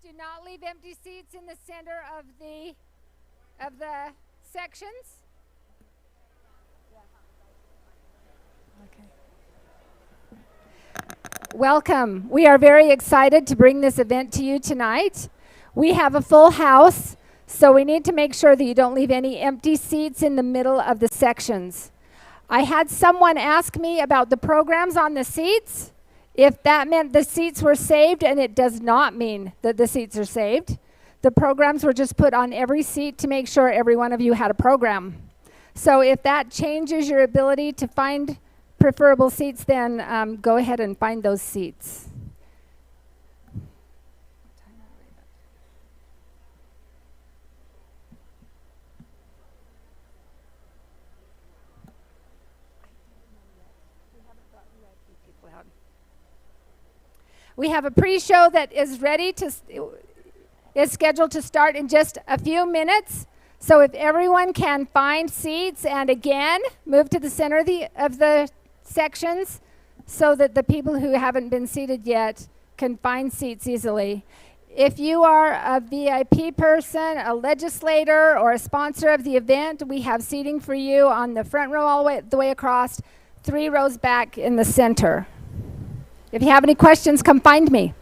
Do not leave empty seats in the center of the sections. Okay. Welcome. We are very excited to bring this event to you tonight. We have a full house, so we need to make sure that you don't leave any empty seats in the middle of the sections. I had someone ask me about the programs on the seats, if that meant the seats were saved, and it does not mean that the seats are saved. The programs were just put on every seat to make sure every one of you had a program. So if that changes your ability to find preferable seats, then go ahead and find those seats. We have a pre-show that is scheduled to start in just a few minutes. So if everyone can find seats, and again, move to the center of the sections so that the people who haven't been seated yet can find seats easily. If you are a VIP person, a legislator, or a sponsor of the event, we have seating for you on the front row all the way across, 3 rows back in the center. If you have any questions, come find me.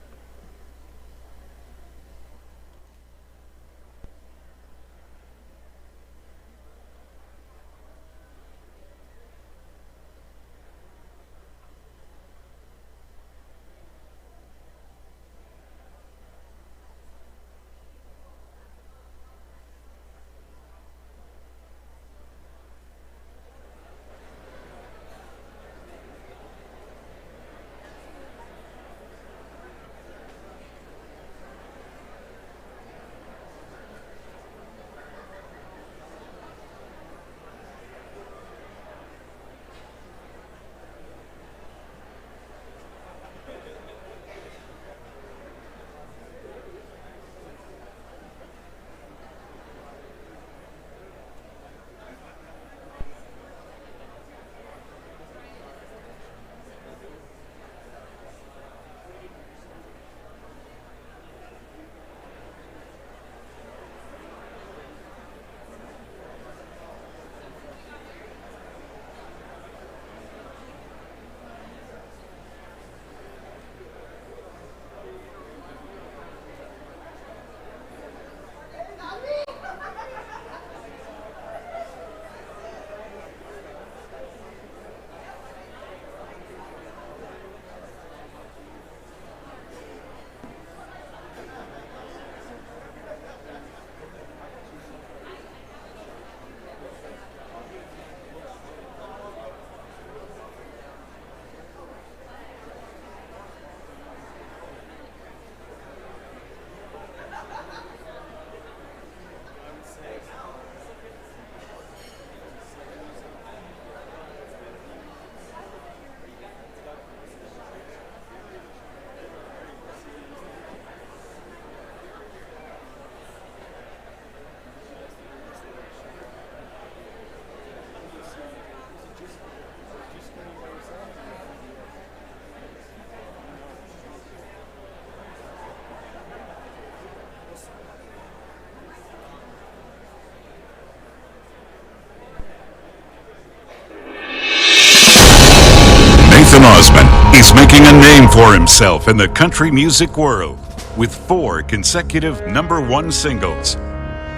Osmond is making a name for himself in the country music world with 4 consecutive #1 singles.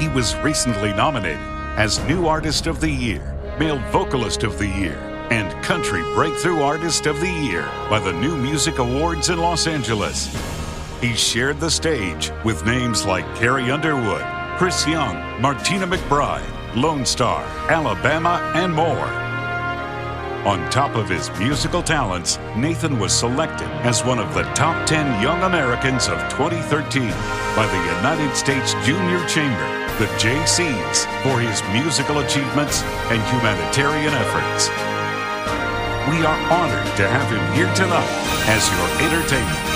He was recently nominated as New Artist of the Year, Male Vocalist of the Year, and Country Breakthrough Artist of the Year by the New Music Awards in Los Angeles. He shared the stage with names like Carrie Underwood, Chris Young, Martina McBride, Lone Star, Alabama, and more. On top of his musical talents, Nathan was selected as one of the top 10 Young Americans of 2013 by the United States Junior Chamber, the JCs, for his musical achievements and humanitarian efforts. We are honored to have him here tonight as your entertainment.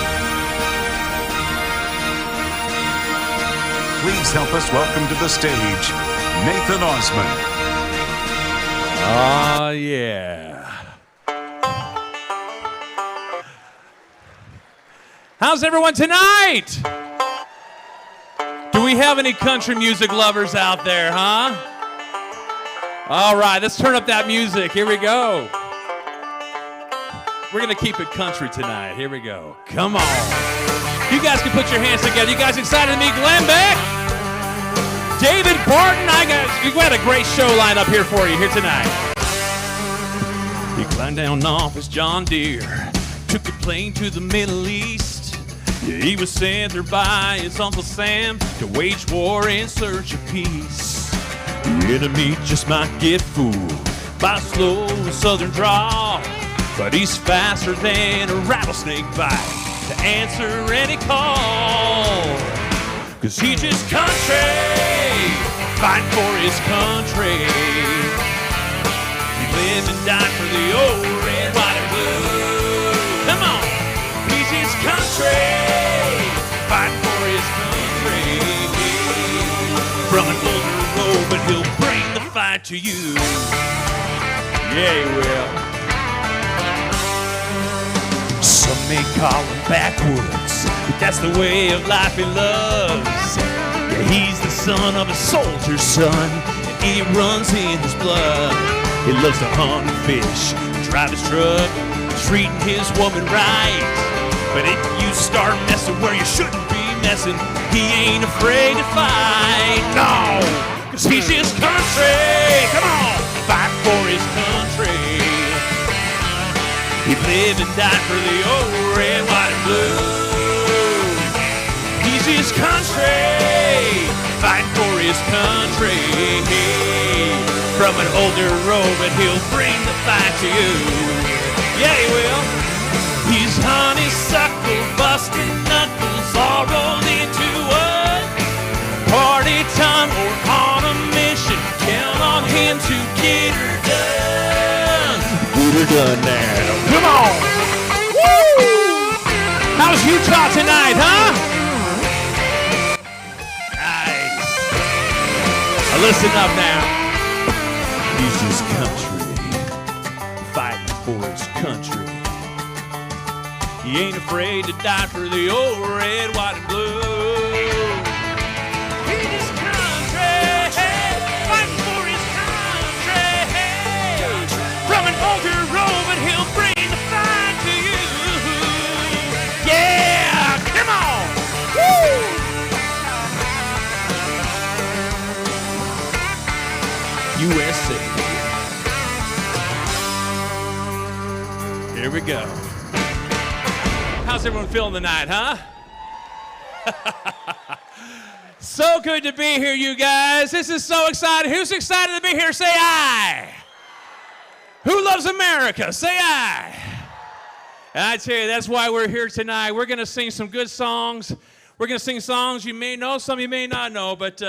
Please help us welcome to the stage, Nathan Osmond. Yeah. How's everyone tonight? we have any country music lovers out there, huh? All right, let's turn up that music. Here we go. We're going to keep it country tonight. Here we go. Come on. You guys can put your hands together. You guys excited to meet Glenn Beck? David Barton. We've got a great show lined up here for you here tonight. He climbed down off his John Deere, took a plane to the Middle East. Yeah, he was sent there by his Uncle Sam to wage war in search of peace. The enemy just might get fooled by a slow southern drawl, but he's faster than a rattlesnake bite to answer any call. 'Cause he's just country, fighting for his country. He lived and died for the old red, white, and blue. Come on, he's his country, fighting for his country. From an older road, but he'll bring the fight to you. Yeah, he will. Some may call him backwoods, but that's the way of life he loves. Yeah, he's the son of a soldier's son, and it runs in his blood. He loves to hunt and fish, drive his truck, treating his woman right. But if you start messing where you shouldn't be messing, he ain't afraid to fight. No, 'cause he's his country. Come on, fight for his country. He lived and died for the old red, white, and blue. He's his country, fighting for his country. From an older road, but he'll bring the fight to you. Yeah, he will. He's honeysuckle, busted knuckles, all rolled into one. Party time or on a mission, count on him to get her done. Get her done now. Come on. Woo! How's Utah tonight, huh? Nice. Now listen up now. He's his country, fighting for his country. He ain't afraid to die for the old red, white, and blue. He's his country, fighting for his country. From an older road, but he'll bring the fight to you. Yeah, come on. Woo! USA. Here we go. How's everyone feeling tonight, huh? So good to be here, you guys. This is so exciting. Who's excited to be here? Say aye. Who loves America? Say aye. And I tell you, that's why we're here tonight. We're going to sing some good songs. We're going to sing songs you may know, some you may not know, but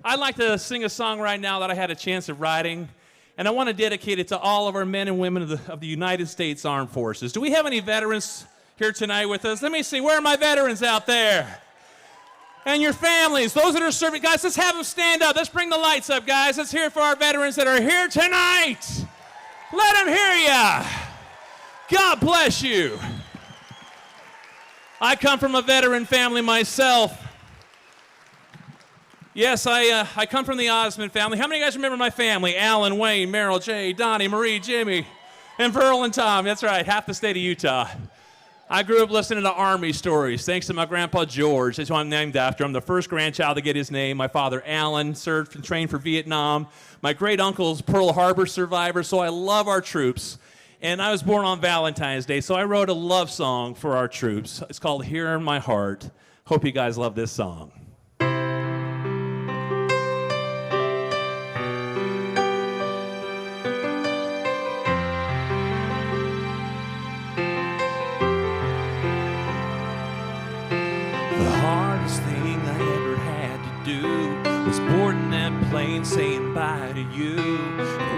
I'd like to sing a song right now that I had a chance of writing, and I want to dedicate it to all of our men and women of the United States Armed Forces. Do we have any veterans here tonight with us? Let me see. Where are my veterans out there? And your families, those that are serving. Guys, let's have them stand up. Let's bring the lights up, guys. Let's hear for our veterans that are here tonight. Let them hear you. God bless you. I come from a veteran family myself. Yes, I come from the Osmond family. How many of you guys remember my family? Alan, Wayne, Merrill, Jay, Donnie, Marie, Jimmy, and Pearl and Tom. That's right, half the state of Utah. I grew up listening to Army stories, thanks to my grandpa George. That's who I'm named after. I'm the first grandchild to get his name. My father, Alan, served and trained for Vietnam. My great uncle's Pearl Harbor survivor, so I love our troops. And I was born on Valentine's Day, so I wrote a love song for our troops. It's called Here in My Heart. Hope you guys love this song. Boarding that plane, saying bye to you,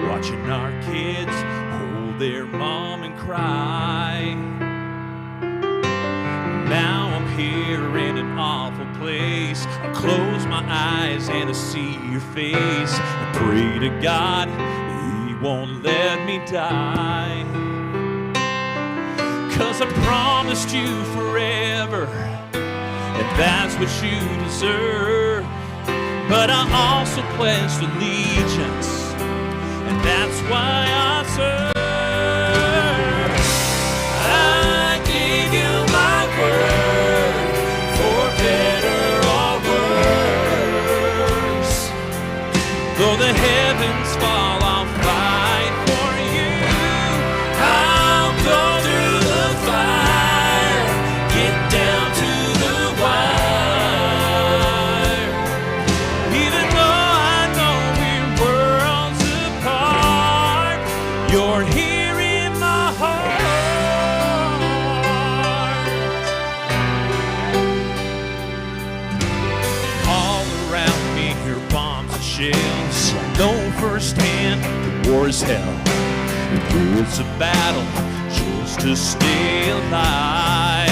watching our kids hold their mom and cry. Now I'm here in an awful place. I close my eyes and I see your face. I pray to God He won't let me die, 'cause I promised you forever, and that's what you deserve. But I also pledged allegiance, and that's why I serve. I gave you my word, for better or worse. Though the heavens fall, I'll fight for you. I'll go through the fire, get down to the wire. Even though I know we're worlds apart, you're here in my heart. All around me are bombs and shells. I know firsthand the war is hell. The rules of battle just to stay alive.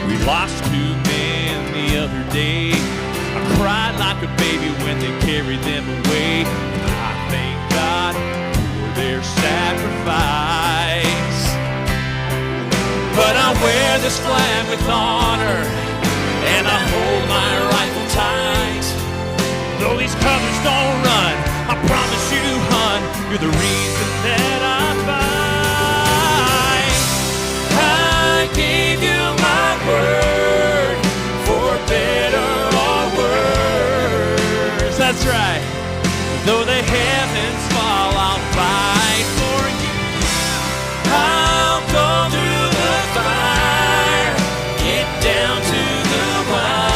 We lost 2 men the other day. I cried like a baby when they carried them away. I thank God for their sacrifice. But I wear this flag with honor, and I hold my rifle tight. Though these colors don't run, I promise you, hun, you're the reason that I fight. I gave you my word, for better or worse. That's right. Though the heavens fall, I'll fight for you. I'll go through the fire, get down to the wire.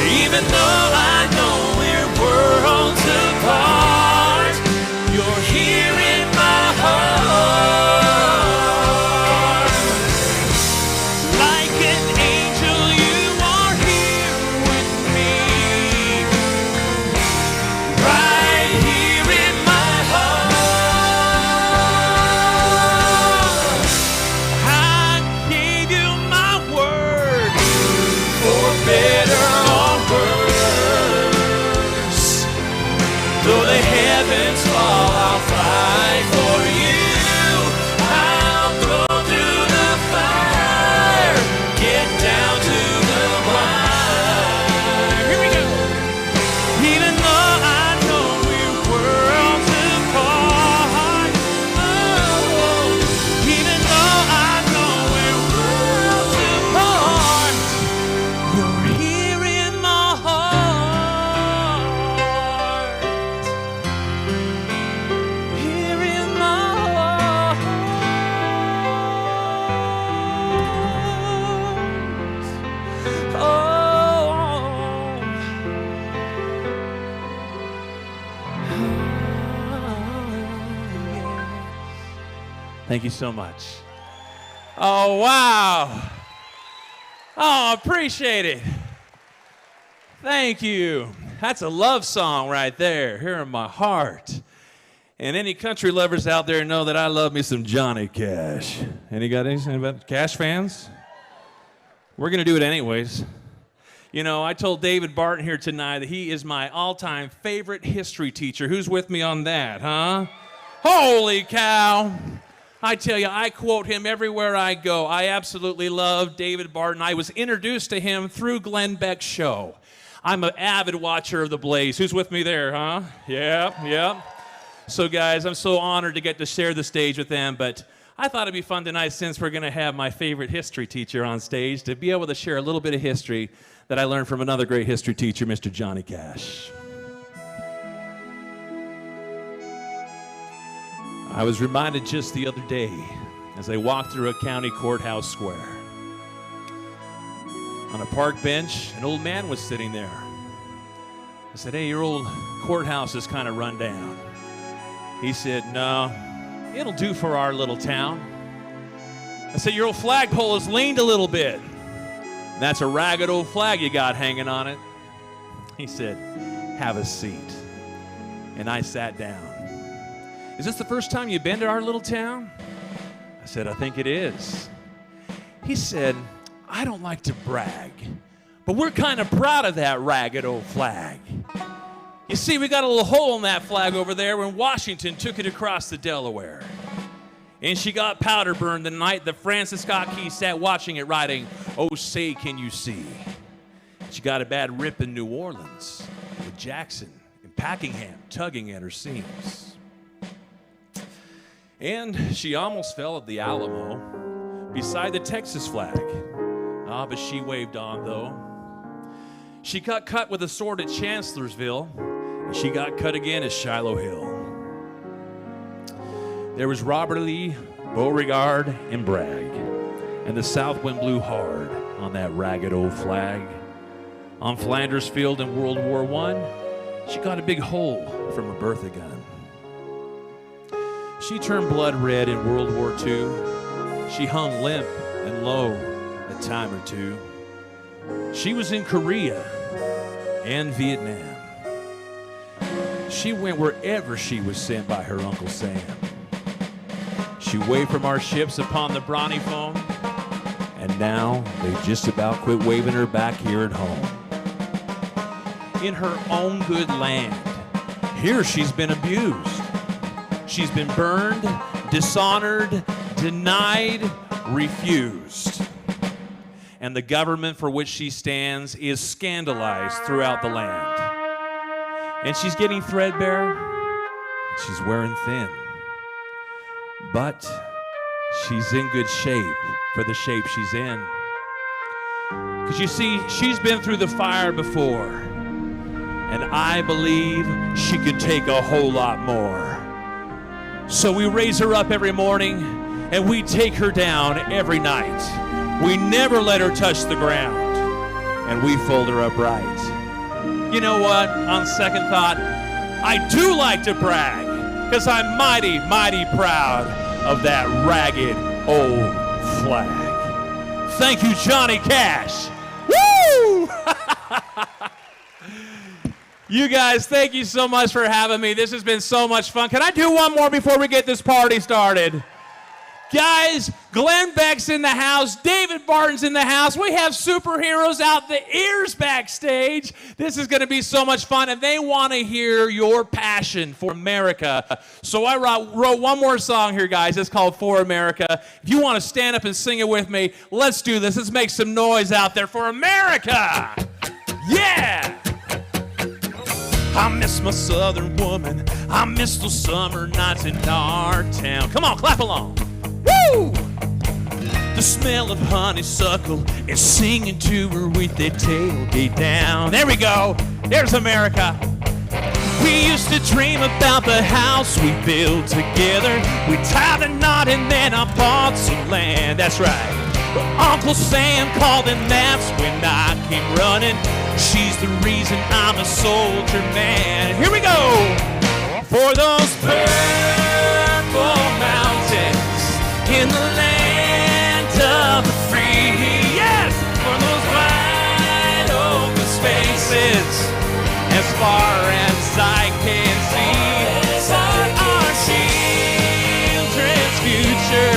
Even though I know we're worlds apart, you're here in my heart. Like an angel, you are here with me, right here in my heart. I gave you my word, for better or worse. Though the heavens fall, I'll fight for you. I'll go through the fire, get down to the wire. Here we go. Even though I know we're worlds apart, oh, even though I know we're worlds apart, you're here in my heart. Here in my heart. Oh, thank you so much. Oh, wow. Oh, appreciate it. Thank you. That's a love song right there, here in my heart. And any country lovers out there know that I love me some Johnny Cash. Any got anything about Cash fans? We're going to do it anyways. You know, I told David Barton here tonight that he is my all-time favorite history teacher. Who's with me on that, huh? Holy cow. I tell you, I quote him everywhere I go. I absolutely love David Barton. I was introduced to him through Glenn Beck's show. I'm an avid watcher of The Blaze. Who's with me there, huh? Yeah. So guys, I'm so honored to get to share the stage with them, but I thought it'd be fun tonight, since we're gonna have my favorite history teacher on stage, to be able to share a little bit of history that I learned from another great history teacher, Mr. Johnny Cash. I was reminded just the other day as I walked through a county courthouse square. On a park bench, an old man was sitting there. I said, "Hey, your old courthouse is kind of run down." He said, "No, it'll do for our little town." I said, "Your old flagpole has leaned a little bit. That's a ragged old flag you got hanging on it." He said, "Have a seat." And I sat down. "Is this the first time you've been to our little town?" I said, "I think it is." He said, "I don't like to brag, but we're kind of proud of that ragged old flag. You see, we got a little hole in that flag over there when Washington took it across the Delaware. And she got powder burned the night that Francis Scott Key sat watching it writing, "Oh, say, can you see?" She got a bad rip in New Orleans with Jackson and Packingham tugging at her seams. And she almost fell at the Alamo beside the Texas flag. But she waved on, though. She got cut with a sword at Chancellorsville, and she got cut again at Shiloh Hill. There was Robert Lee, Beauregard, and Bragg, and the South wind blew hard on that ragged old flag. On Flanders Field in World War I, she got a big hole from a Bertha gun. She turned blood red in World War II. She hung limp and low a time or two. She was in Korea and Vietnam. She went wherever she was sent by her Uncle Sam. She waved from our ships upon the brawny foam, and now they just about quit waving her back here at home. In her own good land, here she's been abused. She's been burned, dishonored, denied, refused. And the government for which she stands is scandalized throughout the land. And she's getting threadbare, she's wearing thin. But she's in good shape for the shape she's in. Because you see, she's been through the fire before, and I believe she could take a whole lot more. So we raise her up every morning, and we take her down every night. We never let her touch the ground, and we fold her up right. You know what? On second thought, I do like to brag, because I'm mighty, mighty proud of that ragged old flag. Thank you, Johnny Cash. Woo! You guys, thank you so much for having me. This has been so much fun. Can I do one more before we get this party started? Guys, Glenn Beck's in the house. David Barton's in the house. We have superheroes out the ears backstage. This is going to be so much fun, and they want to hear your passion for America. So I wrote one more song here, guys. It's called For America. If you want to stand up and sing it with me, let's do this. Let's make some noise out there for America. Yeah! I miss my southern woman. I miss those summer nights in our town. Come on, clap along. Woo! The smell of honeysuckle is singing to her with that tailgate down. There we go. There's America. We used to dream about the house we built together. We tied a knot and then I bought some land. That's right. But Uncle Sam called and that's when I came running. She's the reason I'm a soldier man. Here we go. For those purple mountains in the land of the free. Yes! For those wide open spaces as far as I can see. Our children's future.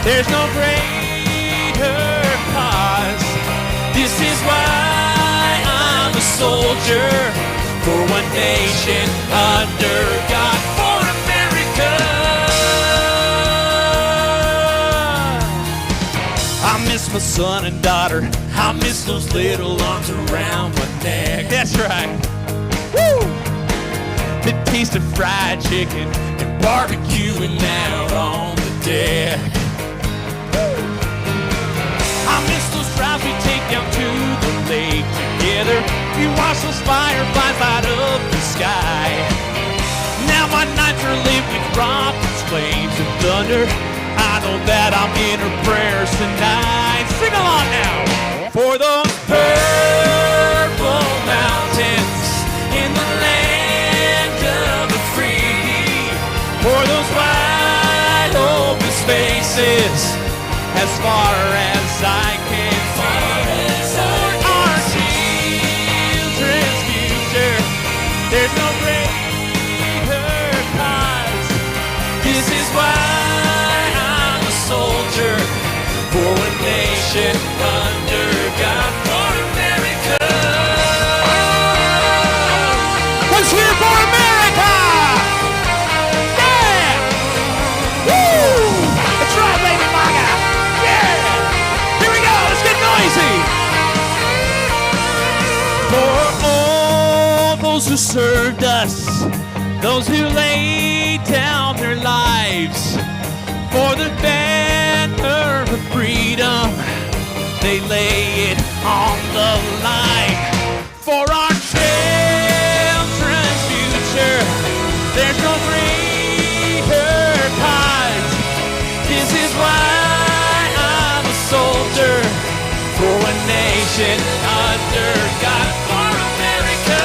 There's no greater cause. This is why I'm a soldier for one nation under God, for America. I miss my son and daughter. I miss those little arms around my neck. That's right. Woo! The taste of fried chicken and barbecuing out on the deck. I miss those drives we take down to the lake together. We watch those fireflies light up the sky. Now my nights are lit with rockets, flames, and thunder. I know that I'm in her prayers tonight. Sing along now. For those purple mountains in the land of the free. For those wide open spaces as far as I can see. For our children's future, there's no greater cause. This is why I'm a soldier for a nation under God, for America. Let's hear for America! Yeah! Woo! those who served us, those who laid down their lives for the banner of freedom. They lay it on the line for our children's future. There's no greater cause. This is why I'm a soldier for a nation under God, for America.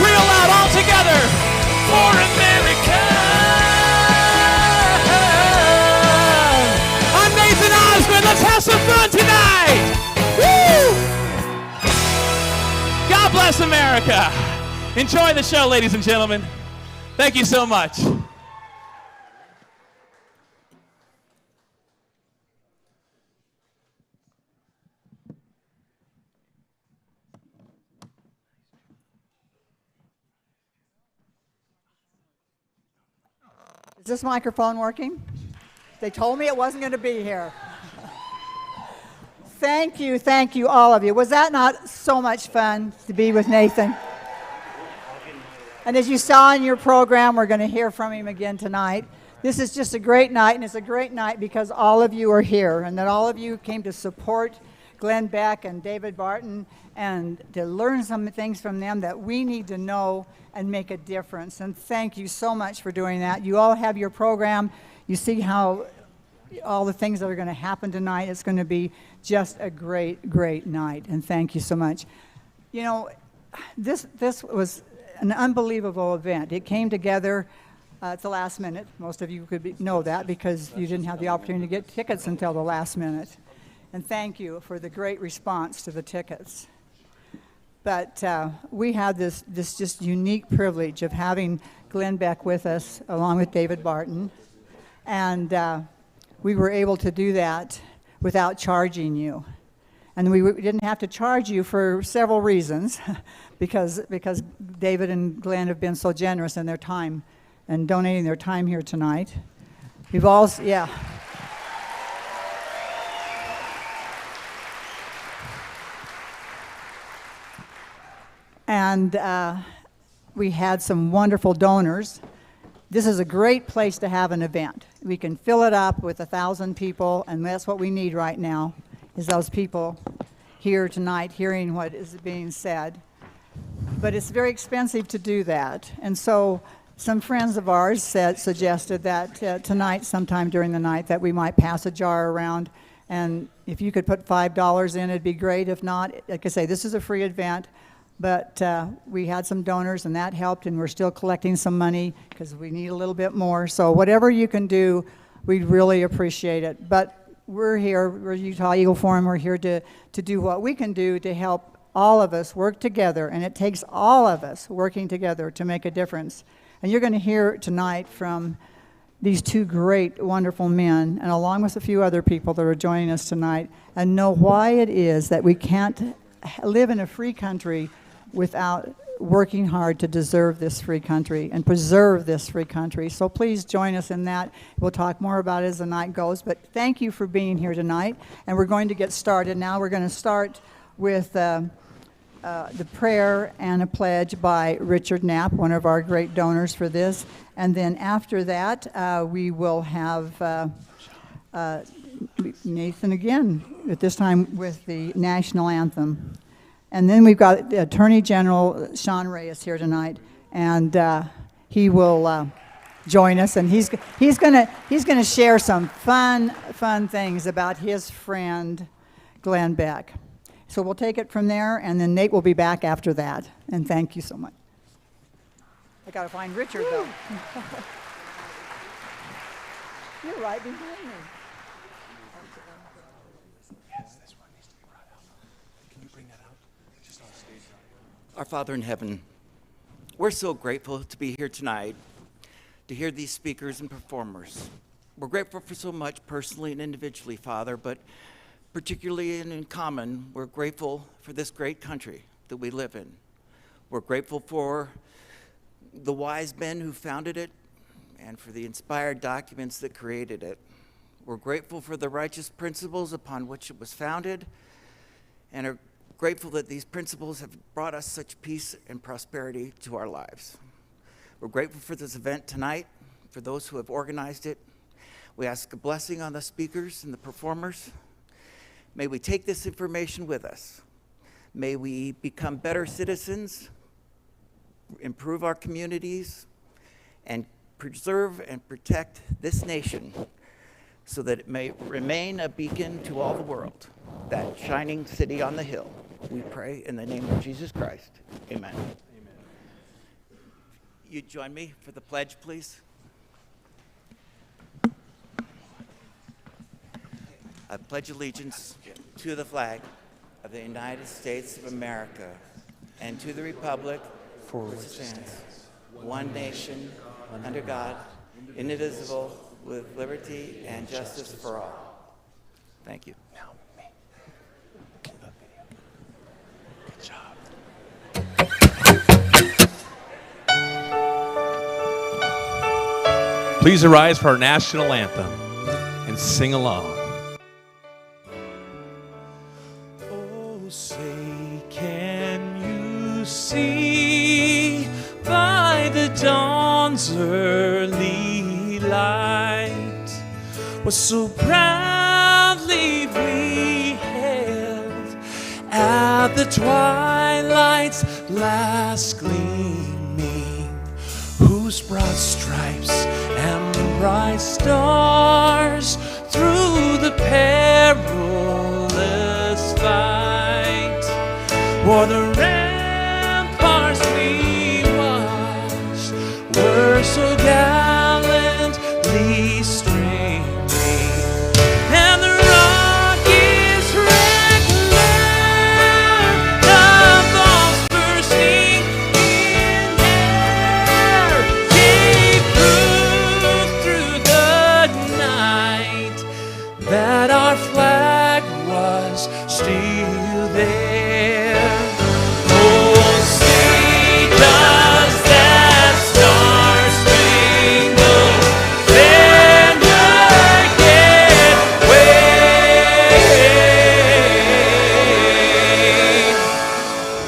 Real loud all together, for America. I'm Nathan Osmond. Let's have some fun tonight. Woo! God bless America. Enjoy the show, ladies and gentlemen. Thank you so much. Is this microphone working? They told me it wasn't going to be here. Thank you, all of you. Was that not so much fun to be with Nathan? And as you saw in your program, we're going to hear from him again tonight. This is just a great night, and it's a great night because all of you are here, and that all of you came to support Glenn Beck and David Barton and to learn some things from them that we need to know and make a difference. And thank you so much for doing that. You all have your program. You see how all the things that are going to happen tonight. It's going to be just a great, great night. And thank you so much. You know, this was an unbelievable event. It came together at the last minute. Most of you know that because you didn't have the opportunity to get tickets until the last minute. And thank you for the great response to the tickets. But we had this just unique privilege of having Glenn Beck with us, along with David Barton. And we were able to do that without charging you. And we didn't have to charge you for several reasons, because David and Glenn have been so generous in their time and donating their time here tonight. We've also, yeah. And we had some wonderful donors. This is a great place to have an event. We can fill it up with 1,000 people, and that's what we need right now, is those people here tonight hearing what is being said. But it's very expensive to do that. And so some friends of ours suggested that tonight, sometime during the night, that we might pass a jar around. And if you could put $5 in, it'd be great. If not, like I say, this is a free event. But we had some donors, and that helped, and we're still collecting some money because we need a little bit more. So whatever you can do, we'd really appreciate it. But we're here, we're Utah Eagle Forum, we're here to do what we can do to help all of us work together, and it takes all of us working together to make a difference. And you're going to hear tonight from these two great, wonderful men, and along with a few other people that are joining us tonight, and know why it is that we can't live in a free country without working hard to deserve this free country and preserve this free country. So please join us in that. We'll talk more about it as the night goes, but thank you for being here tonight. And we're going to get started now. We're going to start with the prayer and a pledge by Richard Knapp, one of our great donors for this. And then after that, we will have Nathan again, at this time with the national anthem. And then we've got the Attorney General Sean Reyes here tonight, and he will join us, and he's gonna share some fun things about his friend Glenn Beck. So we'll take it from there, and then Nate will be back after that. And thank you so much. I gotta find Richard though. You're right behind me. Our Father in heaven, we're so grateful to be here tonight to hear these speakers and performers. We're grateful for so much personally and individually, Father, but particularly and in common, we're grateful for this great country that we live in. We're grateful for the wise men who founded it and for the inspired documents that created it. We're grateful for the righteous principles upon which it was founded, and are grateful that these principles have brought us such peace and prosperity to our lives. We're grateful for this event tonight, for those who have organized it. We ask a blessing on the speakers and the performers. May we take this information with us. May we become better citizens, improve our communities, and preserve and protect this nation so that it may remain a beacon to all the world, that shining city on the hill. We pray in the name of Jesus Christ. Amen. Amen. You join me for the pledge, please. I pledge allegiance to the flag of the United States of America and to the republic for which it stands, one nation, under God, indivisible, with liberty and justice for all. Thank you. Good job. Please arise for our national anthem and sing along. Oh, say, can you see by the dawn's early light what so proudly we hailed at the twilight's last gleaming, whose broad stripes and bright stars through the perilous fight o'er the ramparts we watched were so gallantly streaming, and the rocket's red glare of bombs bursting in air gave proof through the night that our flag was still there. Oh, say does that star-spangled banner yet wave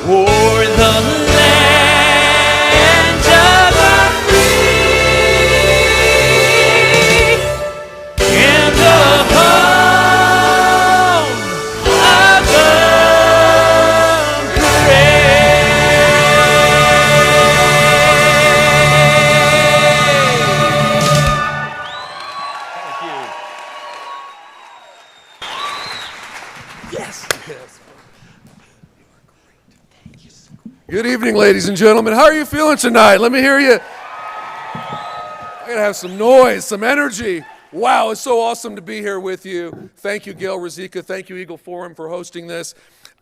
o'er the land of the free and the home of the Good evening, ladies and gentlemen. How are you feeling tonight? Let me hear you. I gotta have some noise, some energy. Wow, it's so awesome to be here with you. Thank you, Gail Ruzicka. Thank you, Eagle Forum, for hosting this.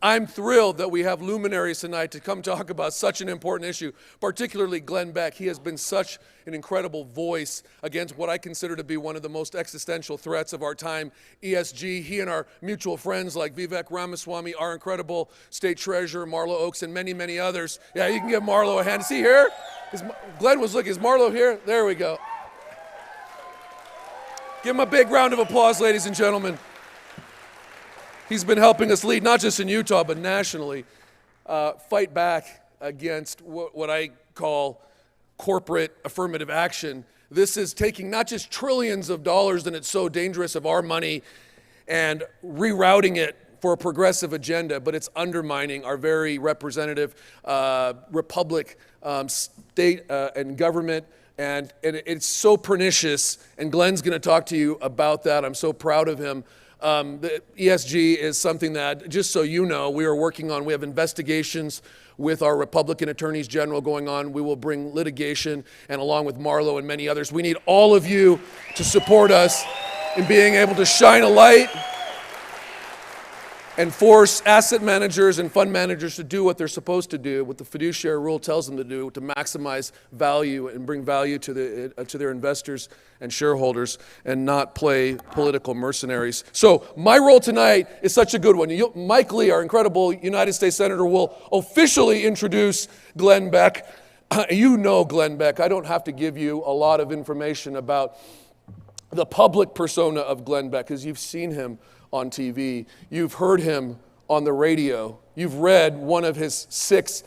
I'm thrilled that we have luminaries tonight to come talk about such an important issue, particularly Glenn Beck. He has been such an incredible voice against what I consider to be one of the most existential threats of our time, ESG. He and our mutual friends like Vivek Ramaswamy, our incredible state treasurer, Marlo Oaks, and many, many others. Yeah, you can give Marlo a hand. Is he here? Glenn was looking. Is Marlo here? There we go. Give him a big round of applause, ladies and gentlemen. He's been helping us lead, not just in Utah, but nationally, fight back against what I call corporate affirmative action. This is taking not just trillions of dollars, and it's so dangerous, of our money, and rerouting it for a progressive agenda, but it's undermining our very representative republic, state, and government. And it's so pernicious, and Glenn's going to talk to you about that. I'm so proud of him. The ESG is something that, just so you know, we are working on. We have investigations with our Republican attorneys general going on. We will bring litigation, and along with Marlo and many others, we need all of you to support us in being able to shine a light and force asset managers and fund managers to do what they're supposed to do, what the fiduciary rule tells them to do, to maximize value and bring value to their investors and shareholders, and not play political mercenaries. So my role tonight is such a good one. Mike Lee, our incredible United States Senator, will officially introduce Glenn Beck. You know Glenn Beck. I don't have to give you a lot of information about the public persona of Glenn Beck, because you've seen him on TV. You've heard him on the radio. You've read one of his 6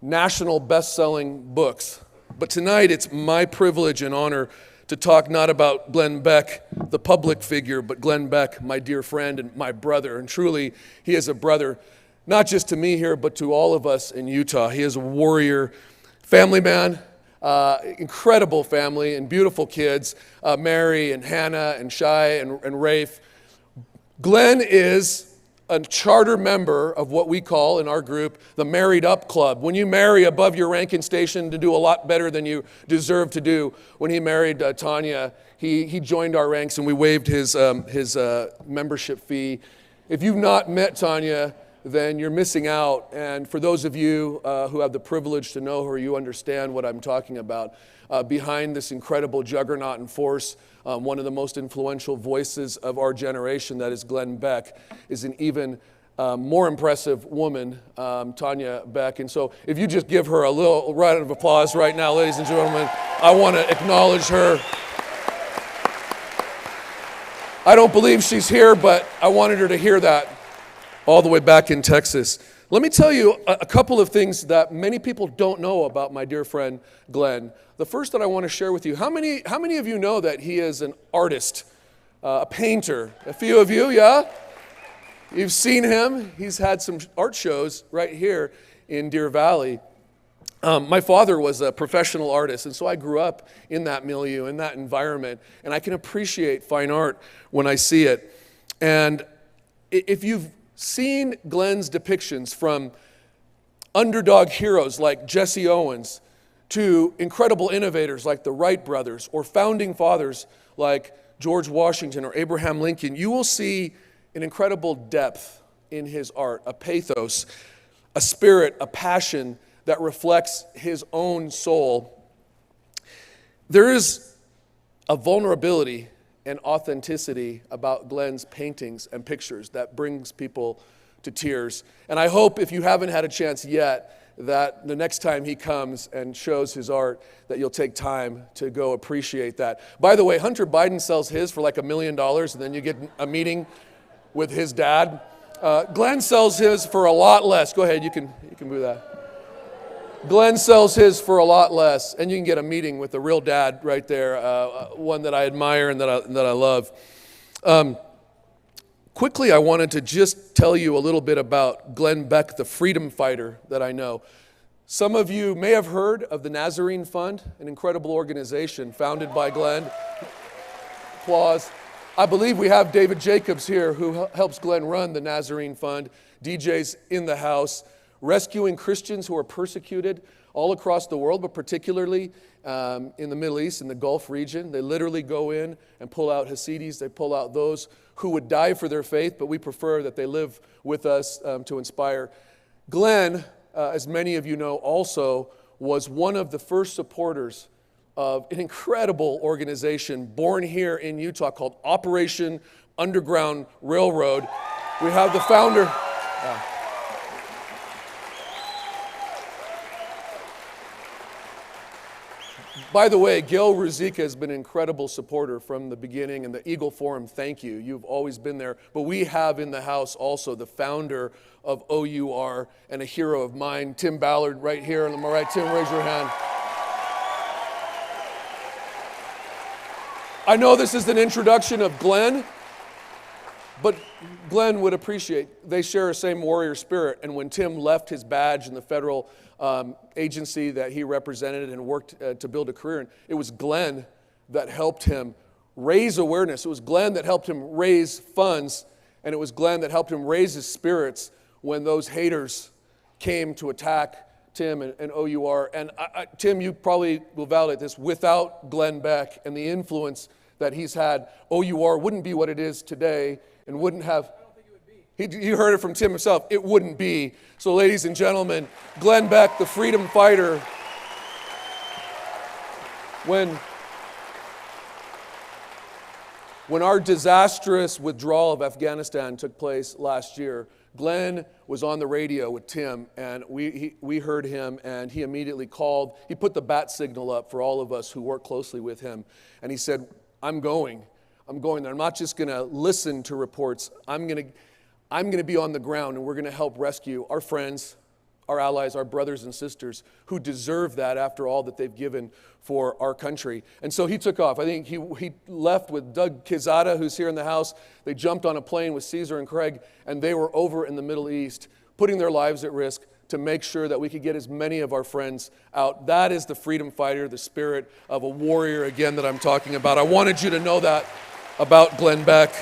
national best-selling books. But tonight it's my privilege and honor to talk not about Glenn Beck, the public figure, but Glenn Beck, my dear friend and my brother. And truly, he is a brother, not just to me here, but to all of us in Utah. He is a warrior, family man, incredible family and beautiful kids, Mary and Hannah and Shai and Rafe. Glenn is a charter member of what we call in our group the Married Up Club. When you marry above your rank and station to do a lot better than you deserve to do, when he married Tanya, he joined our ranks and we waived his membership fee. If you've not met Tanya, then you're missing out. And for those of you who have the privilege to know her, you understand what I'm talking about. Behind this incredible juggernaut and force, one of the most influential voices of our generation, that is Glenn Beck, is an even more impressive woman, Tanya Beck. And so if you just give her a little round of applause right now, ladies and gentlemen, I want to acknowledge her. I don't believe she's here, but I wanted her to hear that all the way back in Texas. Let me tell you a couple of things that many people don't know about my dear friend Glenn. The first that I want to share with you, how many of you know that he is an artist, a painter? A few of you, yeah? You've seen him. He's had some art shows right here in Deer Valley. My father was a professional artist, and so I grew up in that milieu, in that environment, and I can appreciate fine art when I see it. And if you've seen Glenn's depictions, from underdog heroes like Jesse Owens to incredible innovators like the Wright brothers, or founding fathers like George Washington or Abraham Lincoln, you will see an incredible depth in his art, a pathos, a spirit, a passion that reflects his own soul. There is a vulnerability and authenticity about Glenn's paintings and pictures that brings people to tears. And I hope, if you haven't had a chance yet, that the next time he comes and shows his art, that you'll take time to go appreciate that. By the way, Hunter Biden sells his for like $1 million, and then you get a meeting with his dad. Glenn sells his for a lot less. Go ahead, you can move that. Glenn sells his for a lot less, and you can get a meeting with the real dad right there, one that I admire and that I love. Quickly, I wanted to just tell you a little bit about Glenn Beck, the freedom fighter that I know. Some of you may have heard of the Nazarene Fund, an incredible organization founded by Glenn. Applause. I believe we have David Jacobs here, who helps Glenn run the Nazarene Fund. DJ's in the house, rescuing Christians who are persecuted all across the world, but particularly in the Middle East, in the Gulf region. They literally go in and pull out Hasidis. They pull out those who would die for their faith, but we prefer that they live with us to inspire. Glenn, as many of you know, also was one of the first supporters of an incredible organization born here in Utah called Operation Underground Railroad. We have the founder. By the way, Gail Ruzicka has been an incredible supporter from the beginning, and the Eagle Forum, thank you. You've always been there. But we have in the house also the founder of OUR and a hero of mine, Tim Ballard, right here on my right. Tim, raise your hand. I know this is an introduction of Glenn, but Glenn would appreciate, they share the same warrior spirit. And when Tim left his badge in the federal agency that he represented and worked to build a career in, it was Glenn that helped him raise awareness. It was Glenn that helped him raise funds, and it was Glenn that helped him raise his spirits when those haters came to attack Tim and OUR. And Tim, you probably will validate this, without Glenn Beck and the influence that he's had, OUR wouldn't be what it is today and wouldn't have. I don't think it would be. You heard it from Tim himself. It wouldn't be. So ladies and gentlemen, Glenn Beck, the freedom fighter. When our disastrous withdrawal of Afghanistan took place last year, Glenn was on the radio with Tim, and we heard him, and he immediately called. He put the bat signal up for all of us who work closely with him, and he said, I'm going there. I'm not just going to listen to reports. I'm going I'm going to be on the ground, and we're going to help rescue our friends, our allies, our brothers and sisters who deserve that after all that they've given for our country. And so he took off. I think he left with Doug Quezada, who's here in the house. They jumped on a plane with Caesar and Craig, and they were over in the Middle East, putting their lives at risk to make sure that we could get as many of our friends out. That is the freedom fighter, the spirit of a warrior, again, that I'm talking about. I wanted you to know that about Glenn Beck.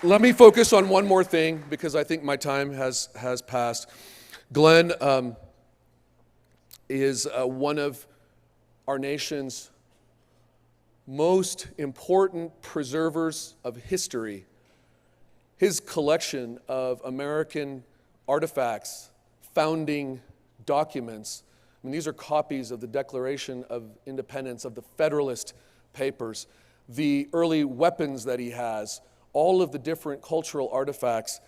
Let me focus on one more thing, because I think my time has passed. Glenn is one of our nation's most important preservers of history. His collection of American artifacts, founding documents, I mean, these are copies of the Declaration of Independence, of the Federalist Papers, the early weapons that he has, all of the different cultural artifacts.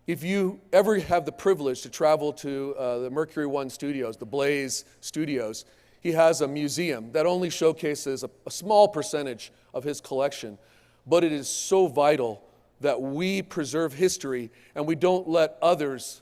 If you ever have the privilege to travel to the Mercury One studios, the Blaze studios, he has a museum that only showcases a small percentage of his collection, but it is so vital that we preserve history and we don't let others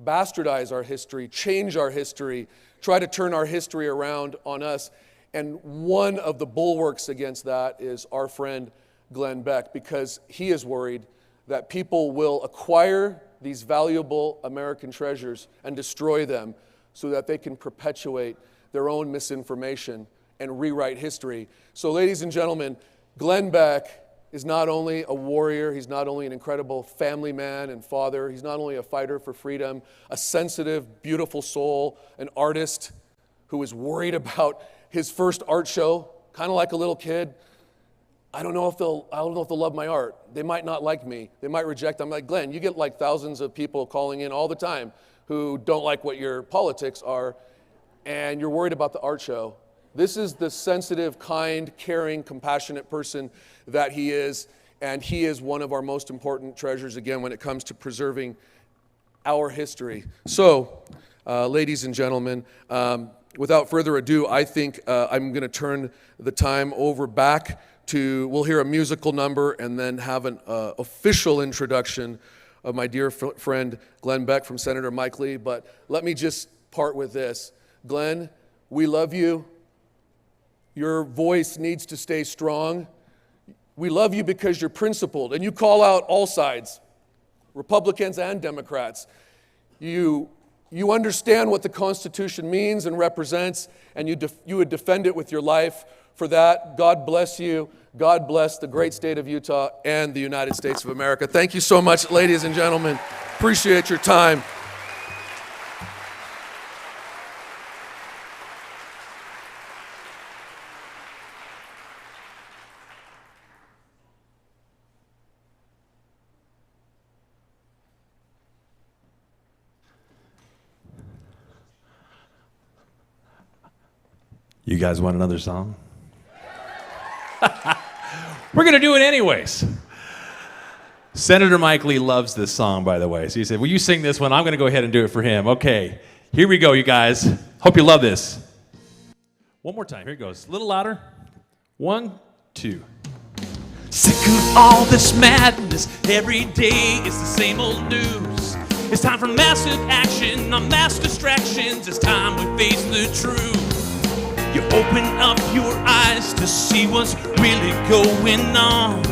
bastardize our history, change our history, try to turn our history around on us. And one of the bulwarks against that is our friend Glenn Beck, because he is worried that people will acquire these valuable American treasures and destroy them so that they can perpetuate their own misinformation and rewrite history. So, ladies and gentlemen, Glenn Beck is not only a warrior, he's not only an incredible family man and father, he's not only a fighter for freedom, a sensitive, beautiful soul, an artist who is worried about his first art show, kind of like a little kid. I don't know if they'll love my art. They might not like me. They might reject. I'm like, Glenn, you get like thousands of people calling in all the time who don't like what your politics are, and you're worried about the art show. This is the sensitive, kind, caring, compassionate person that he is, and he is one of our most important treasures, again, when it comes to preserving our history. So, ladies and gentlemen, without further ado, I think I'm going to turn the time over back to, we'll hear a musical number and then have an official introduction of my dear friend Glenn Beck from Senator Mike Lee. But let me just part with this. Glenn, we love you. Your voice needs to stay strong. We love you because you're principled and you call out all sides, Republicans and Democrats. You understand what the Constitution means and represents, and you would defend it with your life. For that, God bless you. God bless the great state of Utah and the United States of America. Thank you so much, ladies and gentlemen. Appreciate your time. You guys want another song? We're going to do it anyways. Senator Mike Lee loves this song, by the way. So he said, will you sing this one? I'm going to go ahead and do it for him. Okay, here we go, you guys. Hope you love this. One more time. Here it goes. A little louder. 1, 2. Sick of all this madness. Every day it's the same old news. It's time for massive action on mass distractions. It's time we face the truth. You open up your eyes to see what's really going on.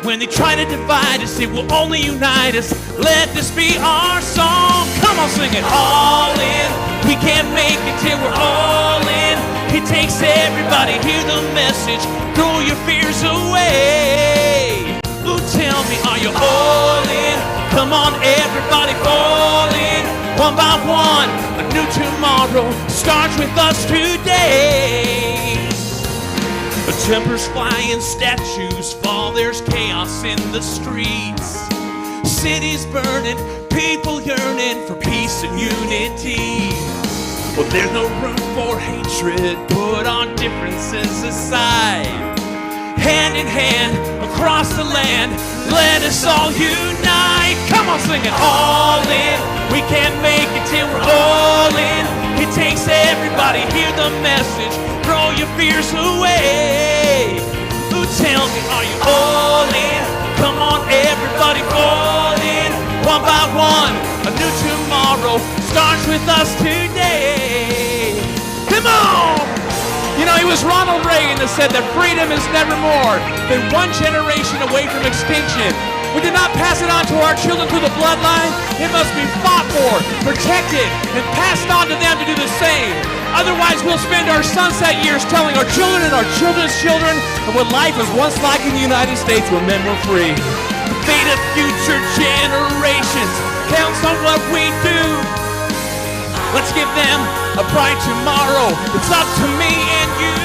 When they try to divide us, it will only unite us. Let this be our song. Come on, sing it. All in. We can't make it till we're all in. It takes everybody. Hear the message. Throw your fears away. Ooh, tell me, are you all in? Come on, everybody, fall in. One by one, a new tomorrow starts with us today. The tempers fly and statues fall, there's chaos in the streets. Cities burning, people yearning for peace and unity. Well, there's no room for hatred, put our differences aside. Hand in hand, across the land, let us all unite. Come on, sing it. All in, we can't make it till we're all in. It takes everybody, hear the message, throw your fears away. Ooh, tell me, are you all in? starts with us today. Come on! You know, it was Ronald Reagan that said that freedom is never more than one generation away from extinction. We do not pass it on to our children through the bloodline. It must be fought for, protected, and passed on to them to do the same. Otherwise, we'll spend our sunset years telling our children and our children's children of what life was once like in the United States when men were free. The fate of future generations counts on what we do. Let's give them a bright tomorrow. It's up to me and you.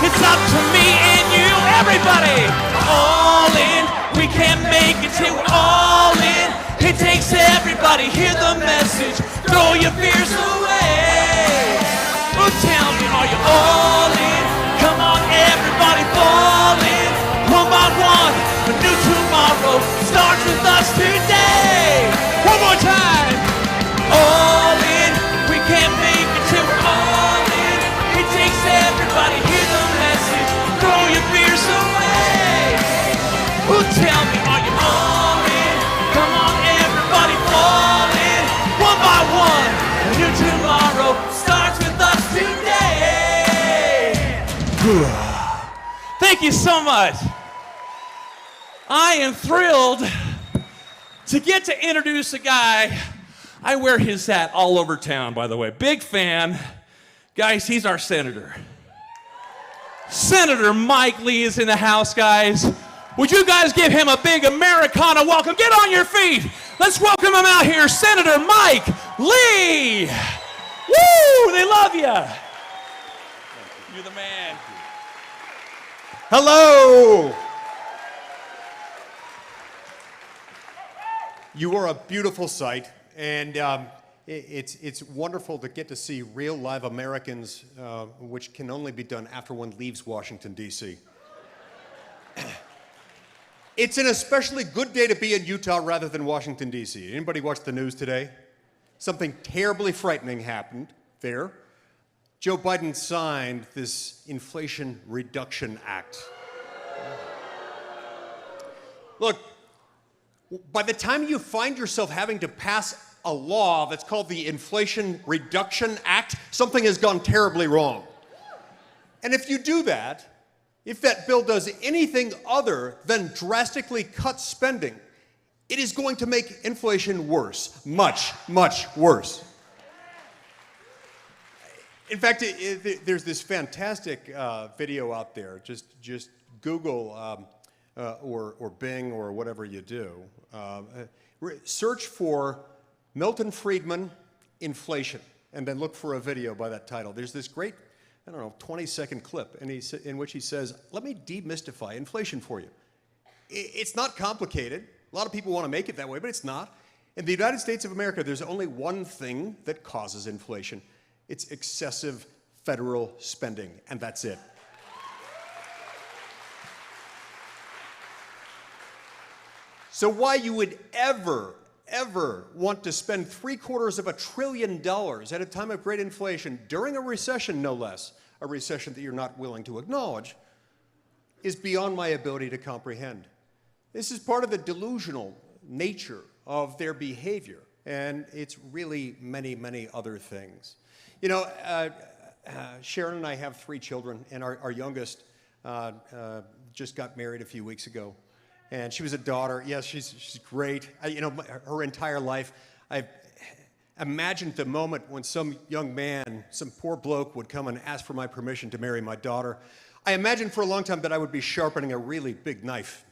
It's up to me and you. Everybody, all in. We can't make it till we're all in. It takes everybody. Hear the message. Throw your fears away. Oh, tell me, are you all in? Come on, everybody, fall in. One by one, a new tomorrow starts with us today. One more time. All in. We can't make it till we're all in. It takes everybody. Hear the message. Throw your fears away. Oh, tell me, are you all in? Come on, everybody, fall in. One by one, a new tomorrow starts with us today. Thank you so much. I am thrilled to get to introduce a guy. I wear his hat all over town, by the way. Big fan. Guys, he's our senator. Senator Mike Lee is in the house, guys. Would you guys give him a big Americana welcome? Get on your feet. Let's welcome him out here, Senator Mike Lee. Woo, they love you. You're the man. Hello. You are a beautiful sight, and it's wonderful to get to see real live Americans, which can only be done after one leaves Washington, D.C. It's an especially good day to be in Utah rather than Washington, D.C. Anybody watch the news today? Something terribly frightening happened there. Joe Biden signed this Inflation Reduction Act. Look, by the time you find yourself having to pass a law that's called the Inflation Reduction Act, something has gone terribly wrong. And if you do that, if that bill does anything other than drastically cut spending, it is going to make inflation worse, much, much worse. In fact, there's this fantastic video out there. Just Google or Bing or whatever you do. Search for Milton Friedman inflation, and then look for a video by that title. There's this great, 20-second clip in which he says, let me demystify inflation for you. It's not complicated. A lot of people want to make it that way, but it's not. In the United States of America, there's only one thing that causes inflation. It's excessive federal spending, and that's it. So why you would ever want to spend $750 billion at a time of great inflation, during a recession no less, a recession that you're not willing to acknowledge, is beyond my ability to comprehend. This is part of the delusional nature of their behavior, and it's really many, many other things. You know, Sharon and I have 3 children, and our youngest just got married a few weeks ago. And she was a daughter. Yes, she's great. Her entire life, I've imagined the moment when some young man, some poor bloke would come and ask for my permission to marry my daughter. I imagined for a long time that I would be sharpening a really big knife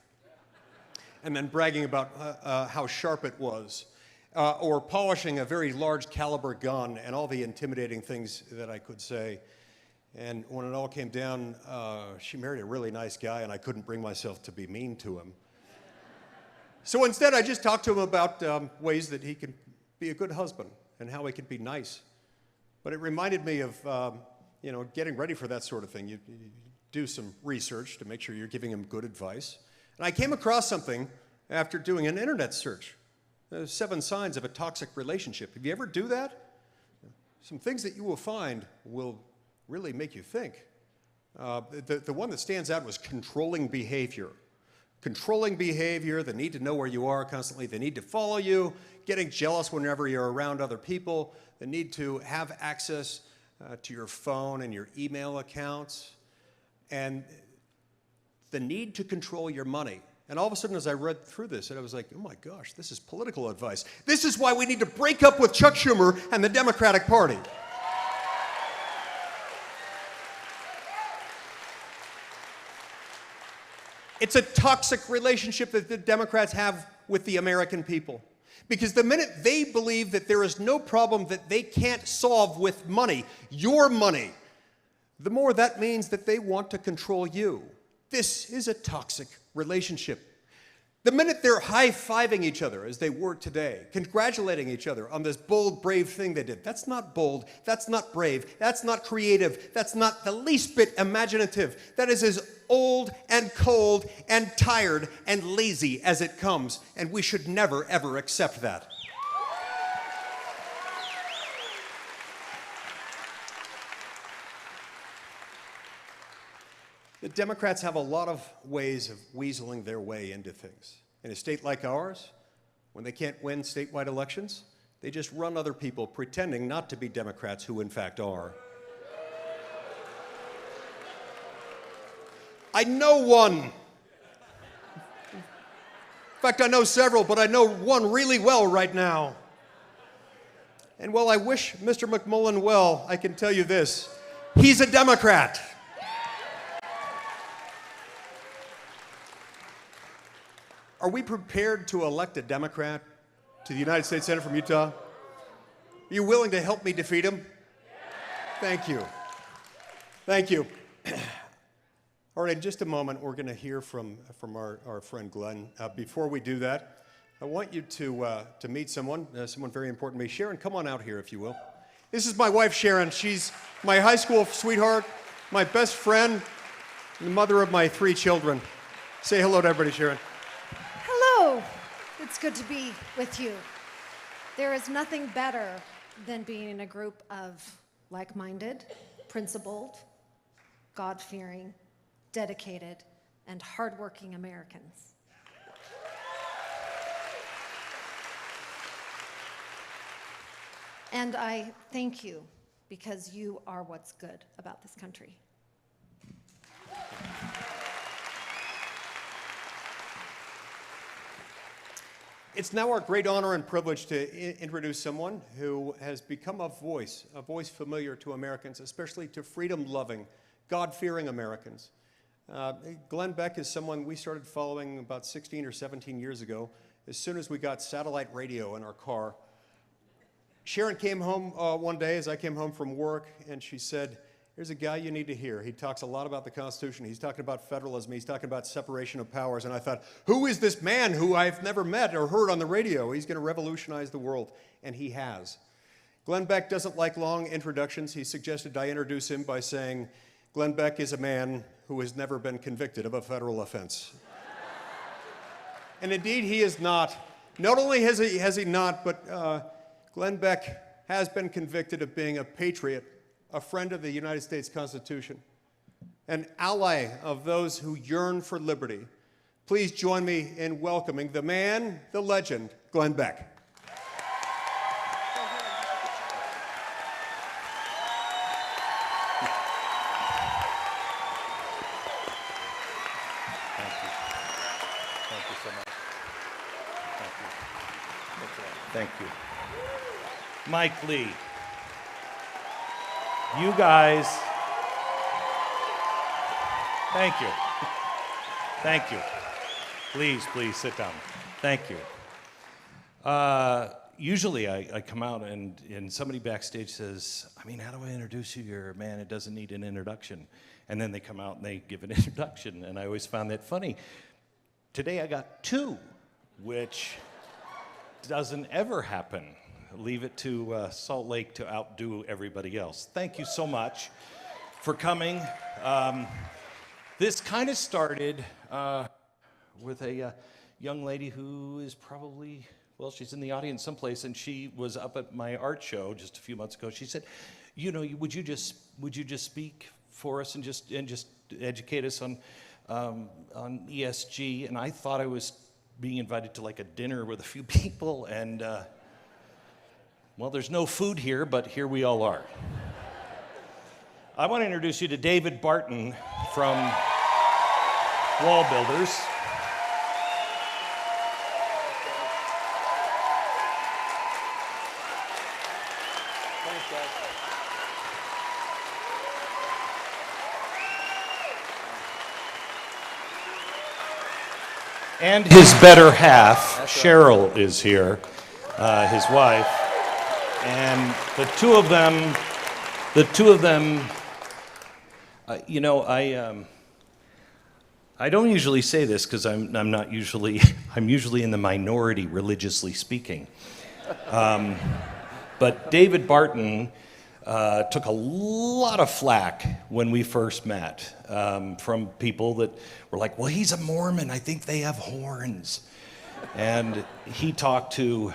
and then bragging about how sharp it was, or polishing a very large caliber gun and all the intimidating things that I could say. And when it all came down, she married a really nice guy, and I couldn't bring myself to be mean to him. So instead, I just talked to him about ways that he could be a good husband and how he could be nice. But it reminded me of, getting ready for that sort of thing. You do some research to make sure you're giving him good advice. And I came across something after doing an internet search. 7 signs of a toxic relationship. If you ever do that, some things that you will find will really make you think. The one that stands out was controlling behavior. controlling behavior, the need to know where you are constantly, the need to follow you, getting jealous whenever you're around other people, the need to have access to your phone and your email accounts, and the need to control your money. And all of a sudden, as I read through this, I was like, oh my gosh, this is political advice. This is why we need to break up with Chuck Schumer and the Democratic Party. It's a toxic relationship that the Democrats have with the American people. Because the minute they believe that there is no problem that they can't solve with money, your money, the more that means that they want to control you. This is a toxic relationship. The minute they're high-fiving each other, as they were today, congratulating each other on this bold, brave thing they did, that's not bold, that's not brave, that's not creative, that's not the least bit imaginative. That is as old and cold and tired and lazy as it comes, and we should never, ever accept that. The Democrats have a lot of ways of weaseling their way into things. In a state like ours, when they can't win statewide elections, they just run other people pretending not to be Democrats who in fact are. I know one. In fact, I know several, but I know one really well right now. And while I wish Mr. McMullen well, I can tell you this: he's a Democrat. Are we prepared to elect a Democrat to the United States Senate from Utah? Are you willing to help me defeat him? Thank you. Thank you. All right, in just a moment, we're going to hear from our friend Glenn. Before we do that, I want you to meet someone very important to me. Sharon, come on out here, if you will. This is my wife, Sharon. She's my high school sweetheart, my best friend, and the mother of my 3 children. Say hello to everybody, Sharon. Hello. It's good to be with you. There is nothing better than being in a group of like-minded, principled, God-fearing, dedicated, and hardworking Americans. And I thank you because you are what's good about this country. It's now our great honor and privilege to introduce someone who has become a voice familiar to Americans, especially to freedom-loving, God-fearing Americans. Glenn Beck is someone we started following about 16 or 17 years ago, as soon as we got satellite radio in our car. Sharon came home one day as I came home from work, and she said, "There's a guy you need to hear. He talks a lot about the Constitution. He's talking about federalism. He's talking about separation of powers." And I thought, who is this man who I've never met or heard on the radio? He's going to revolutionize the world, and he has. Glenn Beck doesn't like long introductions. He suggested I introduce him by saying, Glenn Beck is a man who has never been convicted of a federal offense. And indeed, he is not. Not only has he not, but Glenn Beck has been convicted of being a patriot, a friend of the United States Constitution, an ally of those who yearn for liberty. Please join me in welcoming the man, the legend, Glenn Beck. Thank you. Mike Lee. You guys, thank you. Thank you. Please sit down. Thank you. Usually I come out and somebody backstage says, I mean, how do I introduce you? You're a man, it doesn't need an introduction. And then they come out and they give an introduction, and I always found that funny. Today I got 2, which doesn't ever happen. Leave it to Salt Lake to outdo everybody else. Thank you so much for coming. This kind of started with a young lady who is probably, well, she's in the audience someplace, and she was up at my art show just a few months ago. She said, you know, would you just speak for us and just educate us on on ESG, and I thought I was being invited to like a dinner with a few people, and well, there's no food here, but here we all are. I want to introduce you to David Barton from Wall Builders. And his better half, Cheryl, is here, his wife. And the two of them, you know, I don't usually say this because I'm usually in the minority, religiously speaking. But David Barton took a lot of flack when we first met from people that were like, well, he's a Mormon, I think they have horns. And he talked to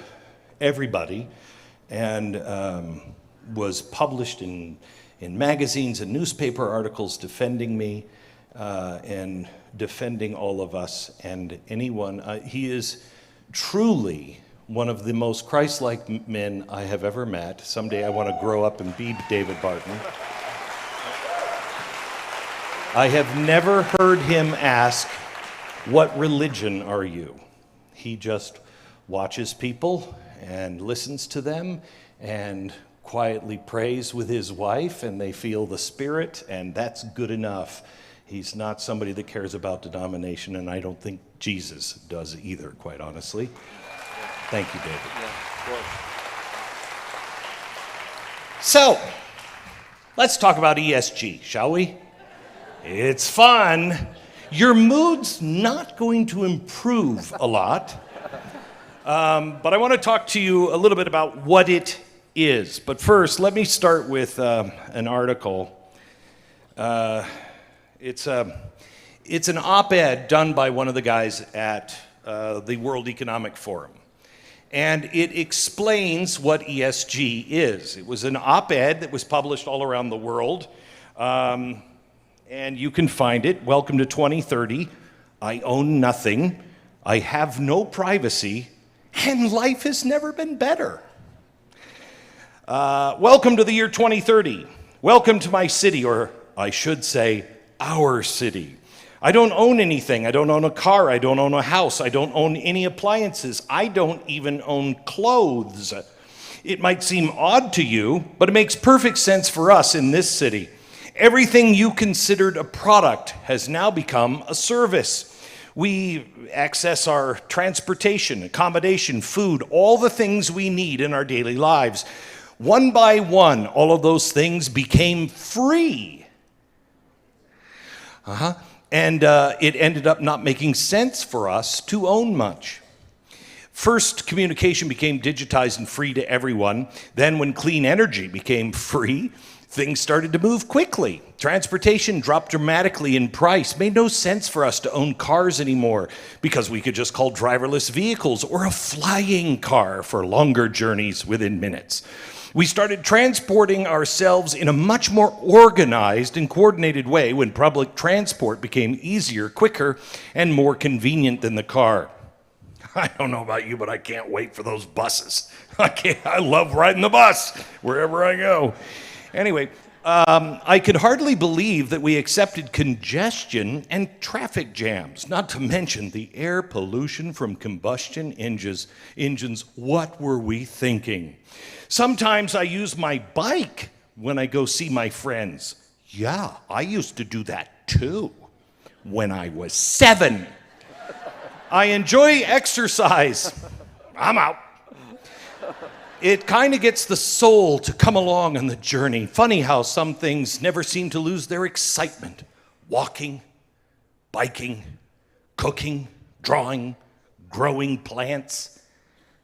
everybody and was published in magazines and newspaper articles defending me and defending all of us and anyone. He is truly one of the most Christ-like men I have ever met. Someday I want to grow up and be David Barton. I have never heard him ask, what religion are you? He just watches people and listens to them and quietly prays with his wife, and they feel the Spirit, and that's good enough. He's not somebody that cares about denomination, and I don't think Jesus does either, quite honestly. Thank you, David. Yeah, of course. So, let's talk about ESG, shall we? It's fun. Your mood's not going to improve a lot, but I want to talk to you a little bit about what it is. But first, let me start with an article. It's an op-ed done by one of the guys at the World Economic Forum. And it explains what ESG is. It was an op-ed that was published all around the world. And you can find it. Welcome to 2030. I own nothing. I have no privacy. And life has never been better. Welcome to the year 2030. Welcome to my city, or I should say, our city. I don't own anything. I don't own a car. I don't own a house. I don't own any appliances. I don't even own clothes. It might seem odd to you, but it makes perfect sense for us in this city. Everything you considered a product has now become a service. We access our transportation, accommodation, food, all the things we need in our daily lives. One by one, all of those things became free. And it ended up not making sense for us to own much. First, communication became digitized and free to everyone. Then when clean energy became free, things started to move quickly. Transportation dropped dramatically in price. Made no sense for us to own cars anymore because we could just call driverless vehicles or a flying car for longer journeys within minutes. We started transporting ourselves in a much more organized and coordinated way when public transport became easier, quicker, and more convenient than the car. I don't know about you, but I can't wait for those buses. I love riding the bus wherever I go. Anyway, I could hardly believe that we accepted congestion and traffic jams, not to mention the air pollution from combustion engines. What were we thinking? Sometimes I use my bike when I go see my friends. Yeah, I used to do that too when I was 7. I enjoy exercise. I'm out. It kind of gets the soul to come along on the journey. Funny how some things never seem to lose their excitement. Walking, biking, cooking, drawing, growing plants.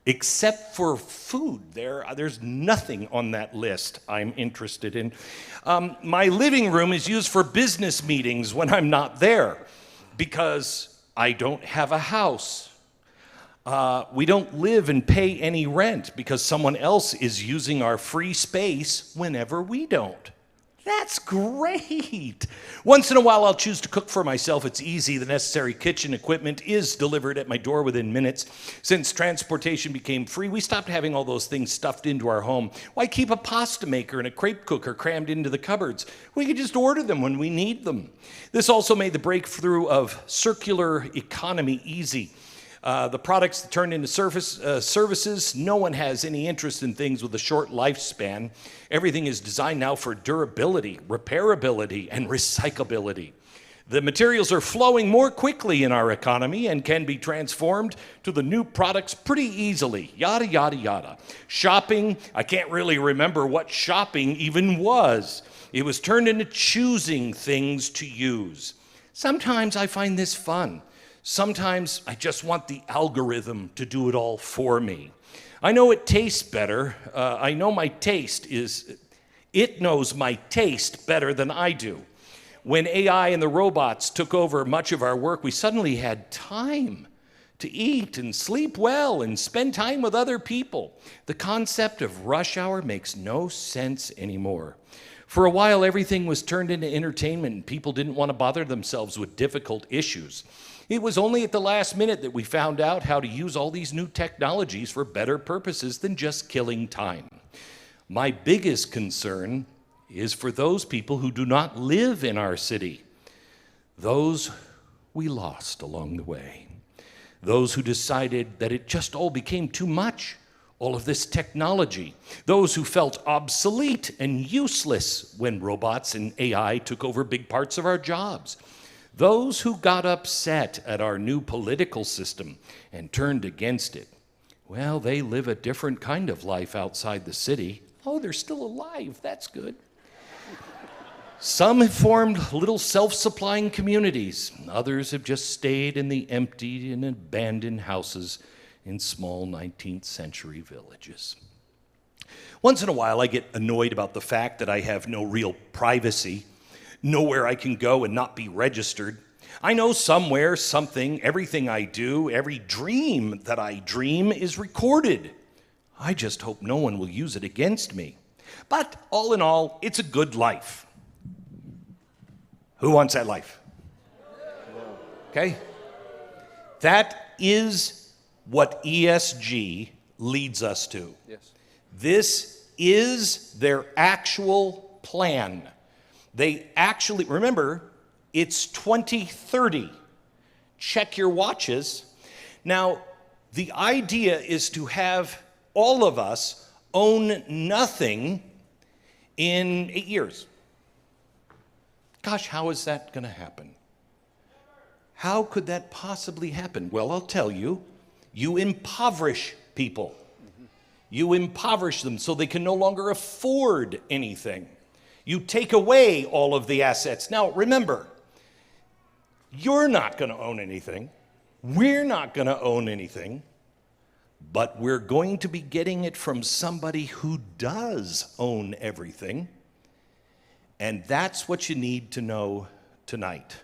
Except for food, there's nothing on that list I'm interested in. My living room is used for business meetings when I'm not there because I don't have a house. We don't live and pay any rent because someone else is using our free space whenever we don't. That's great. Once in a while, I'll choose to cook for myself. It's easy. The necessary kitchen equipment is delivered at my door within minutes. Since transportation became free, we stopped having all those things stuffed into our home. Why keep a pasta maker and a crepe cooker crammed into the cupboards? We could just order them when we need them. This also made the breakthrough of circular economy easy. The products turned into services. No one has any interest in things with a short lifespan. Everything is designed now for durability, repairability, and recyclability. The materials are flowing more quickly in our economy and can be transformed to the new products pretty easily. Yada, yada, yada. Shopping, I can't really remember what shopping even was. It was turned into choosing things to use. Sometimes I find this fun. Sometimes I just want the algorithm to do it all for me. I know it tastes better. I know it knows my taste better than I do. When AI and the robots took over much of our work, we suddenly had time to eat and sleep well and spend time with other people. The concept of rush hour makes no sense anymore. For a while, everything was turned into entertainment and people didn't want to bother themselves with difficult issues. It was only at the last minute that we found out how to use all these new technologies for better purposes than just killing time. My biggest concern is for those people who do not live in our city, those we lost along the way, those who decided that it just all became too much, all of this technology, those who felt obsolete and useless when robots and AI took over big parts of our jobs, those who got upset at our new political system and turned against it. Well, they live a different kind of life outside the city. Oh, they're still alive. That's good. Some have formed little self-supplying communities. Others have just stayed in the empty and abandoned houses in small 19th century villages. Once in a while, I get annoyed about the fact that I have no real privacy, nowhere I can go and not be registered. I know somewhere, something, everything I do, every dream that I dream is recorded. I just hope no one will use it against me. But all in all, it's a good life. Who wants that life? Okay? That is what ESG leads us to. Yes. This is their actual plan. They actually, remember, it's 2030. Check your watches. Now, the idea is to have all of us own nothing in 8 years. Gosh, how is that going to happen? How could that possibly happen? Well, I'll tell you. You impoverish people. You impoverish them so they can no longer afford anything. You take away all of the assets. Now, remember, you're not going to own anything. We're not going to own anything. But we're going to be getting it from somebody who does own everything. And that's what you need to know tonight.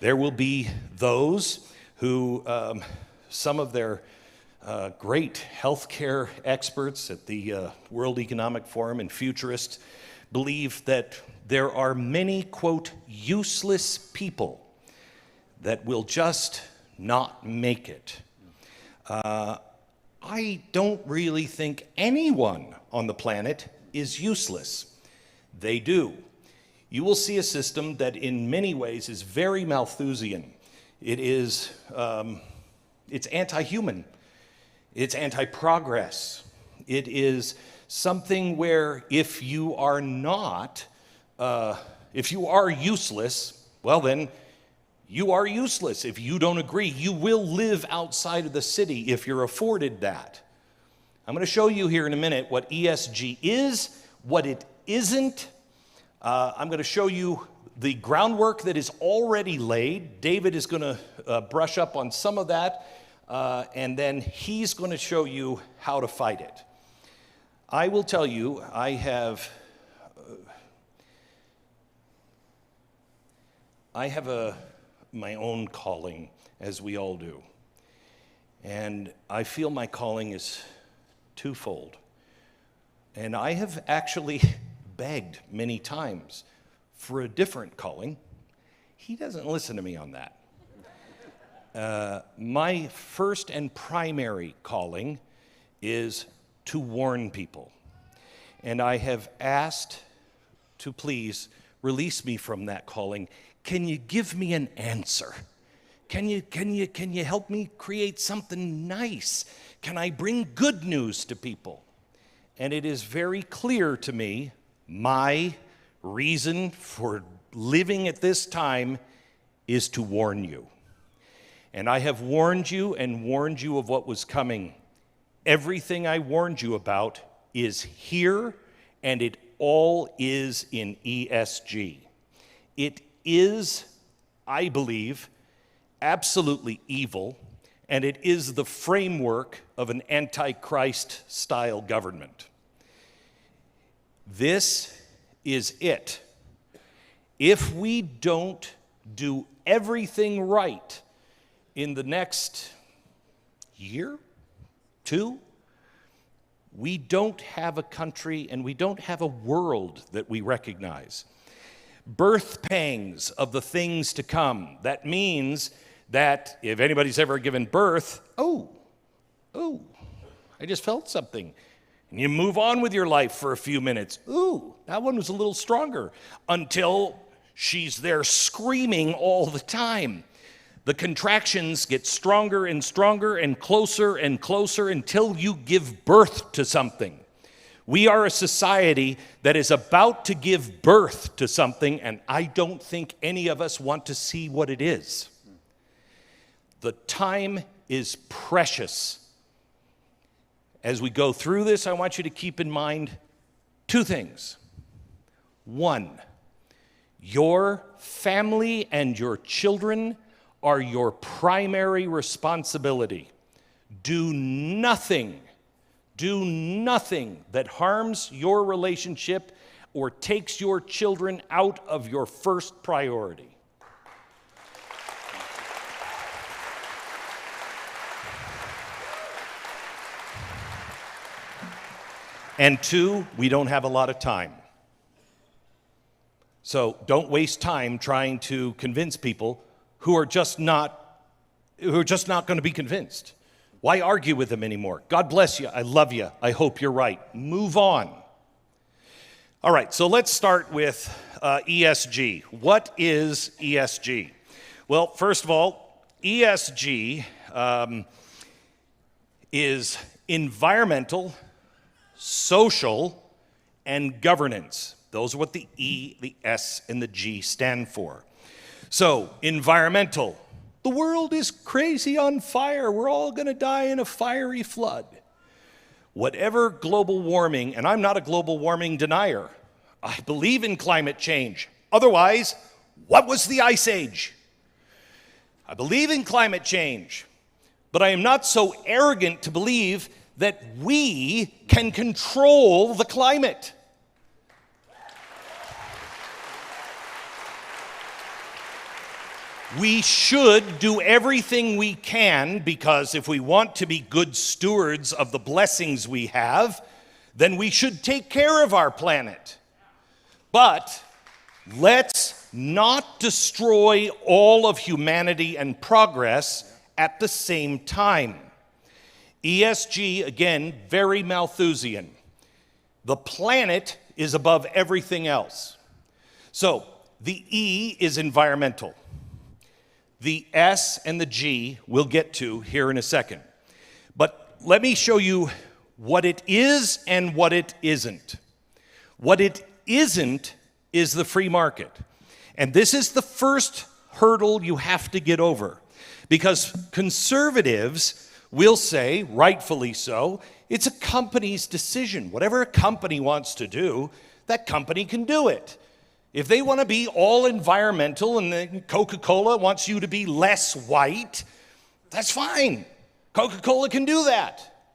There will be those who, some of their great healthcare experts at the World Economic Forum and futurists believe that there are many, quote, useless people that will just not make it. I don't really think anyone on the planet is useless. They do. You will see a system that in many ways is very Malthusian. It is, it's anti-human. It's anti-progress. It is something where if you are useless, well then, you are useless. If you don't agree, you will live outside of the city if you're afforded that. I'm going to show you here in a minute what ESG is, what it isn't. I'm going to show you the groundwork that is already laid. David is going to brush up on some of that, and then he's going to show you how to fight it. I will tell you, I have my own calling, as we all do. And I feel my calling is twofold. And I have actually begged many times for a different calling. He doesn't listen to me on that. My first and primary calling is to warn people. And I have asked to please release me from that calling. Can you give me an answer? Can you help me create something nice? Can I bring good news to people? And it is very clear to me, my reason for living at this time is to warn you. And I have warned you and warned you of what was coming. Everything I warned you about is here, and it all is in ESG. It is, I believe, absolutely evil, and it is the framework of an Antichrist-style government. This is it. If we don't do everything right in the next year, 2, we don't have a country and we don't have a world that we recognize. Birth pangs of the things to come. That means that if anybody's ever given birth, oh, I just felt something. And you move on with your life for a few minutes. Ooh, that one was a little stronger. Until she's there screaming all the time. The contractions get stronger and stronger and closer until you give birth to something. We are a society that is about to give birth to something, and I don't think any of us want to see what it is. The time is precious. As we go through this, I want you to keep in mind 2 things. 1, your family and your children are your primary responsibility. Do nothing that harms your relationship or takes your children out of your first priority. And 2, we don't have a lot of time. So don't waste time trying to convince people who are just not going to be convinced. Why argue with them anymore? God bless you. I love you. I hope you're right. Move on. All right, so let's start with ESG. What is ESG? Well, first of all, ESG is environmental, social, and governance. Those are what the E, the S, and the G stand for. So, environmental. The world is crazy on fire. We're all going to die in a fiery flood. Whatever global warming, and I'm not a global warming denier. I believe in climate change. Otherwise, what was the Ice Age? I believe in climate change, but I am not so arrogant to believe that we can control the climate. We should do everything we can, because if we want to be good stewards of the blessings we have, then we should take care of our planet. But let's not destroy all of humanity and progress at the same time. ESG, again, very Malthusian. The planet is above everything else. So the E is environmental. The S and the G we'll get to here in a second. But let me show you what it is and what it isn't. What it isn't is the free market. And this is the first hurdle you have to get over. Because conservatives will say, rightfully so, it's a company's decision. Whatever a company wants to do, that company can do it. If they want to be all environmental and then Coca-Cola wants you to be less white, that's fine. Coca-Cola can do that.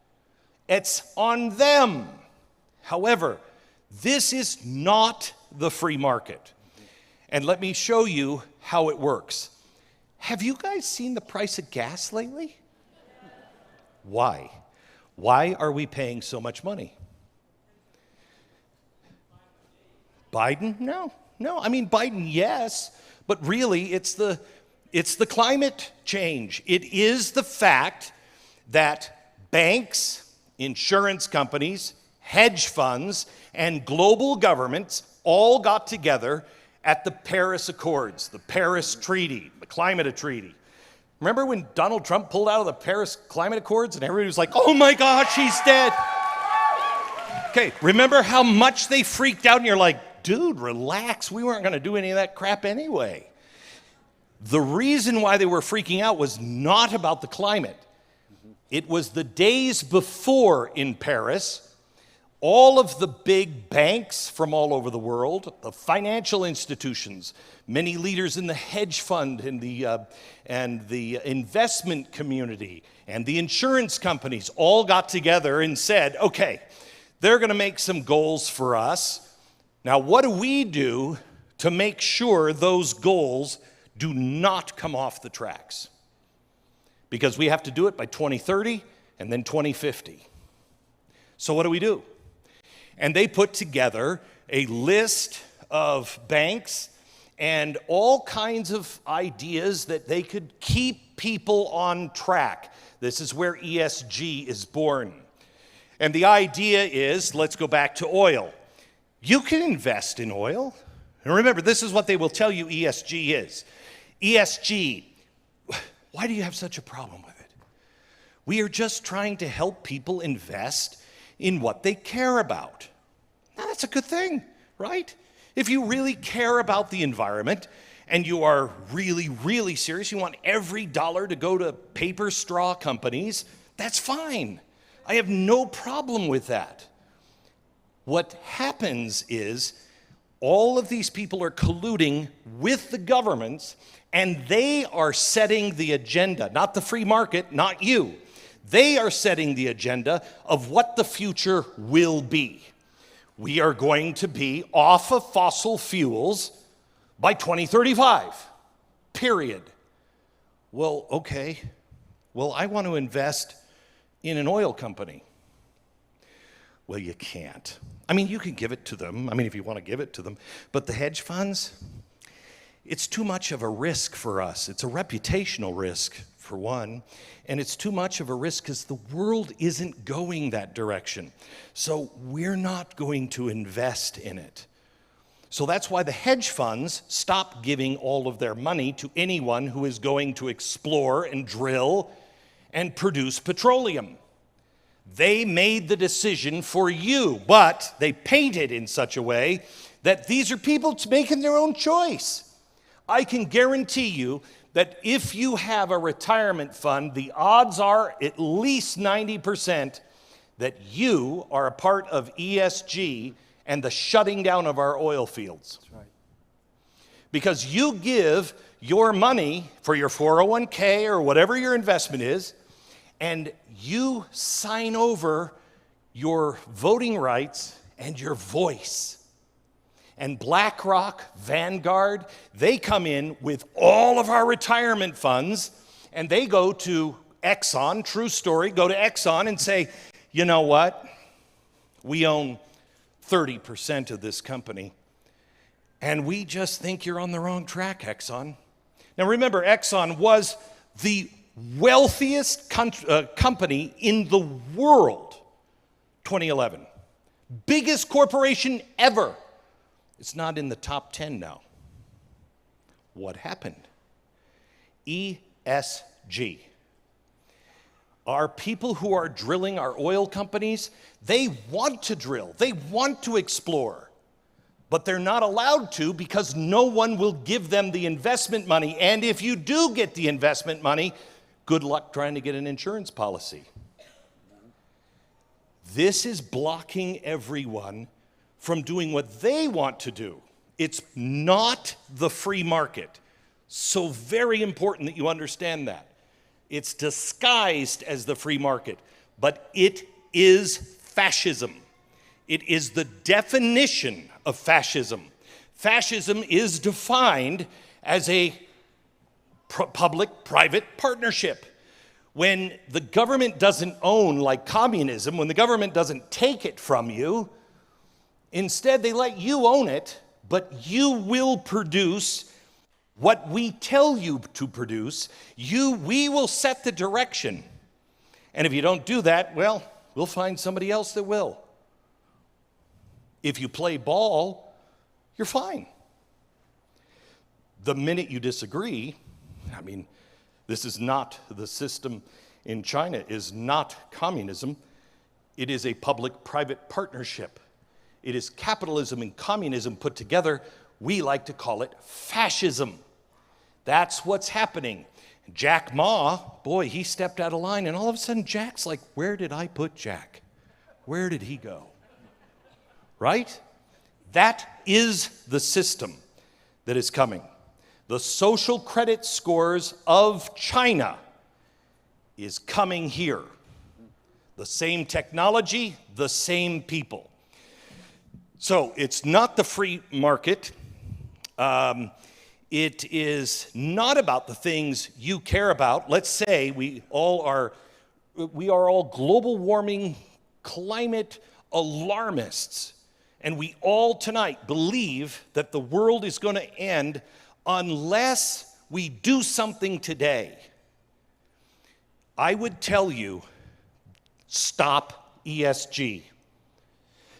It's on them. However, this is not the free market. And let me show you how it works. Have you guys seen the price of gas lately? Why? Why are we paying so much money? Biden? No. I mean, Biden, yes, but really it's the climate change. It is the fact that banks, insurance companies, hedge funds, and global governments all got together at the Paris Accords, the Paris Treaty, the Climate Treaty. Remember when Donald Trump pulled out of the Paris Climate Accords and everybody was like, oh my gosh, he's dead? Okay, remember how much they freaked out and you're like, dude, relax, we weren't gonna do any of that crap anyway. The reason why they were freaking out was not about the climate. It was the days before in Paris, all of the big banks from all over the world, the financial institutions, many leaders in the hedge fund and the investment community and the insurance companies all got together and said, okay, they're going to make some goals for us. Now, what do we do to make sure those goals do not come off the tracks? Because we have to do it by 2030 and then 2050. So what do? And they put together a list of banks and all kinds of ideas that they could keep people on track. This is where ESG is born. And the idea is, let's go back to oil. You can invest in oil. And remember, this is what they will tell you ESG is. ESG, why do you have such a problem with it? We are just trying to help people invest in what they care about. Now, that's a good thing, right? If you really care about the environment and you are really, really serious, you want every dollar to go to paper straw companies, that's fine. I have no problem with that. What happens is all of these people are colluding with the governments and they are setting the agenda, not the free market, not you. They are setting the agenda of what the future will be. We are going to be off of fossil fuels by 2035, period. Well, okay. Well, I want to invest in an oil company. Well, you can't. I mean, you can give it to them. I mean, if you want to give it to them. But the hedge funds, it's too much of a risk for us. It's a reputational risk, for one, and it's too much of a risk because the world isn't going that direction. So we're not going to invest in it. So that's why the hedge funds stop giving all of their money to anyone who is going to explore and drill and produce petroleum. They made the decision for you, but they paint it in such a way that these are people making their own choice. I can guarantee you that if you have a retirement fund, the odds are at least 90% that you are a part of ESG and the shutting down of our oil fields. That's right. Because you give your money for your 401k or whatever your investment is, and you sign over your voting rights and your voice. And BlackRock, Vanguard, they come in with all of our retirement funds, and they go to Exxon, true story, go to Exxon and say, you know what? We own 30% of this company, and we just think you're on the wrong track, Exxon. Now remember, Exxon was the wealthiest company in the world, 2011. Biggest corporation ever. It's not in the top 10 now. What happened? ESG. Our people who are drilling, our oil companies, they want to drill, they want to explore, but they're not allowed to because no one will give them the investment money. And if you do get the investment money, good luck trying to get an insurance policy. This is blocking everyone from doing what they want to do. It's not the free market. So very important that you understand that. It's disguised as the free market, but it is fascism. It is the definition of fascism. Fascism is defined as a public-private partnership. When the government doesn't own, like communism, when the government doesn't take it from you, Instead, they let you own it, but you will produce what we tell you to produce. We will set the direction. And if you don't do that, well, we'll find somebody else that will. If you play ball, you're fine. The minute you disagree, I mean, this is not the system in China, is not communism. It is a public-private partnership. It is capitalism and communism put together. We like to call it fascism. That's what's happening. Jack Ma, boy, he stepped out of line, and all of a sudden Jack's like, where did I put Jack? Where did he go? Right? That is the system that is coming. The social credit scores of China is coming here. The same technology, the same people. So it's not the free market. It is not about the things you care about. Let's say we are all global warming, climate alarmists. And we all tonight believe that the world is going to end unless we do something today. I would tell you, stop ESG.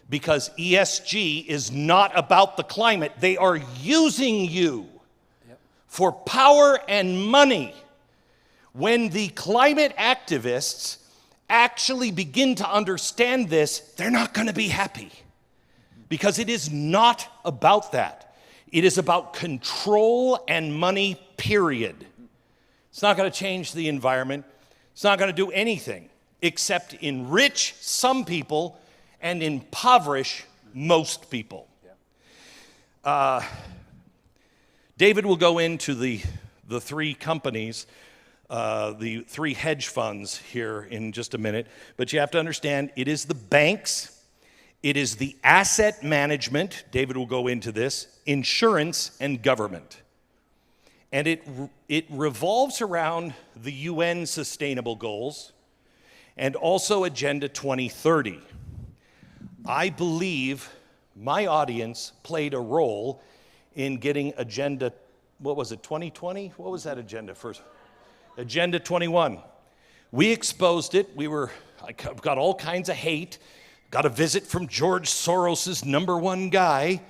Because ESG is not about the climate. They are using you for power and money. When the climate activists actually begin to understand this, they're not going to be happy. Because it is not about that. It is about control and money, period. It's not going to change the environment. It's not going to do anything except enrich some people and impoverish most people. David will go into the three companies, the three hedge funds here in just a minute, but you have to understand it is the banks, it is the asset management, David will go into this, insurance, and government. And it revolves around the UN Sustainable Goals and also Agenda 2030. I believe my audience played a role in getting Agenda, what was it, 2020? What was that agenda first? Agenda 21. We exposed it. I got all kinds of hate. Got a visit from George Soros's #1 guy.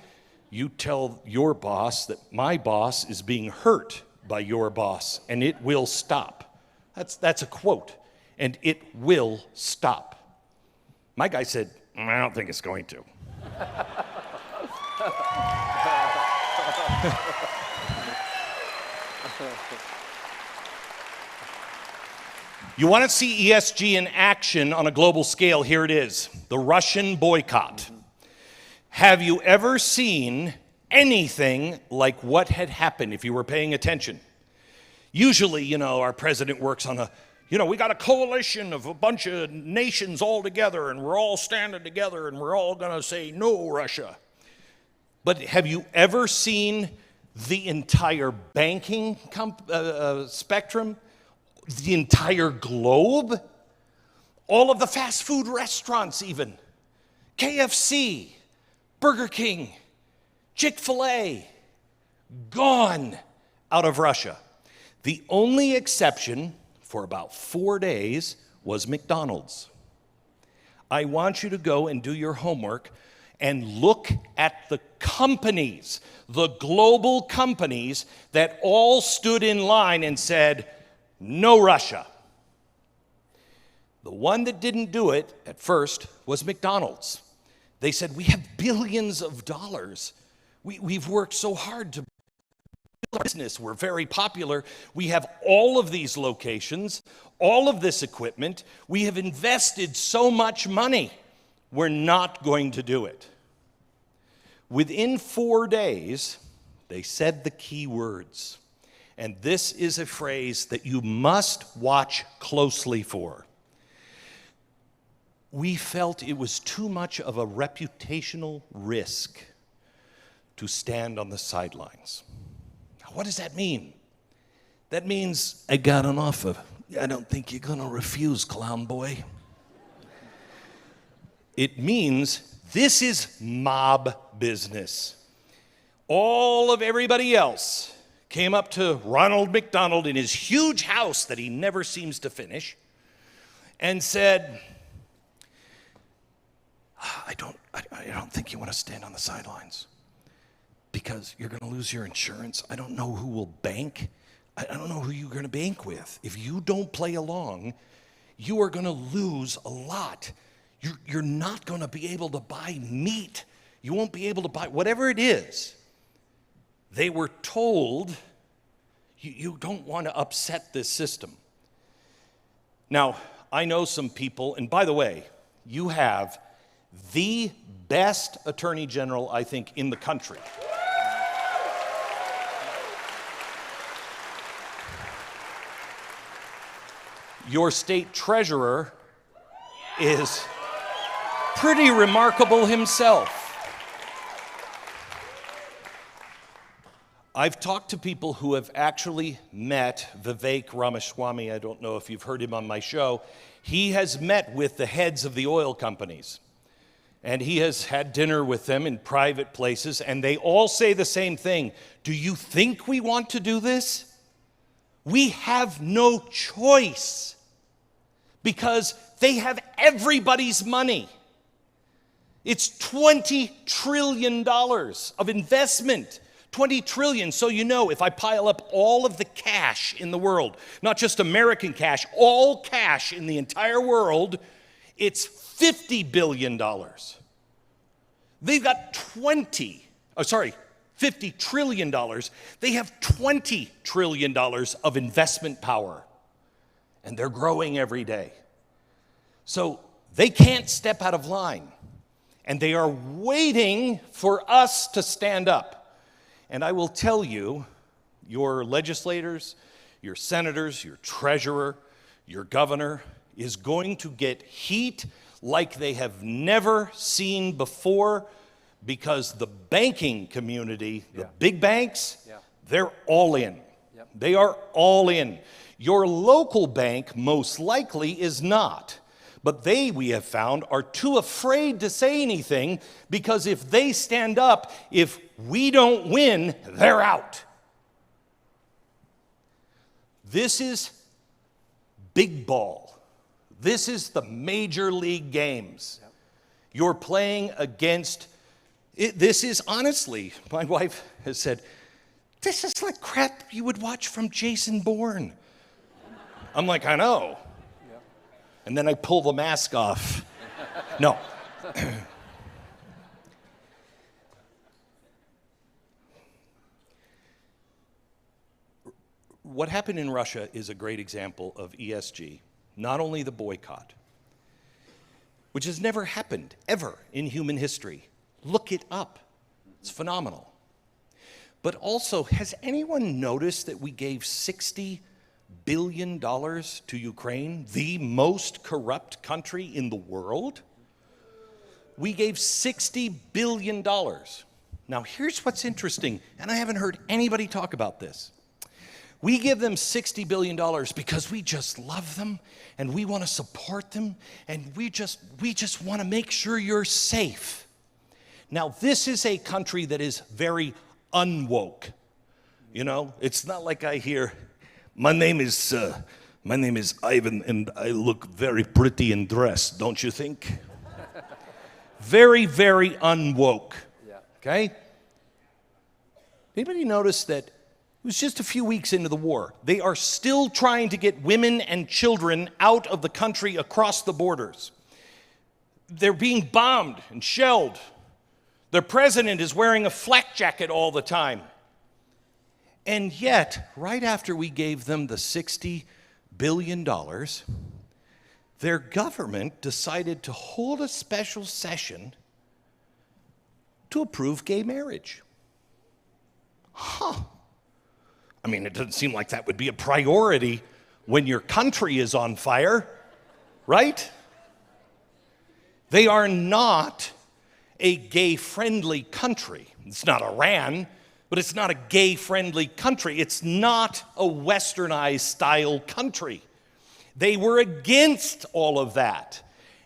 You tell your boss that my boss is being hurt by your boss, and it will stop. That's a quote, and it will stop. My guy said, I don't think it's going to. You want to see ESG in action on a global scale? Here it is, the Russian boycott. Have you ever seen anything like what had happened if you were paying attention? Usually, our president works on we got a coalition of a bunch of nations all together, and we're all standing together, and we're all going to say, no, Russia. But have you ever seen the entire banking spectrum? The entire globe? All of the fast food restaurants even. KFC, Burger King, Chick-fil-A, gone out of Russia. The only exception for about 4 days was McDonald's. I want you to go and do your homework and look at the companies, the global companies that all stood in line and said, no Russia. The one that didn't do it at first was McDonald's. They said, we have billions of dollars. We've worked so hard to build our business. We're very popular. We have all of these locations, all of this equipment. We have invested so much money. We're not going to do it. Within 4 days, they said the key words. And this is a phrase that you must watch closely for. We felt it was too much of a reputational risk to stand on the sidelines. What does that mean? That means I got an offer. I don't think you're going to refuse, clown boy. It means This is mob business. All of everybody else came up to Ronald McDonald in his huge house that he never seems to finish and said, I don't think you want to stand on the sidelines because you're going to lose your insurance. I don't know who will bank. I don't know who you're going to bank with. If you don't play along, you are going to lose a lot. You're not going to be able to buy meat. You won't be able to buy whatever it is. They were told, you don't want to upset this system. Now, I know some people, and by the way, you have the best attorney general, I think, in the country. Your state treasurer is pretty remarkable himself. I've talked to people who have actually met Vivek Ramaswamy. I don't know if you've heard him on my show. He has met with the heads of the oil companies, and he has had dinner with them in private places, and they all say the same thing. Do you think we want to do this? We have no choice because they have everybody's money. It's $20 trillion of investment. 20 trillion, so you know, if I pile up all of the cash in the world, not just American cash, all cash in the entire world, it's $50 billion. They've got $50 trillion. They have $20 trillion of investment power, and they're growing every day. So they can't step out of line, and they are waiting for us to stand up. And I will tell you, your legislators, your senators, your treasurer, your governor is going to get heat like they have never seen before because the banking community, the big banks, they're all in. They are all in. Your local bank most likely is not. But they, we have found, are too afraid to say anything because if they stand up, if we don't win, they're out. This is big ball. This is the major league games. You're playing against, this is honestly, my wife has said, this is like crap you would watch from Jason Bourne. I'm like, I know. And then I pull the mask off. No. What happened in Russia is a great example of ESG, not only the boycott, which has never happened ever in human history. Look it up. It's phenomenal. But also, has anyone noticed that we gave $60 billion to Ukraine, the most corrupt country in the world? We gave $60 billion. Now, here's what's interesting, and I haven't heard anybody talk about this. We give them $60 billion because we just love them, and we want to support them, and we just want to make sure you're safe. Now, this is a country that is very unwoke. You know, it's not like I hear, my name is Ivan, and I look very pretty and dressed, don't you think? Very, very unwoke. Okay? Anybody notice that it was just a few weeks into the war? They are still trying to get women and children out of the country across the borders. They're being bombed and shelled. Their president is wearing a flak jacket all the time. And yet, right after we gave them the $60 billion, their government decided to hold a special session to approve gay marriage. Huh. I mean, it doesn't seem like that would be a priority when your country is on fire, right? They are not a gay-friendly country. It's not Iran, but it's not a gay-friendly country. It's not a westernized style country. They were against all of that.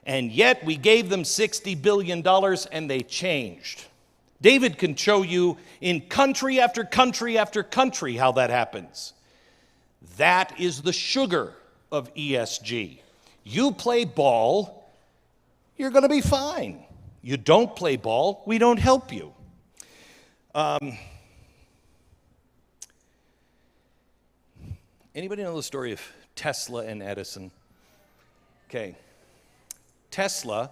And yet we gave them $60 billion and they changed. David can show you in country after country after country how that happens. That is the sugar of ESG. You play ball, you're going to be fine. You don't play ball, we don't help you. Anybody know the story of Tesla and Edison? Okay. Tesla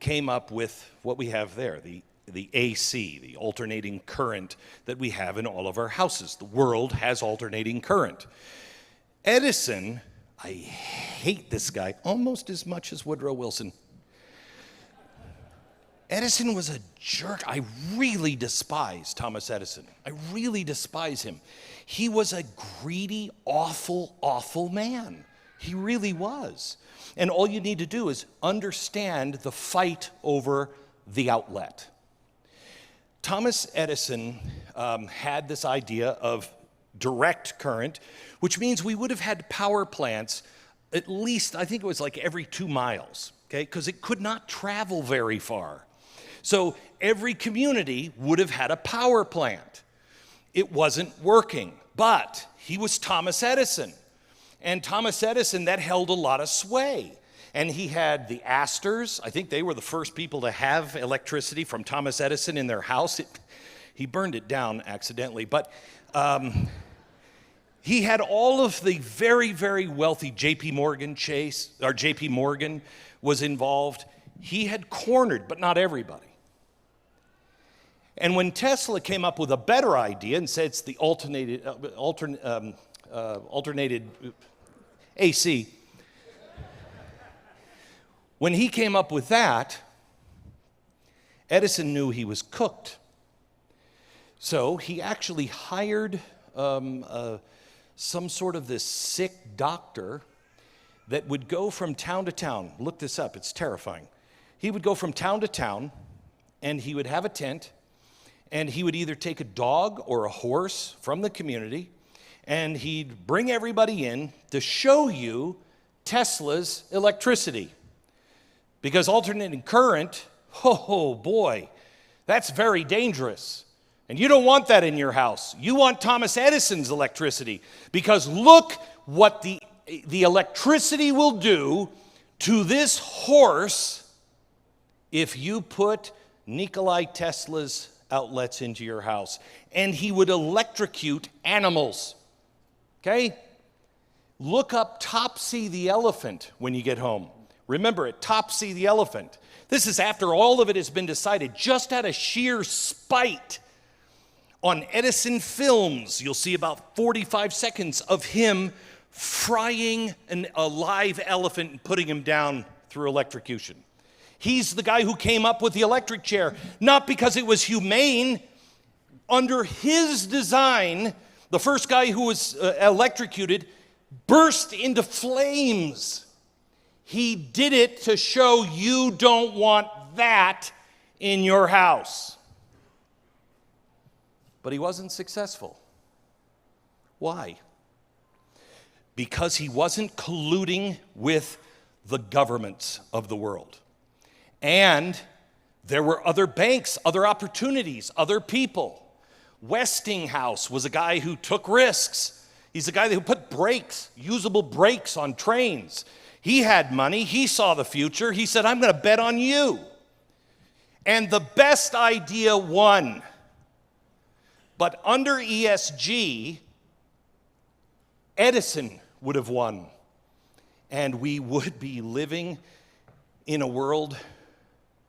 came up with what we have there, the AC, the alternating current that we have in all of our houses. The world has alternating current. Edison, I hate this guy almost as much as Woodrow Wilson. Edison was a jerk. I really despise Thomas Edison. I really despise him. He was a greedy, awful, awful man. He really was. And all you need to do is understand the fight over the outlet. Thomas Edison had this idea of direct current, which means we would have had power plants at least, I think it was like every 2 miles, okay? Because it could not travel very far. So every community would have had a power plant. It wasn't working, but he was Thomas Edison. And Thomas Edison, that held a lot of sway. And he had the Astors. I think they were the first people to have electricity from Thomas Edison in their house. He burned it down accidentally. But he had all of the very, very wealthy JP Morgan was involved. He had cornered, but not everybody. And when Tesla came up with a better idea and said it's the alternated AC, when he came up with that, Edison knew he was cooked. So he actually hired some sort of this sick doctor that would go from town to town. Look this up, it's terrifying. He would go from town to town, and he would have a tent, and he would either take a dog or a horse from the community, and he'd bring everybody in to show you Tesla's electricity. Because alternating current, oh boy, that's very dangerous. And you don't want that in your house. You want Thomas Edison's electricity, because look what the electricity will do to this horse if you put Nikola Tesla's outlets into your house. And he would electrocute animals. Okay? Look up Topsy the elephant when you get home. Remember it, Topsy the elephant. This is after all of it has been decided, just out of sheer spite. On Edison films, you'll see about 45 seconds of him frying a live elephant and putting him down through electrocution. He's the guy who came up with the electric chair, not because it was humane. Under his design, the first guy who was electrocuted burst into flames. He did it to show you don't want that in your house. But he wasn't successful. Why? Because he wasn't colluding with the governments of the world. And there were other banks, other opportunities, other people. Westinghouse was a guy who took risks. He's a guy who put brakes, usable brakes on trains. He had money. He saw the future. He said, I'm going to bet on you. And the best idea won. But under ESG, Edison would have won. And we would be living in a world,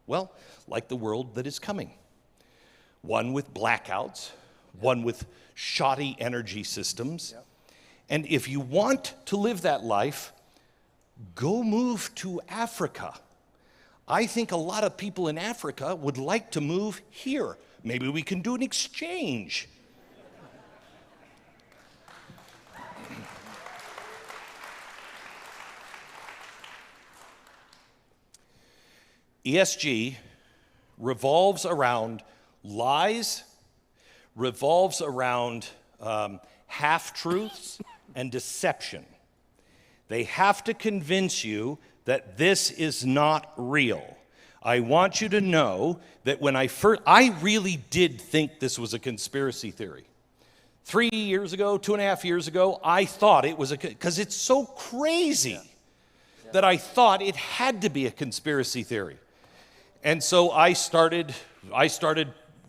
well, like the world that is coming. One with blackouts, one with shoddy energy systems. Yep. And if you want to live that life, go move to Africa. I think a lot of people in Africa would like to move here. Maybe we can do an exchange. ESG revolves around lies, revolves around half-truths and deception. They have to convince you that this is not real. I want you to know that when I really did think this was a conspiracy theory. 3 years ago, 2.5 years ago, I thought it was because it's so crazy that I thought it had to be a conspiracy theory. And so I started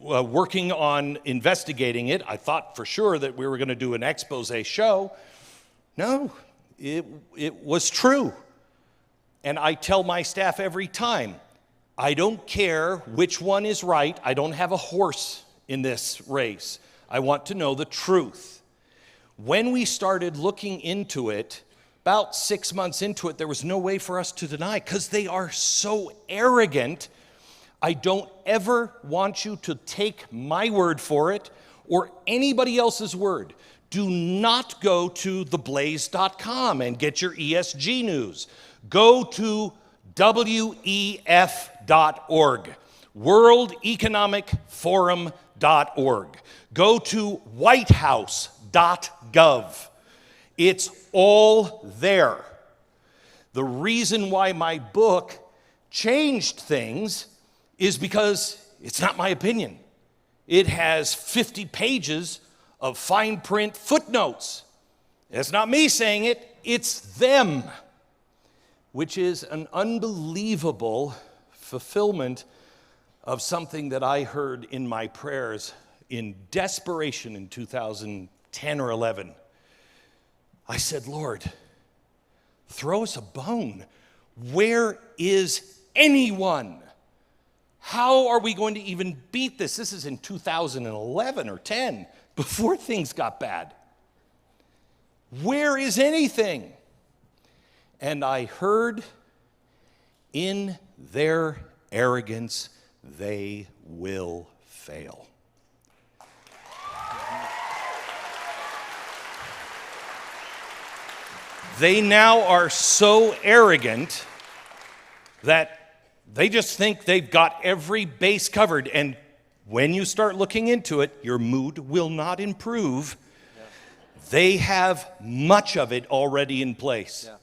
working on investigating it. I thought for sure that we were going to do an expose show. No, it was true. And I tell my staff every time, I don't care which one is right. I don't have a horse in this race. I want to know the truth. When we started looking into it, about 6 months into it, there was no way for us to deny because they are so arrogant. I don't ever want you to take my word for it or anybody else's word. Do not go to theblaze.com and get your ESG news. Go to WEF.org, worldeconomicforum.org. Go to whitehouse.gov. It's all there. The reason why my book changed things is because it's not my opinion. It has 50 pages of fine print footnotes. It's not me saying it, it's them, which is an unbelievable fulfillment of something that I heard in my prayers in desperation in 2010 or 11. I said, Lord, throw us a bone. Where is anyone? How are we going to even beat this? This is in 2011 or 10, before things got bad. Where is anything? And I heard, in their arrogance, they will fail. They now are so arrogant that they just think they've got every base covered. And when you start looking into it, your mood will not improve. Yeah. They have much of it already in place. Yeah.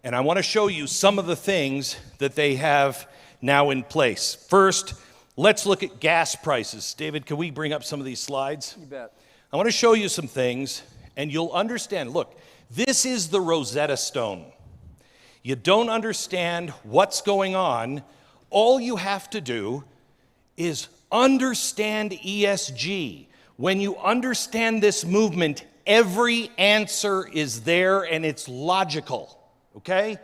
And I want to show you some of the things that they have now in place. First, let's look at gas prices. David, can we bring up some of these slides? You bet. I want to show you some things, and you'll understand. Look, this is the Rosetta Stone. You don't understand what's going on. All you have to do is understand ESG. When you understand this movement, every answer is there and it's logical, okay?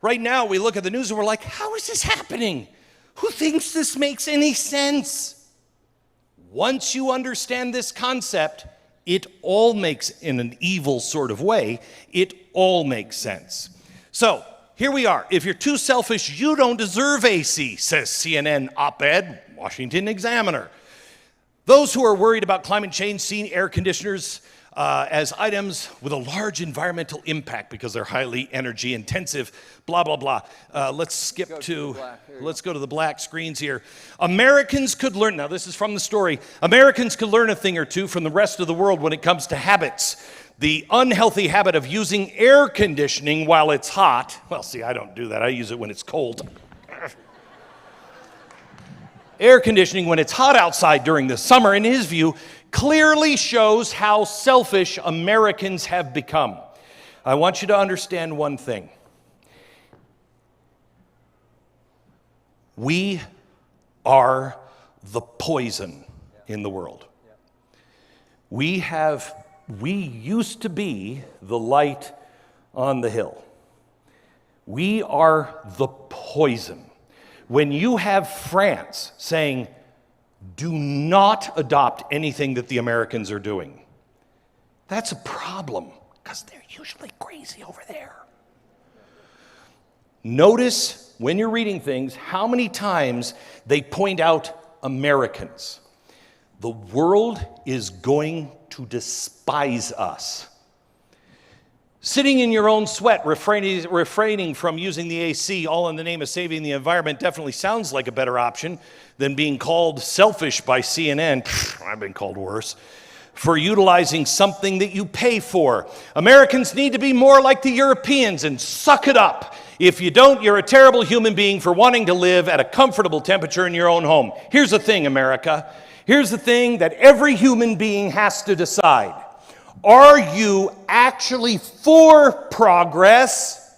Right now, we look at the news and we're like, how is this happening? Who thinks this makes any sense? Once you understand this concept, it all makes, in an evil sort of way, it all makes sense. So, here we are. If you're too selfish, you don't deserve AC, says CNN op-ed, Washington Examiner. Those who are worried about climate change see air conditioners as items with a large environmental impact because they're highly energy intensive, blah, blah, blah. Let's go to the black screens here. Americans could learn, now this is from the story, Americans could learn a thing or two from the rest of the world when it comes to habits. The unhealthy habit of using air conditioning while it's hot. Well, see, I don't do that. I use it when it's cold. Air conditioning when it's hot outside during the summer, in his view, clearly shows how selfish Americans have become. I want you to understand one thing. We are the poison in the world. We used to be the light on the hill. We are the poison. When you have France saying, do not adopt anything that the Americans are doing, that's a problem because they're usually crazy over there. Notice when you're reading things how many times they point out Americans. The world is going to despise us. Sitting in your own sweat, refraining from using the AC, all in the name of saving the environment, definitely sounds like a better option than being called selfish by CNN. I've been called worse. For utilizing something that you pay for. Americans need to be more like the Europeans and suck it up. If you don't, you're a terrible human being for wanting to live at a comfortable temperature in your own home. Here's the thing, America. Here's the thing that every human being has to decide. Are you actually for progress?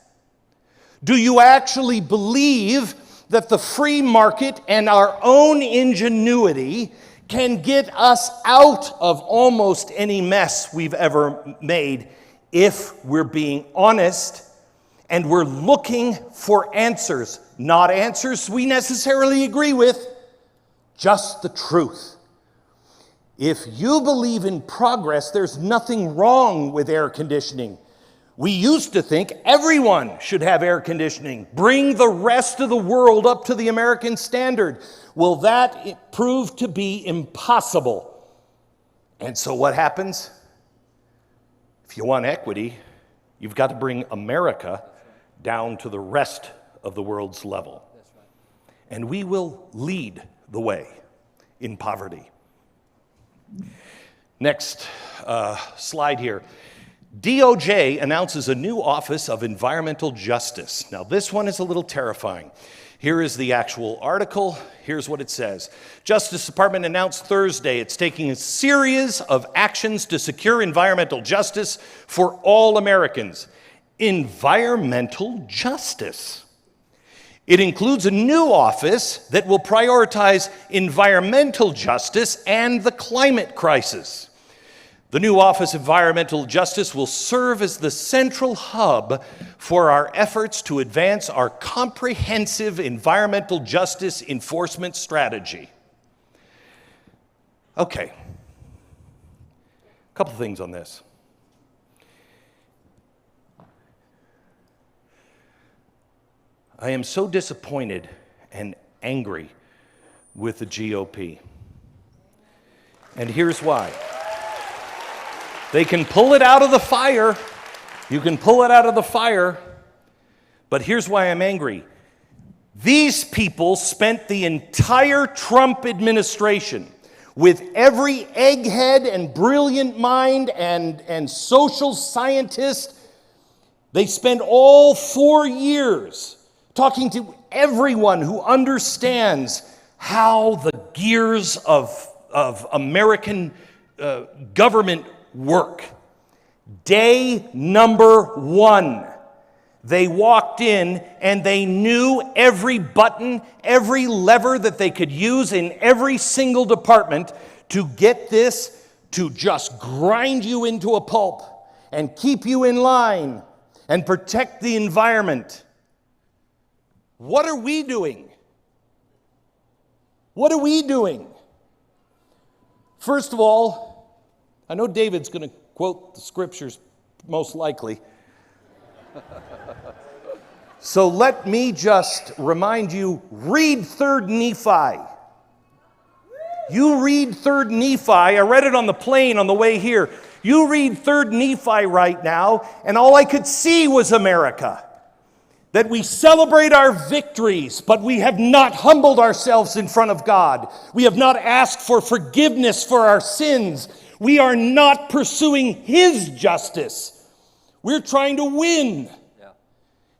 Do you actually believe that the free market and our own ingenuity can get us out of almost any mess we've ever made if we're being honest and we're looking for answers, not answers we necessarily agree with, just the truth. If you believe in progress, there's nothing wrong with air conditioning. We used to think everyone should have air conditioning. Bring the rest of the world up to the American standard. Well, that proved to be impossible. And so what happens? If you want equity, you've got to bring America down to the rest of the world's level. And we will lead the way in poverty. Next slide here. DOJ announces a new Office of Environmental Justice. Now, this one is a little terrifying. Here is the actual article. Here's what it says. Justice Department announced Thursday it's taking a series of actions to secure environmental justice for all Americans. Environmental justice. It includes a new office that will prioritize environmental justice and the climate crisis. The new Office of Environmental Justice will serve as the central hub for our efforts to advance our comprehensive environmental justice enforcement strategy. Okay, a couple things on this. I am so disappointed and angry with the GOP. And here's why. They can pull it out of the fire. You can pull it out of the fire. But here's why I'm angry. These people spent the entire Trump administration with every egghead and brilliant mind and social scientist. They spent all 4 years talking to everyone who understands how the gears of American government work. Day number 1, they walked in and they knew every button, every lever that they could use in every single department to get this to just grind you into a pulp and keep you in line and protect the environment. What are we doing? What are we doing? First of all, I know David's going to quote the scriptures most likely. So let me just remind you, read 3rd Nephi. You read 3rd Nephi. I read it on the plane on the way here. You read 3rd Nephi right now, and all I could see was America. That we celebrate our victories, but we have not humbled ourselves in front of God. We have not asked for forgiveness for our sins. We are not pursuing His justice. We're trying to win. Yeah.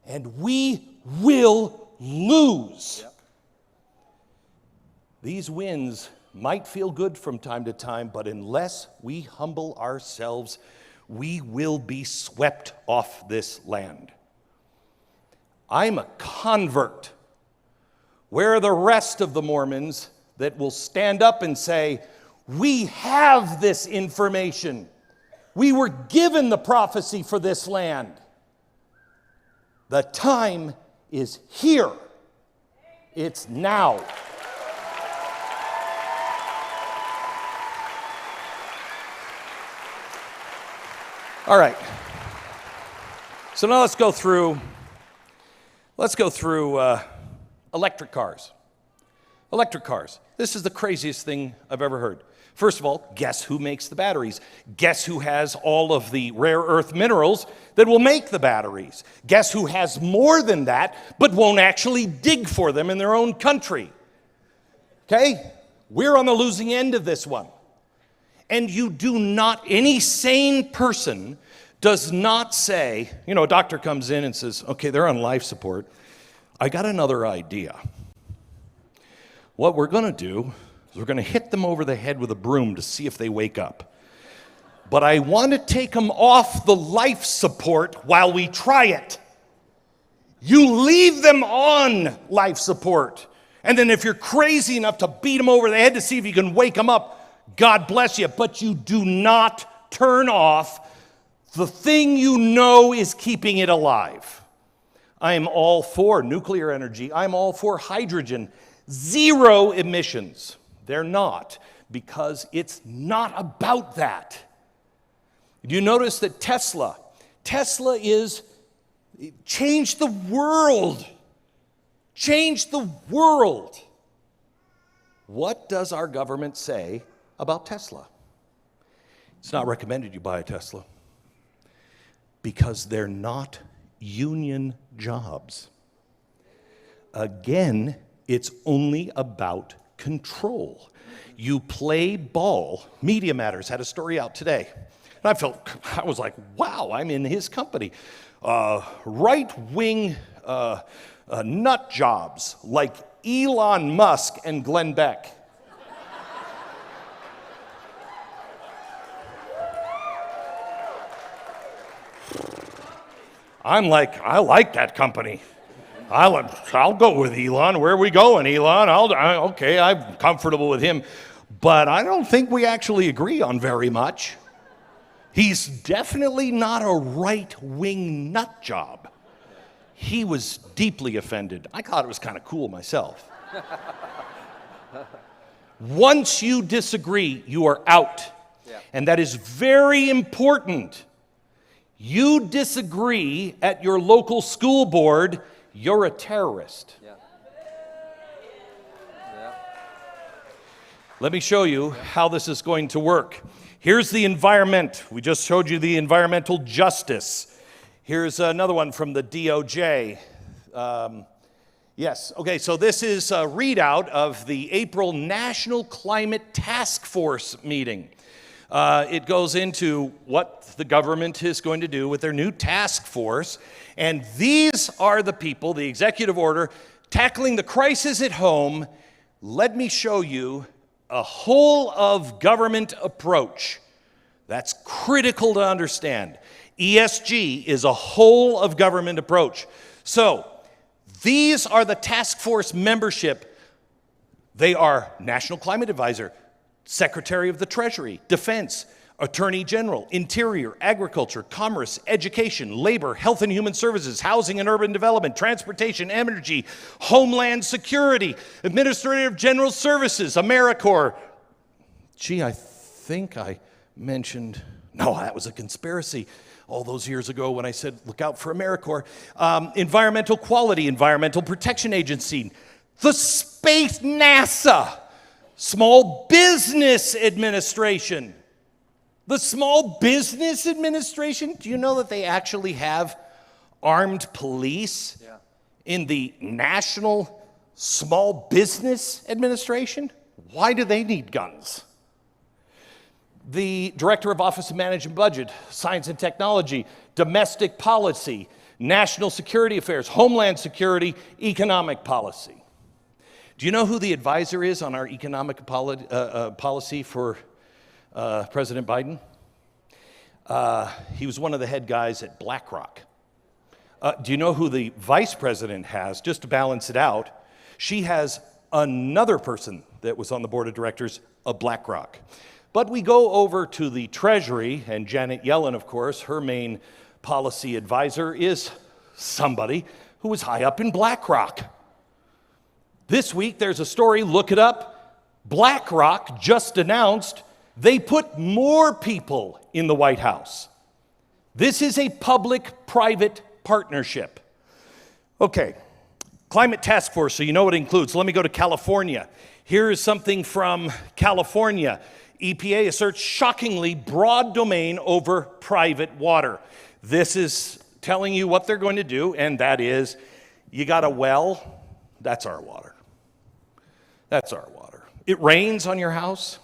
And we will lose. Yep. These wins might feel good from time to time, but unless we humble ourselves, we will be swept off this land. I'm a convert. Where are the rest of the Mormons that will stand up and say, we have this information. We were given the prophecy for this land. The time is here. It's now. All right. So now let's go through electric cars. Electric cars. This is the craziest thing I've ever heard. First of all, guess who makes the batteries? Guess who has all of the rare earth minerals that will make the batteries? Guess who has more than that, but won't actually dig for them in their own country? Okay? We're on the losing end of this one. And any sane person does not say, a doctor comes in and says, okay, they're on life support. I got another idea. What we're going to do is we're going to hit them over the head with a broom to see if they wake up. But I want to take them off the life support while we try it. You leave them on life support. And then if you're crazy enough to beat them over the head to see if you can wake them up, God bless you. But you do not turn off the thing you know is keeping it alive. I am all for nuclear energy. I'm all for hydrogen. Zero emissions. They're not, because it's not about that. Do you notice that Tesla is changed the world. Changed the world. What does our government say about Tesla? It's not recommended you buy a Tesla because they're not union jobs. Again, it's only about control. You play ball. Media Matters had a story out today. And I was like, wow, I'm in his company. Right-wing nut jobs like Elon Musk and Glenn Beck. I'm like, I like that company. I'll go with Elon. Where are we going, Elon? Okay, I'm comfortable with him. But I don't think we actually agree on very much. He's definitely not a right-wing nut job. He was deeply offended. I thought it was kind of cool myself. Once you disagree, you are out. Yeah. And that is very important. You disagree at your local school board, you're a terrorist. Yeah. Yeah. Let me show you how this is going to work. Here's the environment. We just showed you the environmental justice. Here's another one from the DOJ. Yes, okay, so this is a readout of the April National Climate Task Force meeting. It goes into what the government is going to do with their new task force. And these are the people, the executive order, tackling the crisis at home. Let me show you a whole of government approach. That's critical to understand. ESG is a whole of government approach. So these are the task force membership. They are National Climate Advisor, Secretary of the Treasury, Defense, Attorney General, Interior, Agriculture, Commerce, Education, Labor, Health and Human Services, Housing and Urban Development, Transportation, Energy, Homeland Security, Administrative General Services, AmeriCorps. Gee, I think I mentioned, no, that was a conspiracy all those years ago when I said, look out for AmeriCorps. Environmental Quality, Environmental Protection Agency, the Space NASA, Small Business Administration. The Small Business Administration, do you know that they actually have armed police in the National Small Business Administration? Why do they need guns? The Director of Office of Management Budget, Science and Technology, Domestic Policy, National Security Affairs, Homeland Security, Economic Policy. Do you know who the advisor is on our economic policy for President Biden? He was one of the head guys at BlackRock. Do you know who the vice president has, just to balance it out? She has another person that was on the board of directors of BlackRock. But we go over to the Treasury, and Janet Yellen, of course, her main policy advisor is somebody who was high up in BlackRock. This week, there's a story, look it up. BlackRock just announced they put more people in the White House. This is a public-private partnership. Okay, Climate Task Force, so you know what it includes. So let me go to California. Here is something from California. EPA asserts shockingly broad domain over private water. This is telling you what they're going to do, and that is, you got a well, that's our water. That's our water. It rains on your house,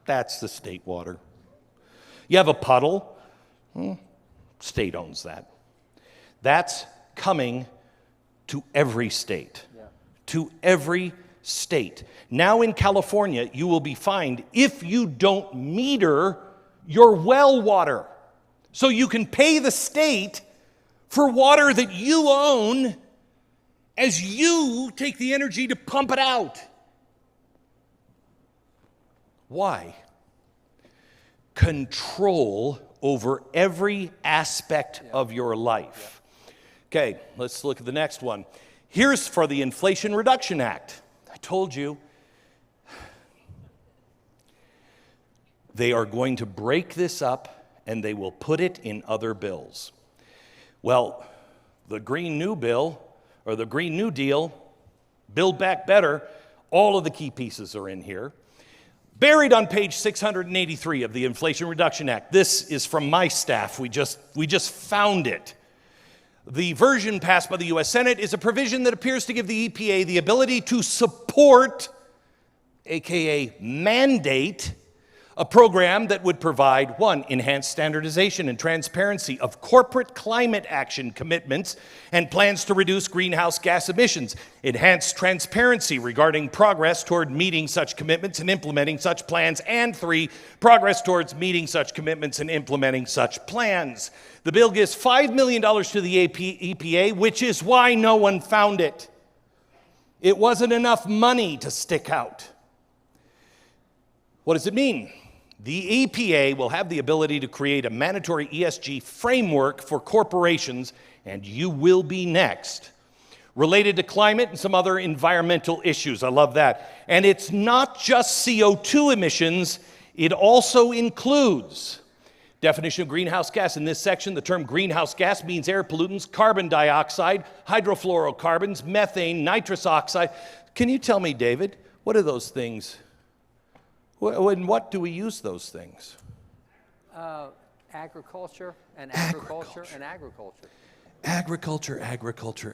that's the state water. You have a puddle, state owns that. That's coming to every state. To every state. Now in California, you will be fined if you don't meter your well water. So you can pay the state for water that you own as you take the energy to pump it out. Why? Control over every aspect of your life. Okay, let's look at the next one. Here's for the Inflation Reduction Act. I told you. They are going to break this up and they will put it in other bills. Well, the Green New Bill, or the Green New Deal, Build Back Better, all of the key pieces are in here. Buried on page 683 of the Inflation Reduction Act. This is from my staff. We just found it. The version passed by the U.S. Senate is a provision that appears to give the EPA the ability to support, aka mandate, a program that would provide, one, enhanced standardization and transparency of corporate climate action commitments and plans to reduce greenhouse gas emissions, enhanced transparency regarding progress toward meeting such commitments and implementing such plans, and three, progress towards meeting such commitments and implementing such plans. The bill gives $5 million to the EPA, which is why no one found it. It wasn't enough money to stick out. What does it mean? The EPA will have the ability to create a mandatory ESG framework for corporations, and you will be next, related to climate and some other environmental issues. I love that. And it's not just CO2 emissions, it also includes definition of greenhouse gas. In this section, the term greenhouse gas means air pollutants, carbon dioxide, hydrofluorocarbons, methane, nitrous oxide. Can you tell me, David, what are those things? In what do we use those things? Agriculture and agriculture and agriculture.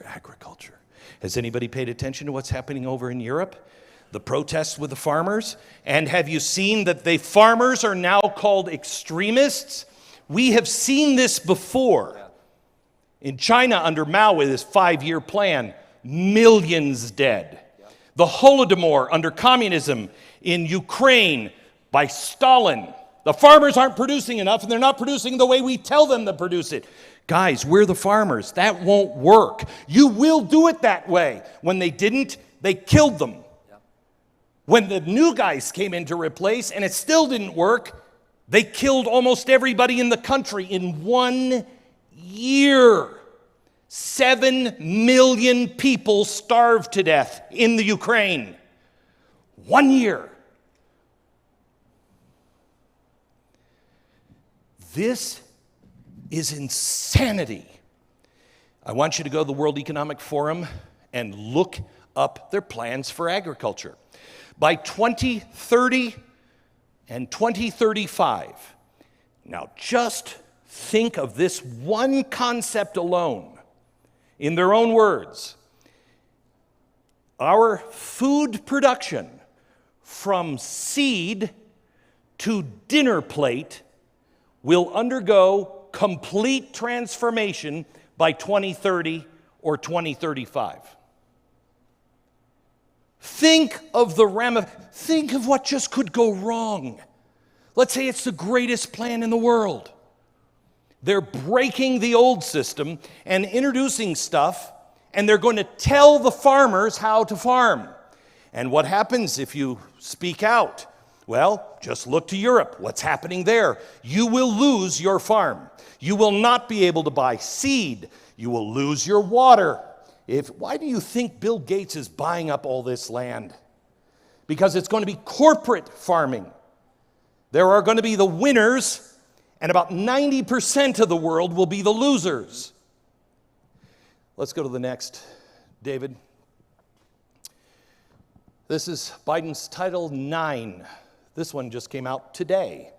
Agriculture. Has anybody paid attention to what's happening over in Europe? The protests with the farmers? And have you seen that the farmers are now called extremists? We have seen this before. In China, under Mao, with his 5-year plan, millions dead. The Holodomor under communism in Ukraine by Stalin. The farmers aren't producing enough, and they're not producing the way we tell them to produce it. Guys, we're the farmers. That won't work. You will do it that way. When they didn't, they killed them. When the new guys came in to replace, and it still didn't work, they killed almost everybody in the country in 1 year. 7 million people starved to death in the Ukraine. 1 year. This is insanity. I want you to go to the World Economic Forum and look up their plans for agriculture. By 2030 and 2035, now just think of this one concept alone. In their own words, our food production from seed to dinner plate will undergo complete transformation by 2030 or 2035. Think of what just could go wrong. Let's say it's the greatest plan in the world. They're breaking the old system and introducing stuff, and they're going to tell the farmers how to farm. And what happens if you speak out? Well, just look to Europe. What's happening there? You will lose your farm. You will not be able to buy seed. You will lose your water. Why do you think Bill Gates is buying up all this land? Because it's going to be corporate farming. There are going to be the winners, and about 90% of the world will be the losers. Let's go to the next, David. This is Biden's Title IX. This one just came out today.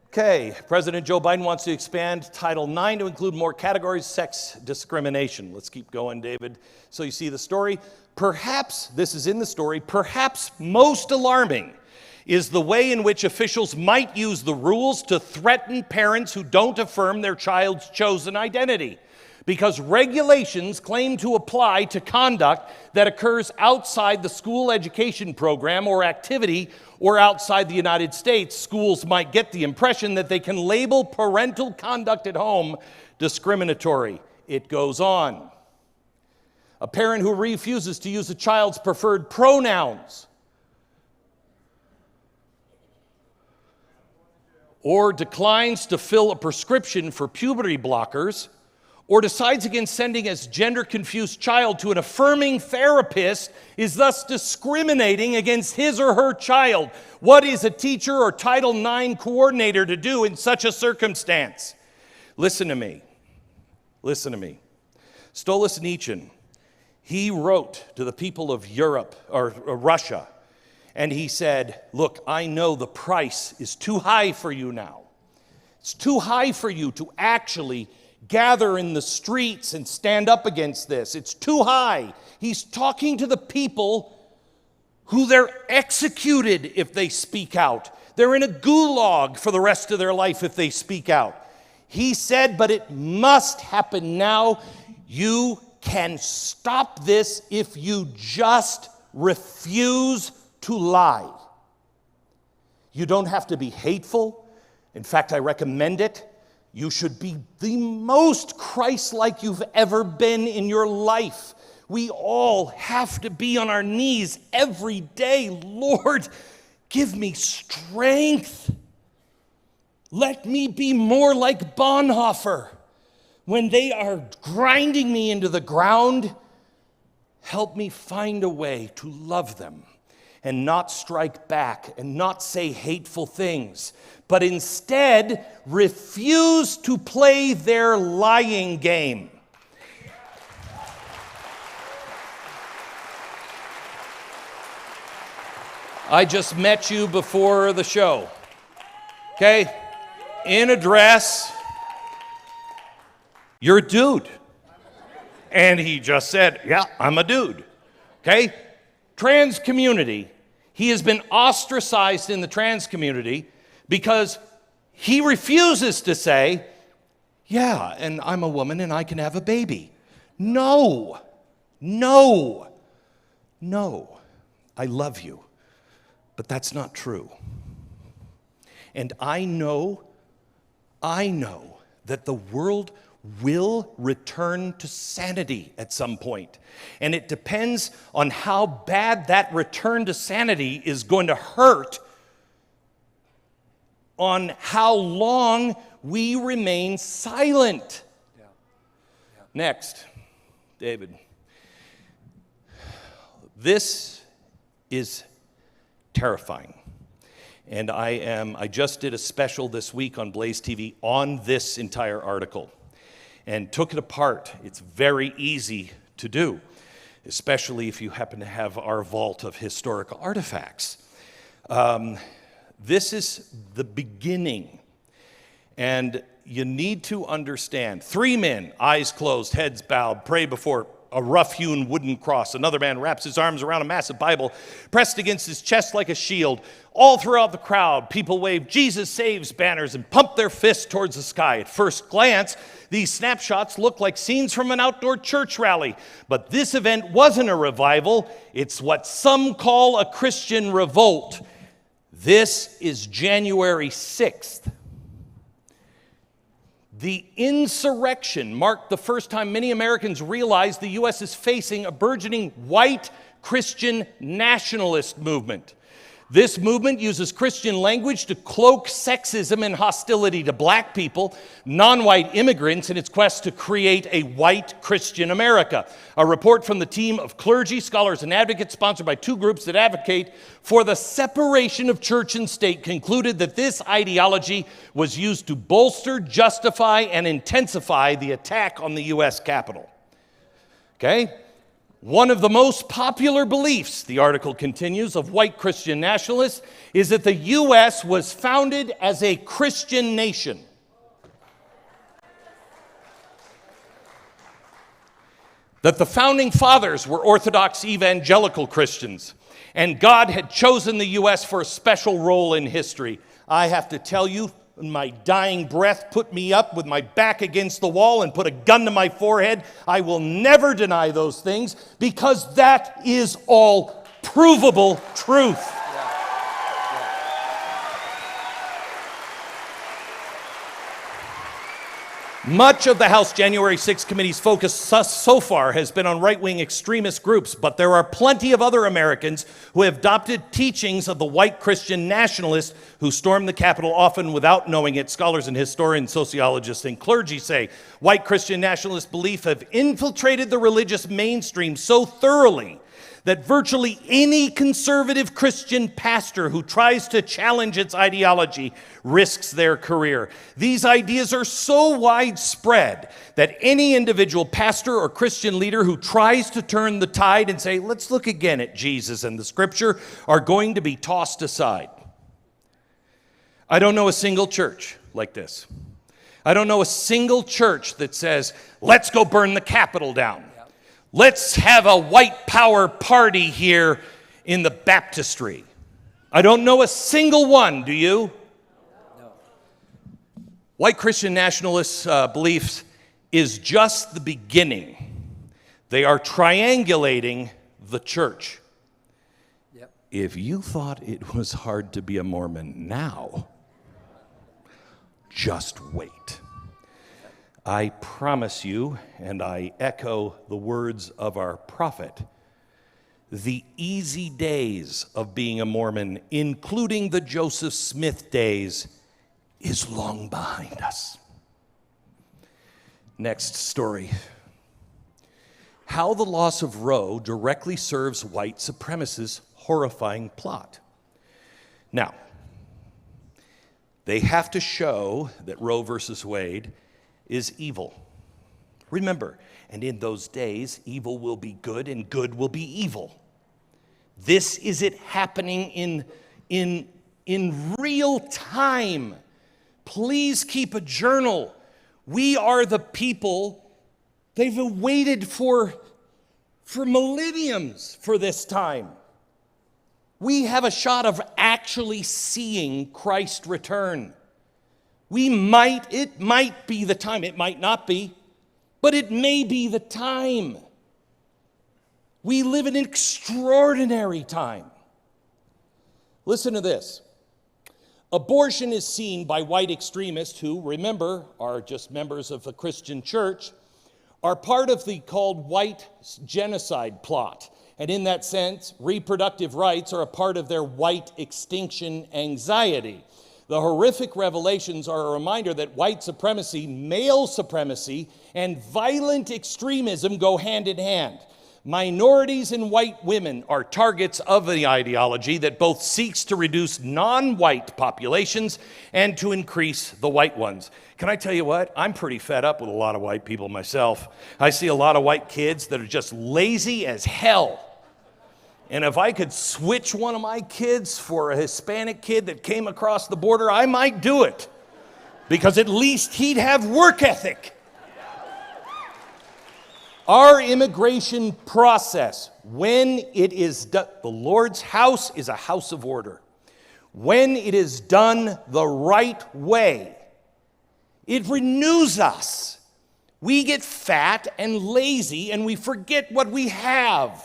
Okay, President Joe Biden wants to expand Title IX to include more categories, sex discrimination. Let's keep going, David. So you see the story. Perhaps, this is in the story, perhaps most alarming is the way in which officials might use the rules to threaten parents who don't affirm their child's chosen identity. Because regulations claim to apply to conduct that occurs outside the school education program or activity or outside the United States, schools might get the impression that they can label parental conduct at home discriminatory. It goes on. A parent who refuses to use a child's preferred pronouns or declines to fill a prescription for puberty blockers or decides against sending his gender-confused child to an affirming therapist is thus discriminating against his or her child. What is a teacher or Title IX coordinator to do in such a circumstance? Listen to me. Listen to me. Solzhenitsyn, he wrote to the people of Europe, or Russia, and he said, look, I know the price is too high for you now. It's too high for you to actually gather in the streets and stand up against this. It's too high. He's talking to the people who they're executed if they speak out. They're in a gulag for the rest of their life if they speak out. He said, but it must happen now. You can stop this if you just refuse to lie. You don't have to be hateful. In fact, I recommend it. You should be the most Christ-like you've ever been in your life. We all have to be on our knees every day. Lord, give me strength. Let me be more like Bonhoeffer. When they are grinding me into the ground, help me find a way to love them and not strike back and not say hateful things, but instead refuse to play their lying game. I just met you before the show, okay? In a dress, you're a dude. And he just said, yeah, I'm a dude, okay? Trans community, he has been ostracized in the trans community because he refuses to say, yeah, and I'm a woman and I can have a baby. No, no, no, I love you, but that's not true. And I know that the world will return to sanity at some point. And it depends on how bad that return to sanity is going to hurt on how long we remain silent. Next, David. This is terrifying. And I just did a special this week on Blaze TV on this entire article and took it apart. It's very easy to do, especially if you happen to have our vault of historical artifacts. This is the beginning, and you need to understand. 3 men, eyes closed, heads bowed, pray before a rough-hewn wooden cross. Another man wraps his arms around a massive Bible, pressed against his chest like a shield. All throughout the crowd, people wave "Jesus saves" banners and pump their fists towards the sky. At first glance, these snapshots look like scenes from an outdoor church rally. But this event wasn't a revival. It's what some call a Christian revolt. This is January 6th. The insurrection marked the first time many Americans realized the U.S. is facing a burgeoning white Christian nationalist movement. This movement uses Christian language to cloak sexism and hostility to black people, non-white immigrants, in its quest to create a white Christian America. A report from the team of clergy, scholars, and advocates sponsored by 2 groups that advocate for the separation of church and state concluded that this ideology was used to bolster, justify, and intensify the attack on the U.S. Capitol. Okay? One of the most popular beliefs, the article continues, of white Christian nationalists is that the U.S. was founded as a Christian nation. that the founding fathers were Orthodox evangelical Christians, and God had chosen the U.S. for a special role in history. I have to tell you, when my dying breath put me up with my back against the wall and put a gun to my forehead, I will never deny those things, because that is all provable truth. Much of the House January 6th Committee's focus so far has been on right-wing extremist groups, but there are plenty of other Americans who have adopted teachings of the white Christian nationalists who stormed the Capitol often without knowing it. Scholars and historians, sociologists, and clergy say white Christian nationalist beliefs have infiltrated the religious mainstream so thoroughly that virtually any conservative Christian pastor who tries to challenge its ideology risks their career. These ideas are so widespread that any individual pastor or Christian leader who tries to turn the tide and say, let's look again at Jesus and the Scripture, are going to be tossed aside. I don't know a single church like this. I don't know a single church that says, let's go burn the Capitol down. Let's have a white power party here in the baptistry. I don't know a single one, do you? No. White Christian nationalists' beliefs is just the beginning. They are triangulating the church. Yep. If you thought it was hard to be a Mormon now, just wait. I promise you, and I echo the words of our prophet, the easy days of being a Mormon, including the Joseph Smith days, is long behind us. Next story. How the loss of Roe directly serves white supremacists' horrifying plot. Now, they have to show that Roe versus Wade is evil. Remember, and in those days, evil will be good and good will be evil. This is it happening in real time. Please keep a journal. We are the people, they've waited for millenniums for this time. We have a shot of actually seeing Christ return. It might be the time, it might not be, but it may be the time. We live in an extraordinary time. Listen to this. Abortion is seen by white extremists who, remember, are just members of the Christian church, are part of the called white genocide plot. And in that sense, reproductive rights are a part of their white extinction anxiety. The horrific revelations are a reminder that white supremacy, male supremacy, and violent extremism go hand in hand. Minorities and white women are targets of the ideology that both seeks to reduce non-white populations and to increase the white ones. Can I tell you what? I'm pretty fed up with a lot of white people myself. I see a lot of white kids that are just lazy as hell. And if I could switch one of my kids for a Hispanic kid that came across the border, I might do it. Because at least he'd have work ethic. Our immigration process, when it is done, the Lord's house is a house of order. When it is done the right way, it renews us. We get fat and lazy and we forget what we have.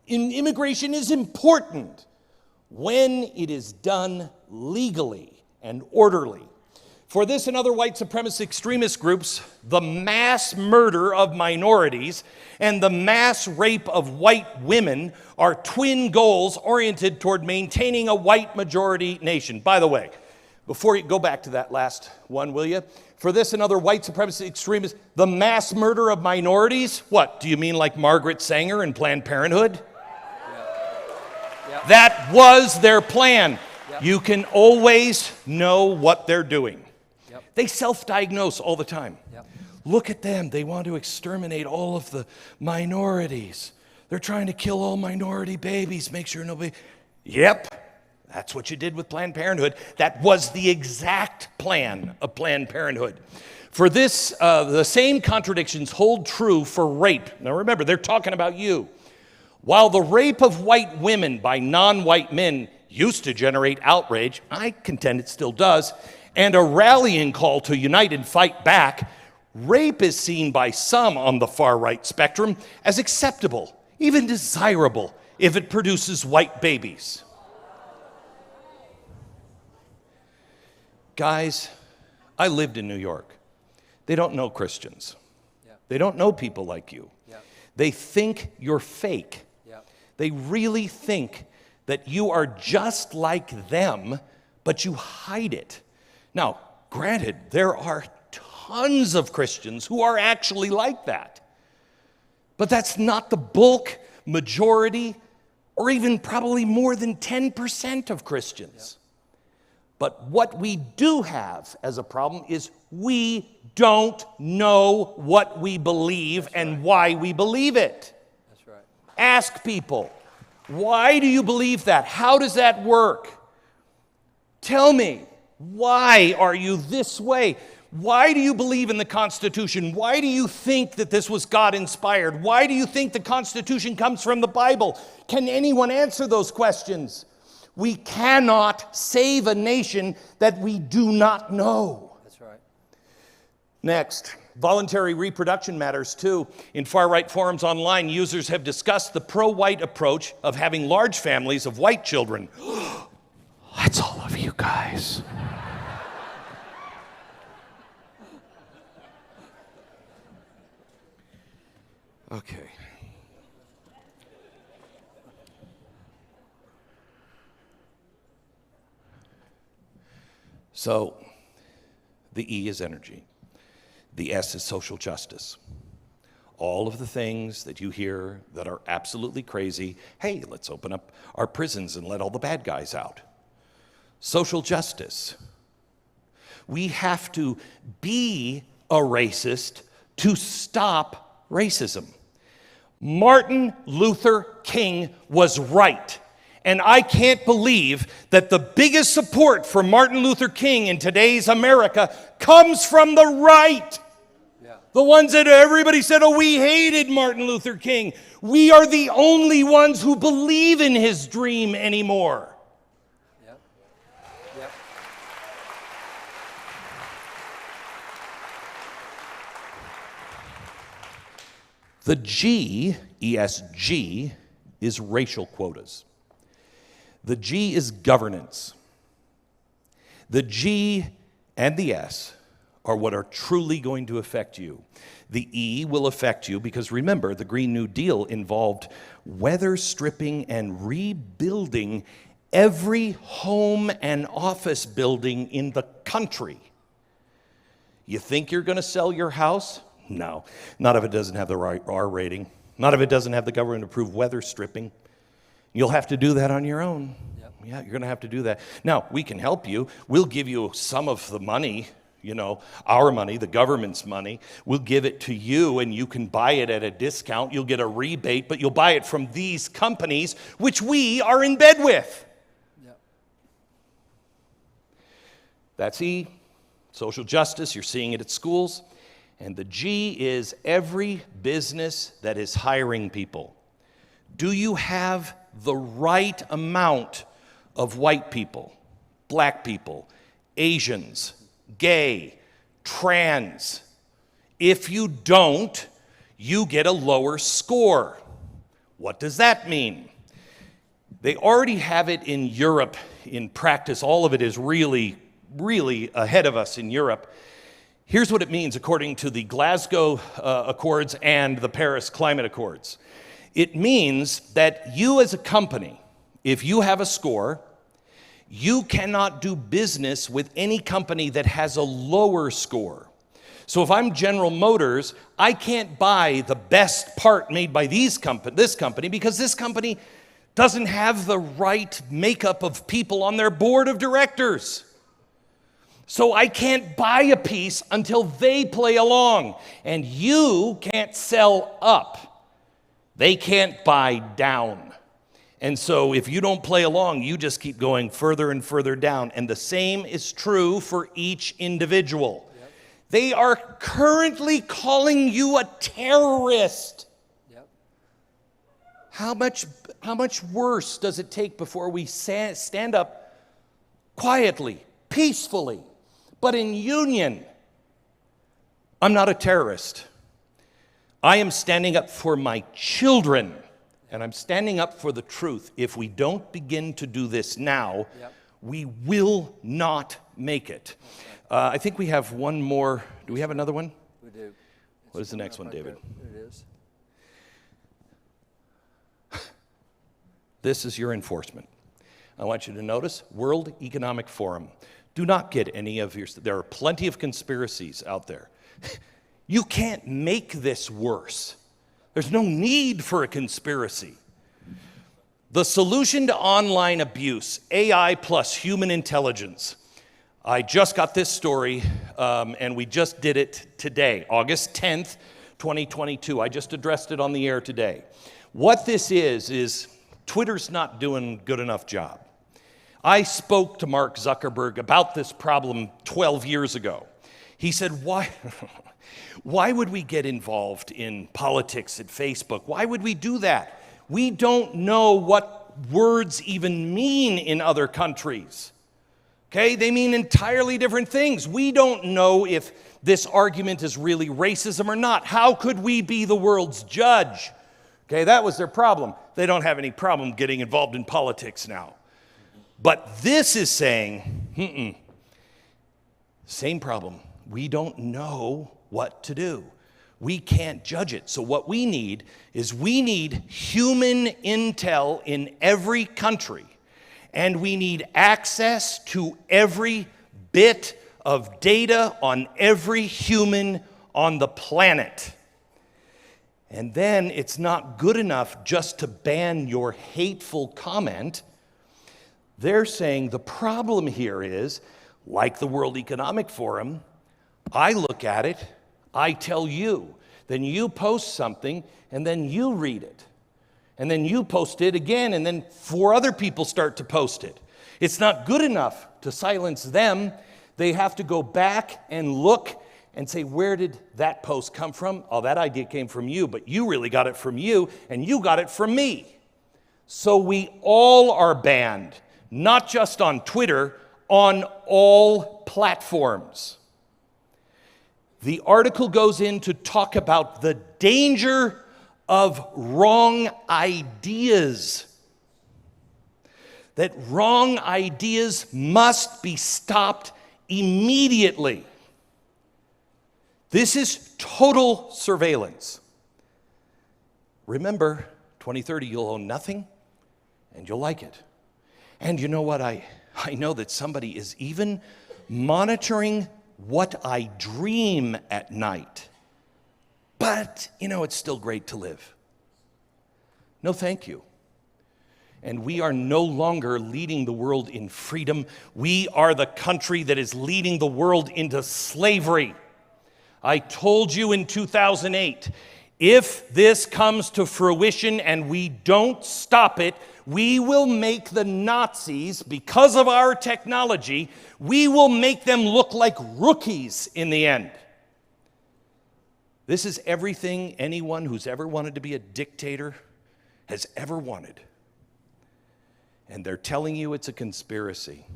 Immigration is important when it is done legally and orderly. For this and other white supremacist extremist groups, the mass murder of minorities and the mass rape of white women are twin goals oriented toward maintaining a white majority nation. By the way, before you go back to that last one, will you? For this and other white supremacist extremists, the mass murder of minorities, what, do you mean like Margaret Sanger and Planned Parenthood? That was their plan. Yep. You can always know what they're doing. Yep. They self-diagnose all the time. Yep. Look at them. They want to exterminate all of the minorities. They're trying to kill all minority babies, make sure nobody... Yep. That's what you did with Planned Parenthood. That was the exact plan of Planned Parenthood. For this, the same contradictions hold true for rape. Now remember, they're talking about you. While the rape of white women by non-white men used to generate outrage, I contend it still does, and a rallying call to unite and fight back, rape is seen by some on the far right spectrum as acceptable, even desirable, if it produces white babies. Guys, I lived in New York. They don't know Christians. Yeah. They don't know people like you. Yeah. They think you're fake. Yeah. They really think that you are just like them, but you hide it. Now, granted, there are tons of Christians who are actually like that. But that's not the bulk, majority, or even probably more than 10% of Christians. Yeah. But what we do have as a problem is we don't know what we believe and why we believe it. That's right. Ask people, why do you believe that? How does that work? Tell me, why are you this way? Why do you believe in the Constitution? Why do you think that this was God-inspired? Why do you think the Constitution comes from the Bible? Can anyone answer those questions? We cannot save a nation that we do not know. That's right. Next, voluntary reproduction matters too. In far-right forums online, users have discussed the pro-white approach of having large families of white children. That's all of you guys. Okay. So, the E is energy. The S is social justice. All of the things that you hear that are absolutely crazy, hey, let's open up our prisons and let all the bad guys out. Social justice. We have to be a racist to stop racism. Martin Luther King was right. And I can't believe that the biggest support for Martin Luther King in today's America comes from the right. Yeah. The ones that everybody said, oh, we hated Martin Luther King. We are the only ones who believe in his dream anymore. Yep. Yep. The G, ESG, is racial quotas. The G is governance. The G and the S are what are truly going to affect you. The E will affect you because remember, the Green New Deal involved weather stripping and rebuilding every home and office building in the country. You think you're going to sell your house? No, not if it doesn't have the right R rating. Not if it doesn't have the government-approved weather stripping. You'll have to do that on your own. Yep. Yeah, you're going to have to do that. Now, we can help you. We'll give you some of the money, our money, the government's money. We'll give it to you, and you can buy it at a discount. You'll get a rebate, but you'll buy it from these companies, which we are in bed with. Yep. That's E, social justice. You're seeing it at schools. And the G is every business that is hiring people. Do you have the right amount of white people, black people, Asians, gay, trans? If you don't, you get a lower score. What does that mean? They already have it in Europe in practice. All of it is really, really ahead of us in Europe. Here's what it means according to the Glasgow Accords and the Paris Climate Accords. It means that you as a company, if you have a score, you cannot do business with any company that has a lower score. So if I'm General Motors, I can't buy the best part made by this company because this company doesn't have the right makeup of people on their board of directors. So I can't buy a piece until they play along. And you can't sell up. They can't buy down. And so if you don't play along, you just keep going further and further down. And the same is true for each individual. Yep. They are currently calling you a terrorist. Yep. How much worse does it take before we stand up quietly, peacefully, but in union? I'm not a terrorist. I am standing up for my children, and I'm standing up for the truth. If we don't begin to do this now, Yep. we will not make it. I think we have one more. Do we have another one? We do. What is the next one, Right David? there. There it is. This is your enforcement. I want you to notice World Economic Forum. Do not get any of your, there are plenty of conspiracies out there. You can't make this worse. There's no need for a conspiracy. The solution to online abuse, AI plus human intelligence. I just got this story, and we just did it today, August 10th, 2022. I just addressed it on the air today. What this is Twitter's not doing a good enough job. I spoke to Mark Zuckerberg about this problem 12 years ago. He said, why would we get involved in politics at Facebook? Why would we do that? We don't know what words even mean in other countries. Okay, they mean entirely different things. We don't know if this argument is really racism or not. How could we be the world's judge? Okay, that was their problem. They don't have any problem getting involved in politics now. But this is saying, same problem. We don't know what to do. We can't judge it. So what we need is human intel in every country. And we need access to every bit of data on every human on the planet. And then it's not good enough just to ban your hateful comment. They're saying the problem here is, like the World Economic Forum, I look at it, I tell you, then you post something, and then you read it. And then you post it again, and then 4 other people start to post it. It's not good enough to silence them. They have to go back and look and say, where did that post come from? Oh, that idea came from you, but you really got it from you, and you got it from me. So we all are banned, not just on Twitter, on all platforms. The article goes in to talk about the danger of wrong ideas. That wrong ideas must be stopped immediately. This is total surveillance. Remember, 2030, you'll own nothing, and you'll like it. And you know what? I know that somebody is even monitoring what I dream at night. But, it's still great to live. No, thank you. And we are no longer leading the world in freedom. We are the country that is leading the world into slavery. I told you in 2008, if this comes to fruition and we don't stop it, we will make the Nazis, because of our technology, we will make them look like rookies in the end. This is everything anyone who's ever wanted to be a dictator has ever wanted. And they're telling you it's a conspiracy.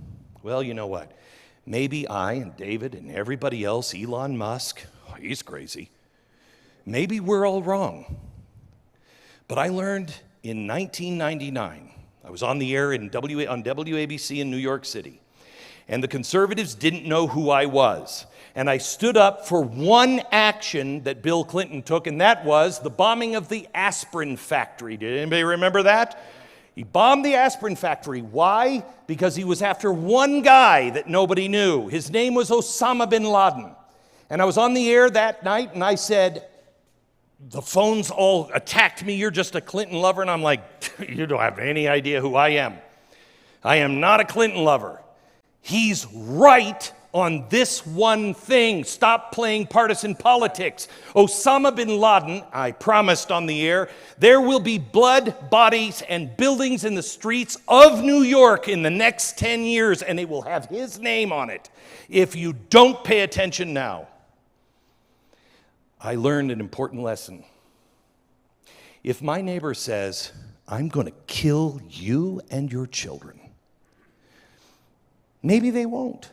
Well, you know what? Maybe I and David and everybody else, Elon Musk, he's crazy. Maybe we're all wrong. But I learned in 1999, I was on the air on WABC in New York City, and the conservatives didn't know who I was. And I stood up for one action that Bill Clinton took, and that was the bombing of the aspirin factory. Did anybody remember that? He bombed the aspirin factory. Why? Because he was after one guy that nobody knew. His name was Osama bin Laden. And I was on the air that night, and I said, the phones all attacked me. You're just a Clinton lover. And I'm like, you don't have any idea who I am. I am not a Clinton lover. He's right on this one thing. Stop playing partisan politics. Osama bin Laden, I promised on the air, there will be blood, bodies, and buildings in the streets of New York in the next 10 years, and it will have his name on it if you don't pay attention now. I learned an important lesson. If my neighbor says, I'm going to kill you and your children, maybe they won't.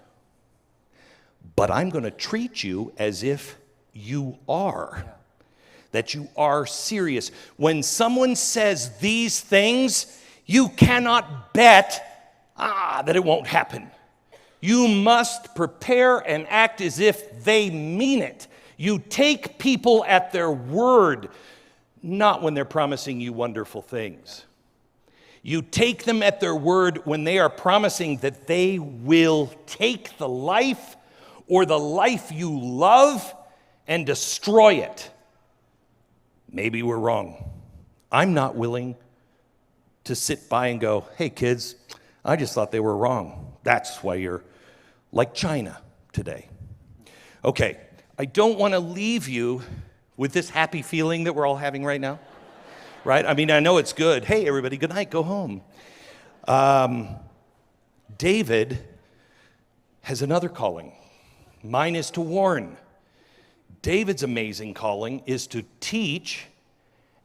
But I'm going to treat you as if you are, that you are serious. When someone says these things, you cannot bet that it won't happen. You must prepare and act as if they mean it. You take people at their word, not when they're promising you wonderful things. You take them at their word when they are promising that they will take the life or the life you love and destroy it. Maybe we're wrong. I'm not willing to sit by and go, hey kids, I just thought they were wrong. That's why you're like China today. Okay, I don't want to leave you with this happy feeling that we're all having right now, right? I mean, I know it's good. Hey, everybody, good night, go home. David has another calling. Mine is to warn. David's amazing calling is to teach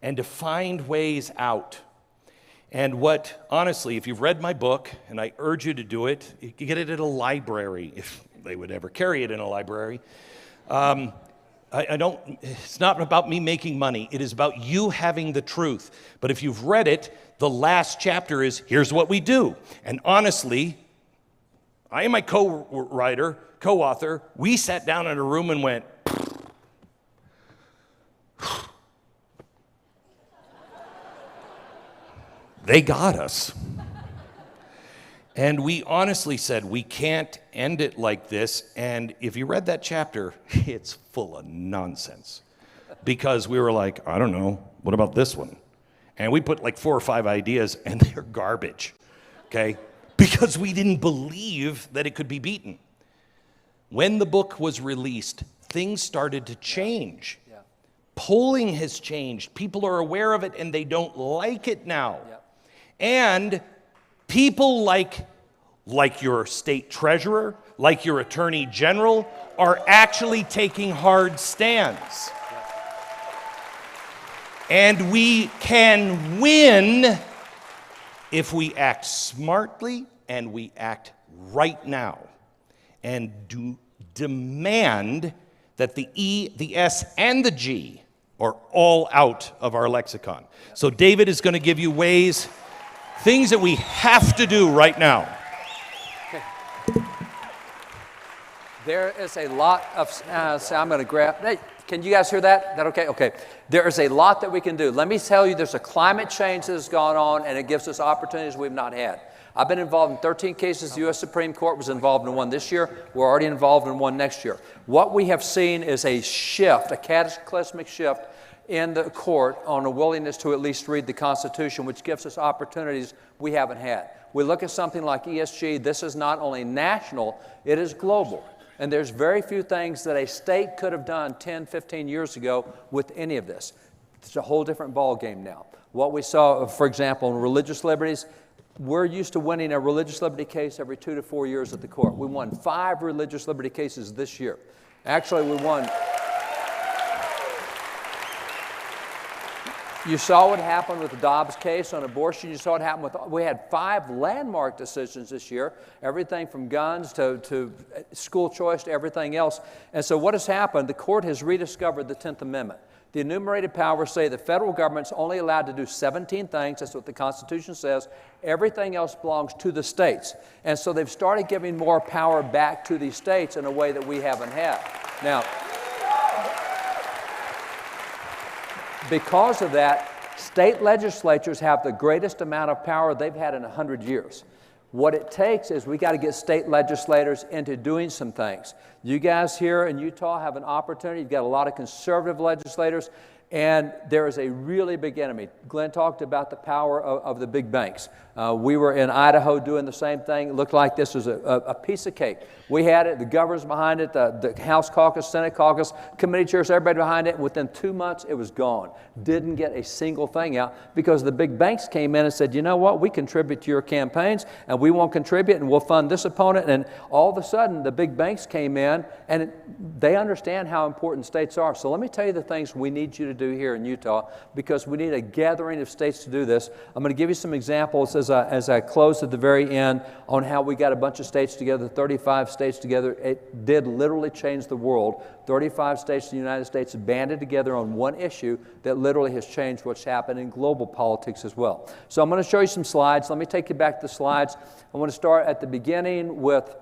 and to find ways out. And what, honestly, if you've read my book, and I urge you to do it, you can get it at a library, if they would ever carry it in a library. It's not about me making money. It is about you having the truth. But if you've read it, the last chapter is, here's what we do. And honestly, I and my co-writer, co-author, we sat down in a room and went, they got us. And we honestly said, we can't end it like this. And if you read that chapter, it's full of nonsense. Because we were like, I don't know, what about this one? And we put like 4 or 5 ideas, and they're garbage, okay? Because we didn't believe that it could be beaten. When the book was released, things started to change. Yeah. Polling has changed. People are aware of it, and they don't like it now. Yeah. And people like your state treasurer, like your attorney general, are actually taking hard stands. And we can win if we act smartly and we act right now and demand that the E, the S, and the G are all out of our lexicon. So David is going to give you ways, things that we have to do right now. Okay. There is a lot of, so I'm going to grab, hey, can you guys hear that? Is that okay? Okay. There is a lot that we can do. Let me tell you, there's a climate change that has gone on, and it gives us opportunities we've not had. I've been involved in 13 cases. The U.S. Supreme Court was involved in one this year. We're already involved in one next year. What we have seen is a shift, a cataclysmic shift in the court on a willingness to at least read the Constitution, which gives us opportunities we haven't had. We look at something like ESG. This is not only national, it is global. And there's very few things that a state could have done 10, 15 years ago with any of this. It's a whole different ball game now. What we saw, for example, in religious liberties, we're used to winning a religious liberty case every 2 to 4 years at the court. We won 5 religious liberty cases this year. Actually, we won. You saw what happened with the Dobbs case on abortion. You saw what happened with, we had 5 landmark decisions this year, everything from guns to school choice to everything else. And so what has happened, the court has rediscovered the 10th Amendment. The enumerated powers say the federal government's only allowed to do 17 things. That's what the Constitution says. Everything else belongs to the states. And so they've started giving more power back to these states in a way that we haven't had. Now, because of that, state legislatures have the greatest amount of power they've had in 100 years. What it takes is we got to get state legislators into doing some things. You guys here in Utah have an opportunity. You've got a lot of conservative legislators, And there is a really big enemy. Glenn talked about the power of the big banks. We were in Idaho doing the same thing. It looked like this was a piece of cake. We had it, the governors behind it, the House caucus, Senate caucus, committee chairs, everybody behind it. Within 2 months, it was gone. Didn't get a single thing out because the big banks came in and said, you know what, we contribute to your campaigns and we won't contribute and we'll fund this opponent. And all of a sudden, the big banks came in and they understand how important states are. So let me tell you the things we need you to do here in Utah because we need a gathering of states to do this. I'm going to give you some examples as I close at the very end on how we got a bunch of states together, 35 states together. It did literally change the world. 35 states in the United States banded together on one issue that literally has changed what's happened in global politics as well. So I'm going to show you some slides. Let me take you back to the slides. I want to start at the beginning with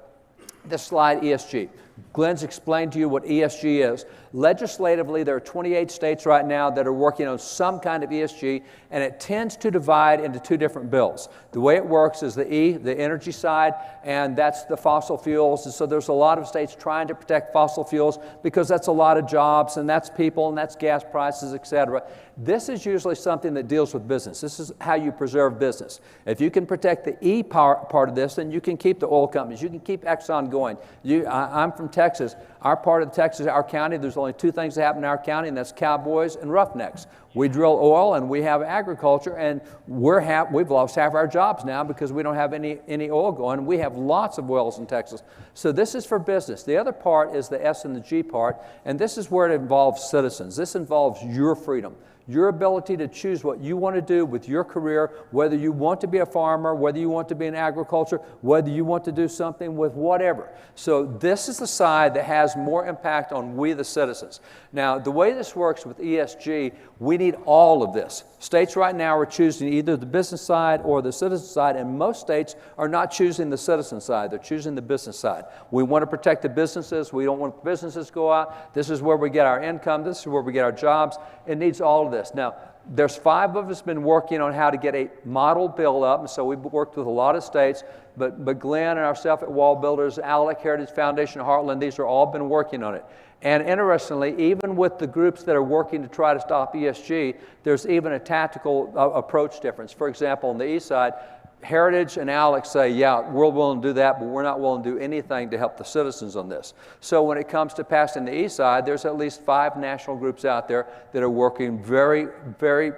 this slide, ESG. Glenn's explained to you what ESG is. Legislatively, there are 28 states right now that are working on some kind of ESG, and it tends to divide into two different bills. The way it works is the E, the energy side, and that's the fossil fuels. And so there's a lot of states trying to protect fossil fuels because that's a lot of jobs, and that's people, and that's gas prices, et cetera. This is usually something that deals with business. This is how you preserve business. If you can protect the E part of this, then you can keep the oil companies. You can keep Exxon going. I'm from Texas. Our part of Texas, our county, there's only two things that happen in our county, and that's cowboys and roughnecks. We drill oil and we have agriculture, and we've lost half our jobs now because we don't have any oil going. We have lots of wells in Texas. So this is for business. The other part is the S and the G part, and this is where it involves citizens. This involves your freedom. Your ability to choose what you want to do with your career, whether you want to be a farmer, whether you want to be in agriculture, whether you want to do something with whatever. So this is the side that has more impact on we the citizens. Now, the way this works with ESG, we need all of this. States right now are choosing either the business side or the citizen side, and most states are not choosing the citizen side. They're choosing the business side. We want to protect the businesses. We don't want the businesses to go out. This is where we get our income. This is where we get our jobs. It needs all of this. Now, there's 5 of us been working on how to get a model bill up, and so we've worked with a lot of states, but Glenn and ourselves at Wall Builders, ALEC, Heritage Foundation, Heartland, these are all been working on it. And interestingly, even with the groups that are working to try to stop ESG, there's even a tactical approach difference. For example, on the east side, Heritage and ALEC say, yeah, we're willing to do that, but we're not willing to do anything to help the citizens on this. So when it comes to passing the east side, there's at least 5 national groups out there that are working very, very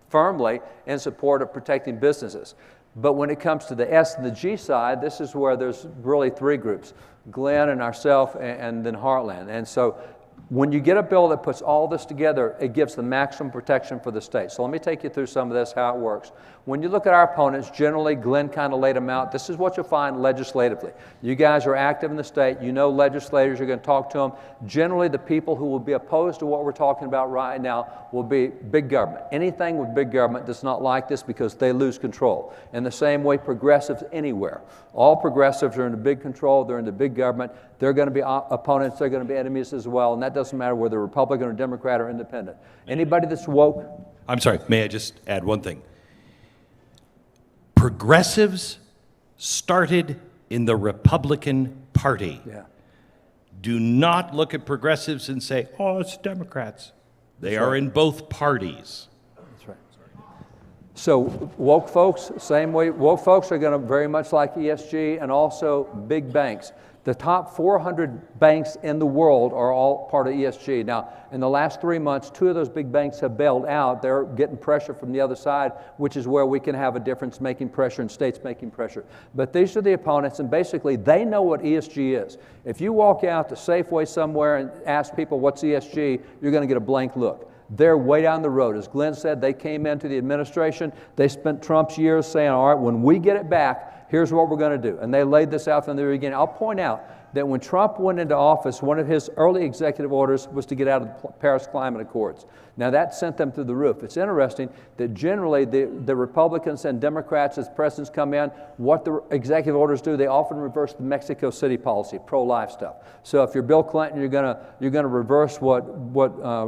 firmly in support of protecting businesses. But when it comes to the S and the G side, this is where there's really 3 groups, Glenn and ourselves and then Heartland. And so when you get a bill that puts all this together, it gives the maximum protection for the state. So let me take you through some of this, how it works. When you look at our opponents, generally, Glenn kind of laid them out. This is what you'll find legislatively. You guys are active in the state. You know legislators. You're going to talk to them. Generally, the people who will be opposed to what we're talking about right now will be big government. Anything with big government does not like this because they lose control. In the same way, progressives anywhere. All progressives are into big control. They're into big government. They're going to be opponents. They're going to be enemies as well. And that doesn't matter whether they're Republican or Democrat or independent. Anybody that's woke. I'm sorry, may I just add one thing? Progressives started in the Republican Party. Yeah. Do not look at progressives and say, oh, it's Democrats. They are in both parties. That's right. So woke folks, same way. Woke folks are going to very much like ESG and also big banks. The top 400 banks in the world are all part of ESG. Now, in the last 3 months, 2 of those big banks have bailed out. They're getting pressure from the other side, which is where we can have a difference making pressure and states making pressure. But these are the opponents, and basically they know what ESG is. If you walk out to Safeway somewhere and ask people what's ESG, you're going to get a blank look. They're way down the road. As Glenn said, they came into the administration. They spent Trump's years saying, all right, when we get it back, here's what we're going to do. And they laid this out from the beginning. I'll point out that when Trump went into office, one of his early executive orders was to get out of the Paris Climate Accords. Now, that sent them through the roof. It's interesting that generally the Republicans and Democrats, as presidents come in, what the executive orders do, they often reverse the Mexico City policy, pro-life stuff. So if you're Bill Clinton, you're gonna reverse what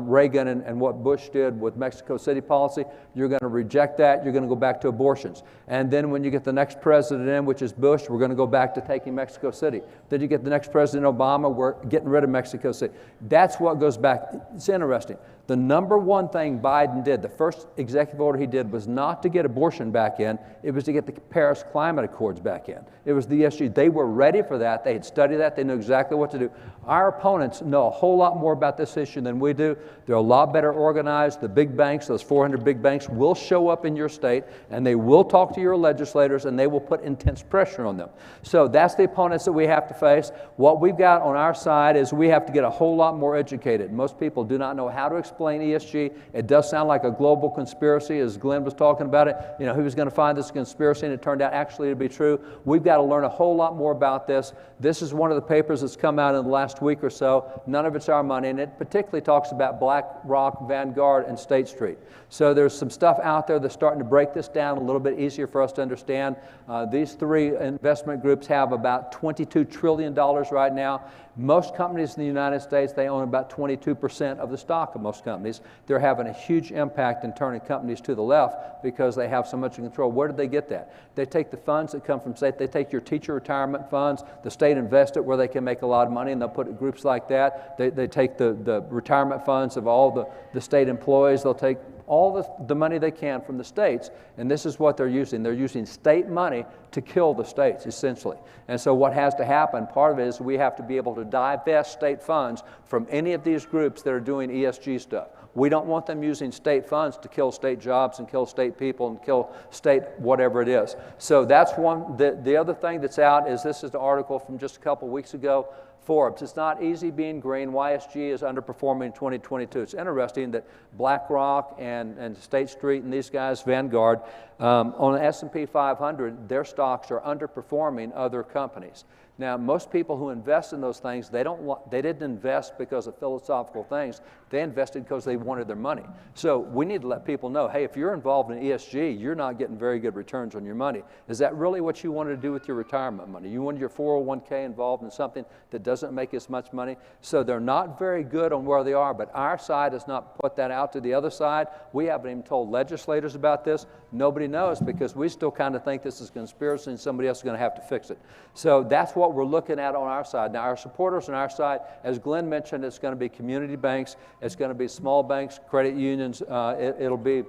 Reagan and what Bush did with Mexico City policy. You're going to reject that. You're going to go back to abortions. And then when you get the next president in, which is Bush, we're going to go back to taking Mexico City. Then you get the next President Obama, we're getting rid of Mexico City. That's what goes back. It's interesting. The number one thing Biden did, the first executive order he did, was not to get abortion back in. It was to get the Paris Climate Accords back in. It was the ESG. They were ready for that. They had studied that. They knew exactly what to do. Our opponents know a whole lot more about this issue than we do. They're a lot better organized. The big banks, those 400 big banks, will show up in your state, and they will talk to your legislators, and they will put intense pressure on them. So that's the opponents that we have to face. What we've got on our side is we have to get a whole lot more educated. Most people do not know how to explain ESG. It does sound like a global conspiracy, as Glenn was talking about it. You know, who was going to find this conspiracy, and it turned out actually to be true. We've got to learn a whole lot more about this. This is one of the papers that's come out in the last week or so. None of it's our money, and it particularly talks about BlackRock, Vanguard, and State Street. So there's some stuff out there that's starting to break this down a little bit easier for us to understand. These three investment groups have about $22 trillion right now. Most companies in the United States, they own about 22% of the stock of most companies. They're having a huge impact in turning companies to the left because they have so much control. Where did they get that? They take the funds that come from state. They take your teacher retirement funds. The state invests it where they can make a lot of money, and they'll put it in groups like that. They take the retirement funds of all the state employees. They'll take all the money they can from the states, and this is what they're using. They're using state money to kill the states, essentially. And so what has to happen, part of it is we have to be able to divest state funds from any of these groups that are doing ESG stuff. We don't want them using state funds to kill state jobs and kill state people and kill state whatever it is. So that's one. The other thing that's out is this is the article from just a couple weeks ago. Forbes. It's not easy being green. YSG is underperforming in 2022. It's interesting that BlackRock and State Street and these guys, Vanguard, on the S&P 500, their stocks are underperforming other companies. Now, most people who invest in those things, they didn't invest because of philosophical things. They invested because they wanted their money. So we need to let people know, hey, if you're involved in ESG, you're not getting very good returns on your money. Is that really what you wanted to do with your retirement money? You wanted your 401k involved in something that doesn't make as much money? So they're not very good on where they are, but our side has not put that out to the other side. We haven't even told legislators about this. Nobody knows because we still kind of think this is a conspiracy and somebody else is going to have to fix it. So that's what we're looking at on our side. Now, our supporters on our side, as Glenn mentioned, it's going to be community banks, it's going to be small banks, credit unions, it'll be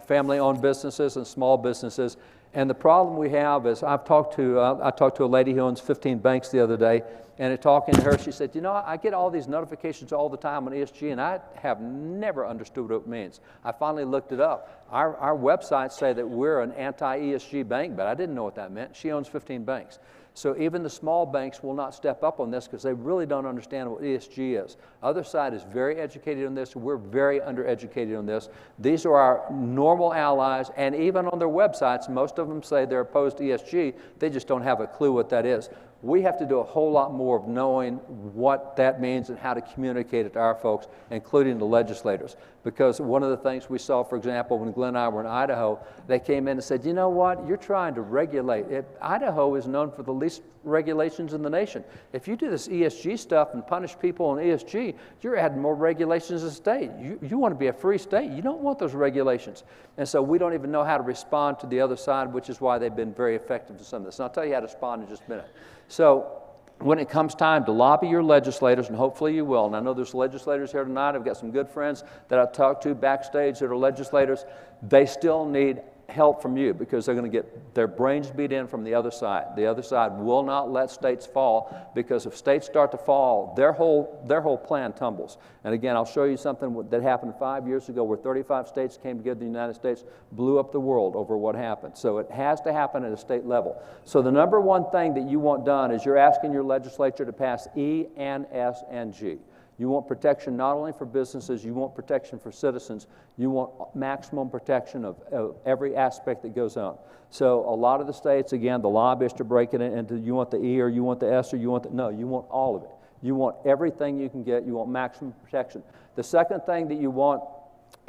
family-owned businesses and small businesses. And the problem we have is I talked to a lady who owns 15 banks the other day, and in talking to her, she said, you know, I get all these notifications all the time on ESG, and I have never understood what it means. I finally looked it up. Our websites say that we're an anti-ESG bank, but I didn't know what that meant. She owns 15 banks. So even the small banks will not step up on this because they really don't understand what ESG is. Other side is very educated on this. We're very undereducated on this. These are our normal allies, and even on their websites, most of them say they're opposed to ESG. They just don't have a clue what that is. We have to do a whole lot more of knowing what that means and how to communicate it to our folks, including the legislators. Because one of the things we saw, for example, when Glenn and I were in Idaho, they came in and said, you know what, you're trying to regulate. Idaho is known for the least regulations in the nation. If you do this ESG stuff and punish people on ESG, you're adding more regulations as a state. You want to be a free state. You don't want those regulations. And so we don't even know how to respond to the other side, which is why they've been very effective to some of this. And I'll tell you how to respond in just a minute. So when it comes time to lobby your legislators, and hopefully you will, and I know there's legislators here tonight, I've got some good friends that I've talked to backstage that are legislators, they still need help from you because they're going to get their brains beat in from the other side. The other side will not let states fall because if states start to fall, their whole plan tumbles. And again, I'll show you something that happened 5 years ago where 35 states came together in the United States, blew up the world over what happened. So it has to happen at a state level. So the number one thing that you want done is you're asking your legislature to pass E, N, S, and G. You want protection not only for businesses, you want protection for citizens. You want maximum protection of every aspect that goes on. So a lot of the states, again, the lobbyists are breaking it into you want the E or you want the S or you want the, no, you want all of it. You want everything you can get. You want maximum protection. The second thing that you want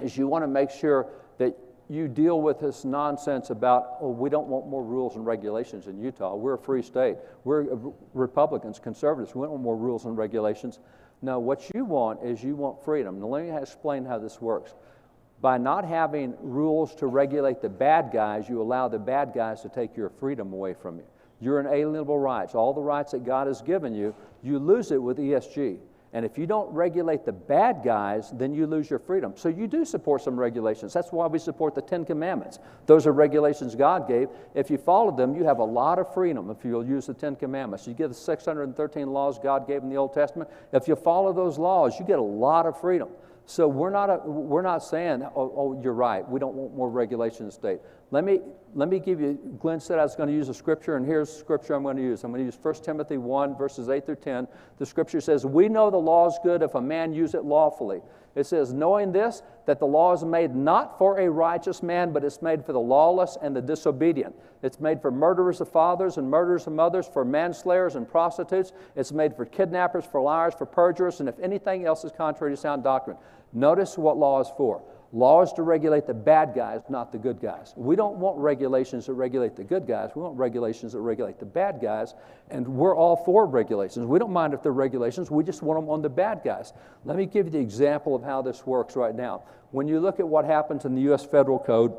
is you want to make sure that you deal with this nonsense about, oh, we don't want more rules and regulations in Utah. We're a free state. We're Republicans, conservatives. We don't want more rules and regulations. No, what you want is you want freedom. Now, let me explain how this works. By not having rules to regulate the bad guys, you allow the bad guys to take your freedom away from you. Your inalienable rights, all the rights that God has given you, you lose it with ESG. And if you don't regulate the bad guys, then you lose your freedom. So you do support some regulations. That's why we support the 10 Commandments. Those are regulations God gave. If you follow them, you have a lot of freedom if you'll use the 10 Commandments. You get the 613 laws God gave in the Old Testament. If you follow those laws, you get a lot of freedom. So we're not saying, oh, you're right, we don't want more regulation in the state. Let me give you, Glenn said I was going to use a scripture, and here's the scripture I'm going to use. I'm going to use 1 Timothy 1, verses 8 through 10. The scripture says, we know the law is good if a man use it lawfully. It says, knowing this, that the law is made not for a righteous man, but it's made for the lawless and the disobedient. It's made for murderers of fathers and murderers of mothers, for manslayers and prostitutes. It's made for kidnappers, for liars, for perjurers, and if anything else is contrary to sound doctrine. Notice what law is for. Law is to regulate the bad guys, not the good guys. We don't want regulations that regulate the good guys. We want regulations that regulate the bad guys, and we're all for regulations. We don't mind if they're regulations. We just want them on the bad guys. Let me give you the example of how this works right now. When you look at what happens in the U.S. Federal Code,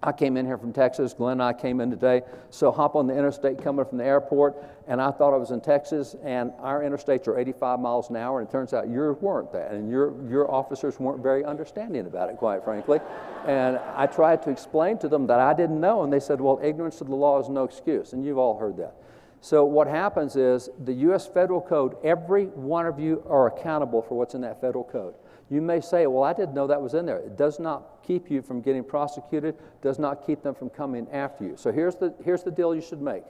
I came in here from Texas. Glenn and I came in today. So hop on the interstate coming from the airport, and I thought I was in Texas, and our interstates are 85 miles an hour, and it turns out yours weren't that, and your officers weren't very understanding about it, quite frankly. And I tried to explain to them that I didn't know, and they said, well, ignorance of the law is no excuse, and you've all heard that. So what happens is the U.S. Federal Code, every one of you are accountable for what's in that federal code. You may say, well, I didn't know that was in there. It does not keep you from getting prosecuted, does not keep them from coming after you. So here's the deal you should make.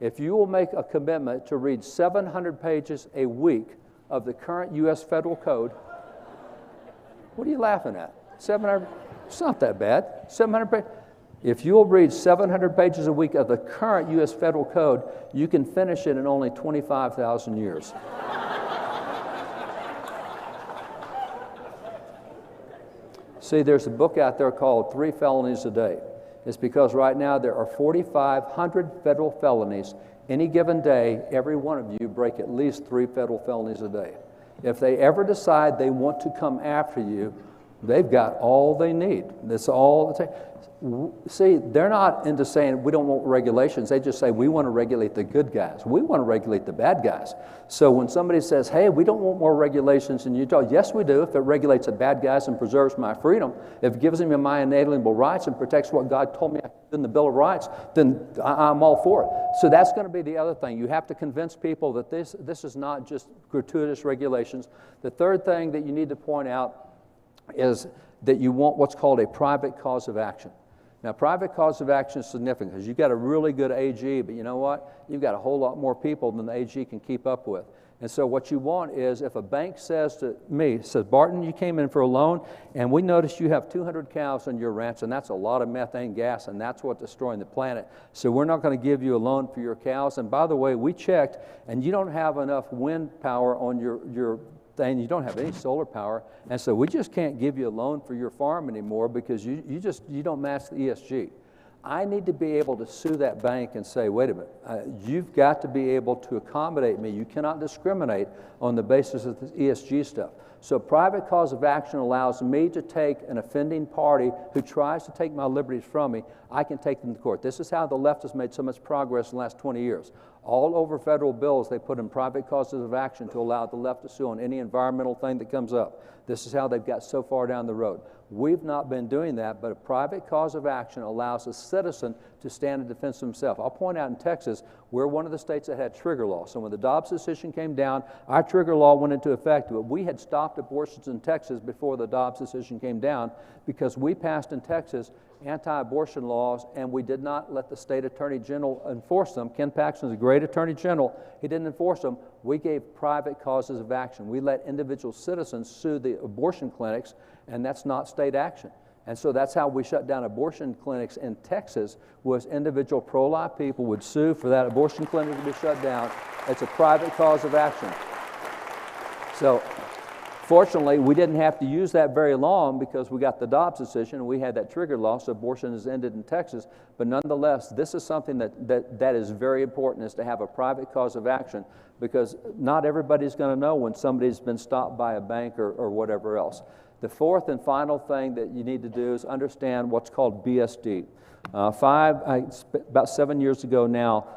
If you will make a commitment to read 700 pages a week of the current U.S. Federal Code, what are you laughing at? 700, it's not that bad. 700 pages. If you'll read 700 pages a week of the current U.S. Federal Code, you can finish it in only 25,000 years. See, there's a book out there called 3 Felonies a Day. It's because right now there are 4,500 federal felonies. Any given day, every one of you break at least 3 federal felonies a day. If they ever decide they want to come after you, they've got all they need. That's all it takes. See, they're not into saying we don't want regulations. They just say we want to regulate the good guys. We want to regulate the bad guys. So when somebody says, hey, we don't want more regulations in Utah, yes, we do if it regulates the bad guys and preserves my freedom. If it gives me my inalienable rights and protects what God told me in the Bill of Rights, then I'm all for it. So that's going to be the other thing. You have to convince people that this is not just gratuitous regulations. The third thing that you need to point out is that you want what's called a private cause of action. Now, private cause of action is significant because you've got a really good AG, but you know what? You've got a whole lot more people than the AG can keep up with. And so what you want is if a bank says to me, says, Barton, you came in for a loan, and we noticed you have 200 cows on your ranch, and that's a lot of methane gas, and that's what's destroying the planet. So we're not going to give you a loan for your cows. And by the way, we checked, and you don't have enough wind power on your thing. You don't have any solar power, and so we just can't give you a loan for your farm anymore because you don't match the ESG. I need to be able to sue that bank and say, wait a minute, you've got to be able to accommodate me. You cannot discriminate on the basis of the ESG stuff. So private cause of action allows me to take an offending party who tries to take my liberties from me. I can take them to court. This is how the left has made so much progress in the last 20 years. All over federal bills, they put in private causes of action to allow the left to sue on any environmental thing that comes up. This is how they've got so far down the road. We've not been doing that, but a private cause of action allows a citizen to stand in defense of himself. I'll point out in Texas, we're one of the states that had trigger law. So when the Dobbs decision came down, our trigger law went into effect. But we had stopped abortions in Texas before the Dobbs decision came down because we passed in Texas anti-abortion laws, and we did not let the state attorney general enforce them. Ken Paxton's a great attorney general. He didn't enforce them. We gave private causes of action. We let individual citizens sue the abortion clinics, and that's not state action. And so that's how we shut down abortion clinics in Texas, was individual pro-life people would sue for that abortion clinic to be shut down. It's a private cause of action. So fortunately, we didn't have to use that very long because we got the Dobbs decision and we had that trigger law, so abortion is ended in Texas. But nonetheless, this is something that is very important, is to have a private cause of action, because not everybody's going to know when somebody's been stopped by a bank or whatever else. The fourth and final thing that you need to do is understand what's called BSD. About 7 years ago now,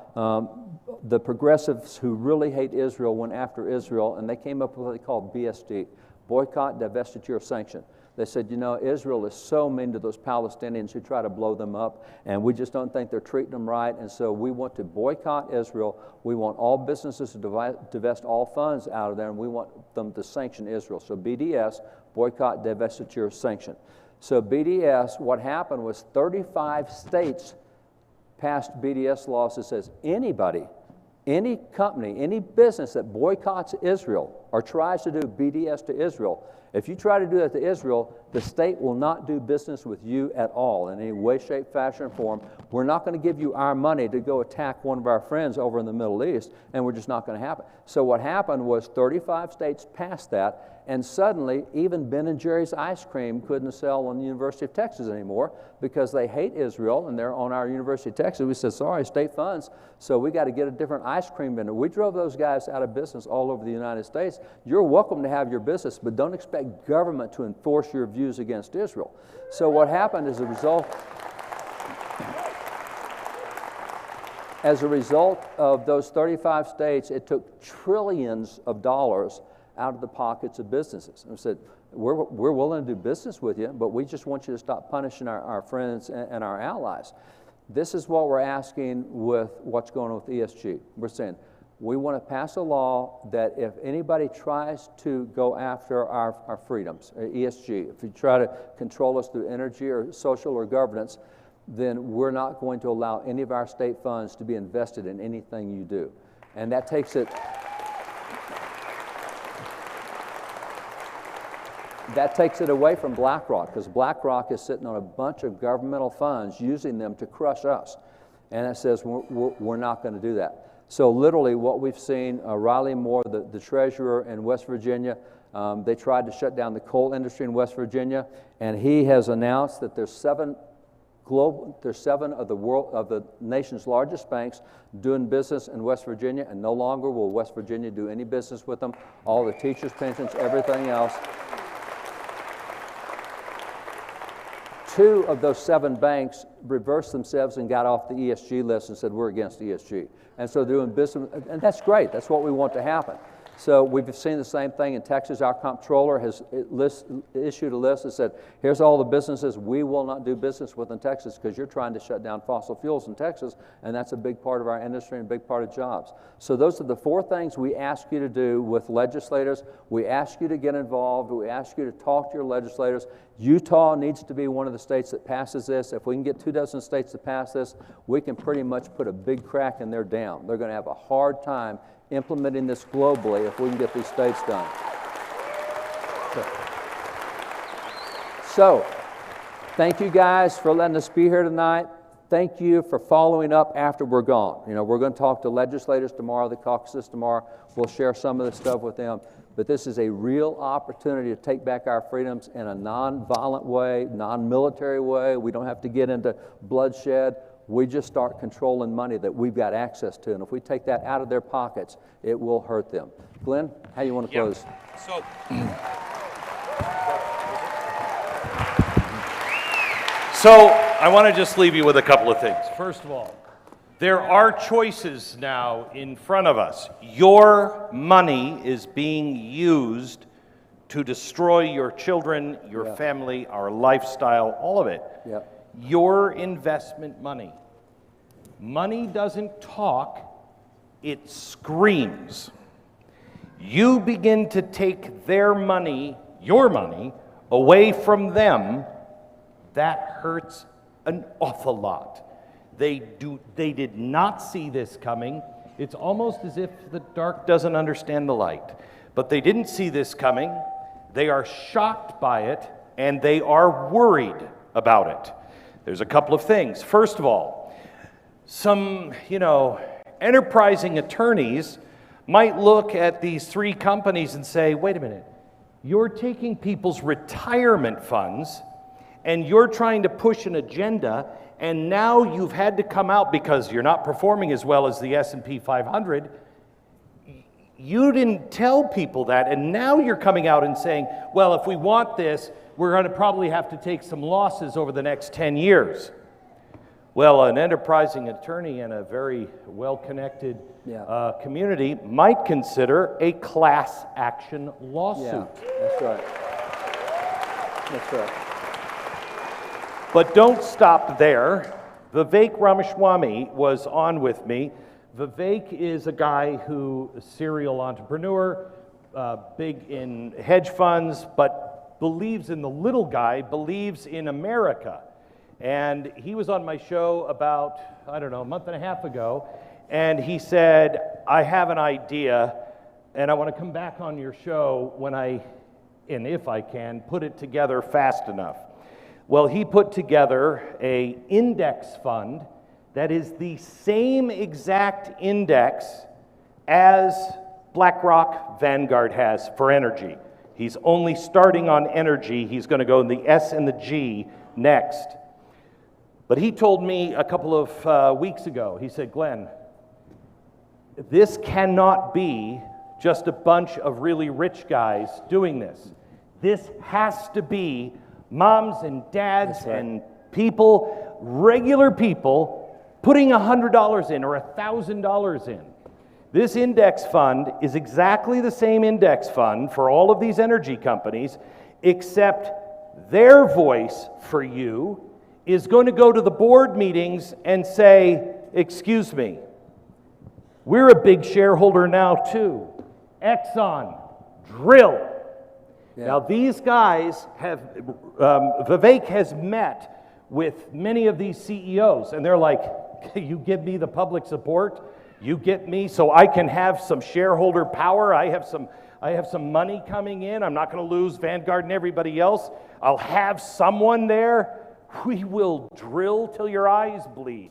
the progressives who really hate Israel went after Israel, and they came up with what they called BSD, boycott, divestiture, sanction. They said, you know, Israel is so mean to those Palestinians who try to blow them up, and we just don't think they're treating them right, and so we want to boycott Israel. We want all businesses to divest all funds out of there, and we want them to sanction Israel. So BDS, boycott, divestiture, sanction. So BDS, what happened was 35 states passed BDS laws that says anybody, any company, any business that boycotts Israel or tries to do BDS to Israel, if you try to do that to Israel, the state will not do business with you at all in any way, shape, fashion, or form. We're not going to give you our money to go attack one of our friends over in the Middle East, and we're just not going to happen. So what happened was 35 states passed that, and suddenly even Ben & Jerry's ice cream couldn't sell on the University of Texas anymore because they hate Israel, and they're on our University of Texas. We said, sorry, state funds, so we got to get a different ice cream vendor. We drove those guys out of business all over the United States. You're welcome to have your business, but don't expect government to enforce your views against Israel. So what happened as a result of those 35 states, it took trillions of dollars out of the pockets of businesses. And said, we're willing to do business with you, but we just want you to stop punishing our friends and our allies. This is what we're asking with what's going on with ESG. We're saying, we want to pass a law that if anybody tries to go after our freedoms, ESG, if you try to control us through energy or social or governance, then we're not going to allow any of our state funds to be invested in anything you do. And that takes it away from BlackRock, because BlackRock is sitting on a bunch of governmental funds using them to crush us. And it says we're not going to do that. So literally what we've seen, Riley Moore, the treasurer in West Virginia, they tried to shut down the coal industry in West Virginia, and he has announced that there's seven of the nation's largest banks doing business in West Virginia, and no longer will West Virginia do any business with them. All the teachers' pensions, everything else. 2 of those 7 banks reversed themselves and got off the ESG list and said, we're against ESG. And so they're doing business, and that's great. That's what we want to happen. So we've seen the same thing in Texas. Our comptroller has issued a list that said, here's all the businesses we will not do business with in Texas because you're trying to shut down fossil fuels in Texas, and that's a big part of our industry and a big part of jobs. So those are the 4 things we ask you to do with legislators. We ask you to get involved. We ask you to talk to your legislators. Utah needs to be one of the states that passes this. If we can get 24 states to pass this, we can pretty much put a big crack in their dam. They're going to have a hard time implementing this globally if we can get these states done. So, thank you guys for letting us be here tonight. Thank you for following up after we're gone. You know, we're going to talk to legislators tomorrow, the caucuses tomorrow. We'll share some of this stuff with them. But this is a real opportunity to take back our freedoms in a non-violent way, non-military way. We don't have to get into bloodshed. We just start controlling money that we've got access to. And if we take that out of their pockets, it will hurt them. Glenn, how do you want to close? So I want to just leave you with a couple of things. First of all, there are choices now in front of us. Your money is being used to destroy your children, your family, our lifestyle, all of it. Yep. Your investment money. Money doesn't talk, it screams. You begin to take their money, your money, away from them, that hurts an awful lot. They did not see this coming. It's almost as if the dark doesn't understand the light. But they didn't see this coming. They are shocked by it, and they are worried about it. There's a couple of things. First of all, some, enterprising attorneys might look at these 3 companies and say, wait a minute, you're taking people's retirement funds and you're trying to push an agenda, and now you've had to come out because you're not performing as well as the S&P 500. You didn't tell people that, and now you're coming out and saying, well, if we want this, we're going to probably have to take some losses over the next 10 years. Well, an enterprising attorney and a very well-connected community might consider a class action lawsuit. Yeah, that's right. That's right. But don't stop there. Vivek Ramaswamy was on with me. Vivek is a guy who is a serial entrepreneur, big in hedge funds, but believes in the little guy, believes in America. And he was on my show about, I don't know, a month and a half ago, and he said, I have an idea, and I want to come back on your show when and if I can, put it together fast enough. Well, he put together an index fund that is the same exact index as BlackRock Vanguard has for energy. He's only starting on energy. He's going to go in the S and the G next. But he told me a couple of weeks ago, he said, Glenn, this cannot be just a bunch of really rich guys doing this. This has to be moms and dads and people, regular people, putting $100 in or $1,000 in. This index fund is exactly the same index fund for all of these energy companies, except their voice for you is going to go to the board meetings and say, excuse me, we're a big shareholder now too. Exxon, drill. Yeah. Now these guys have, Vivek has met with many of these CEOs and they're like, you give me the public support, you get me so I can have some shareholder power, I have some money coming in, I'm not going to lose Vanguard and everybody else, I'll have someone there. We will drill till your eyes bleed.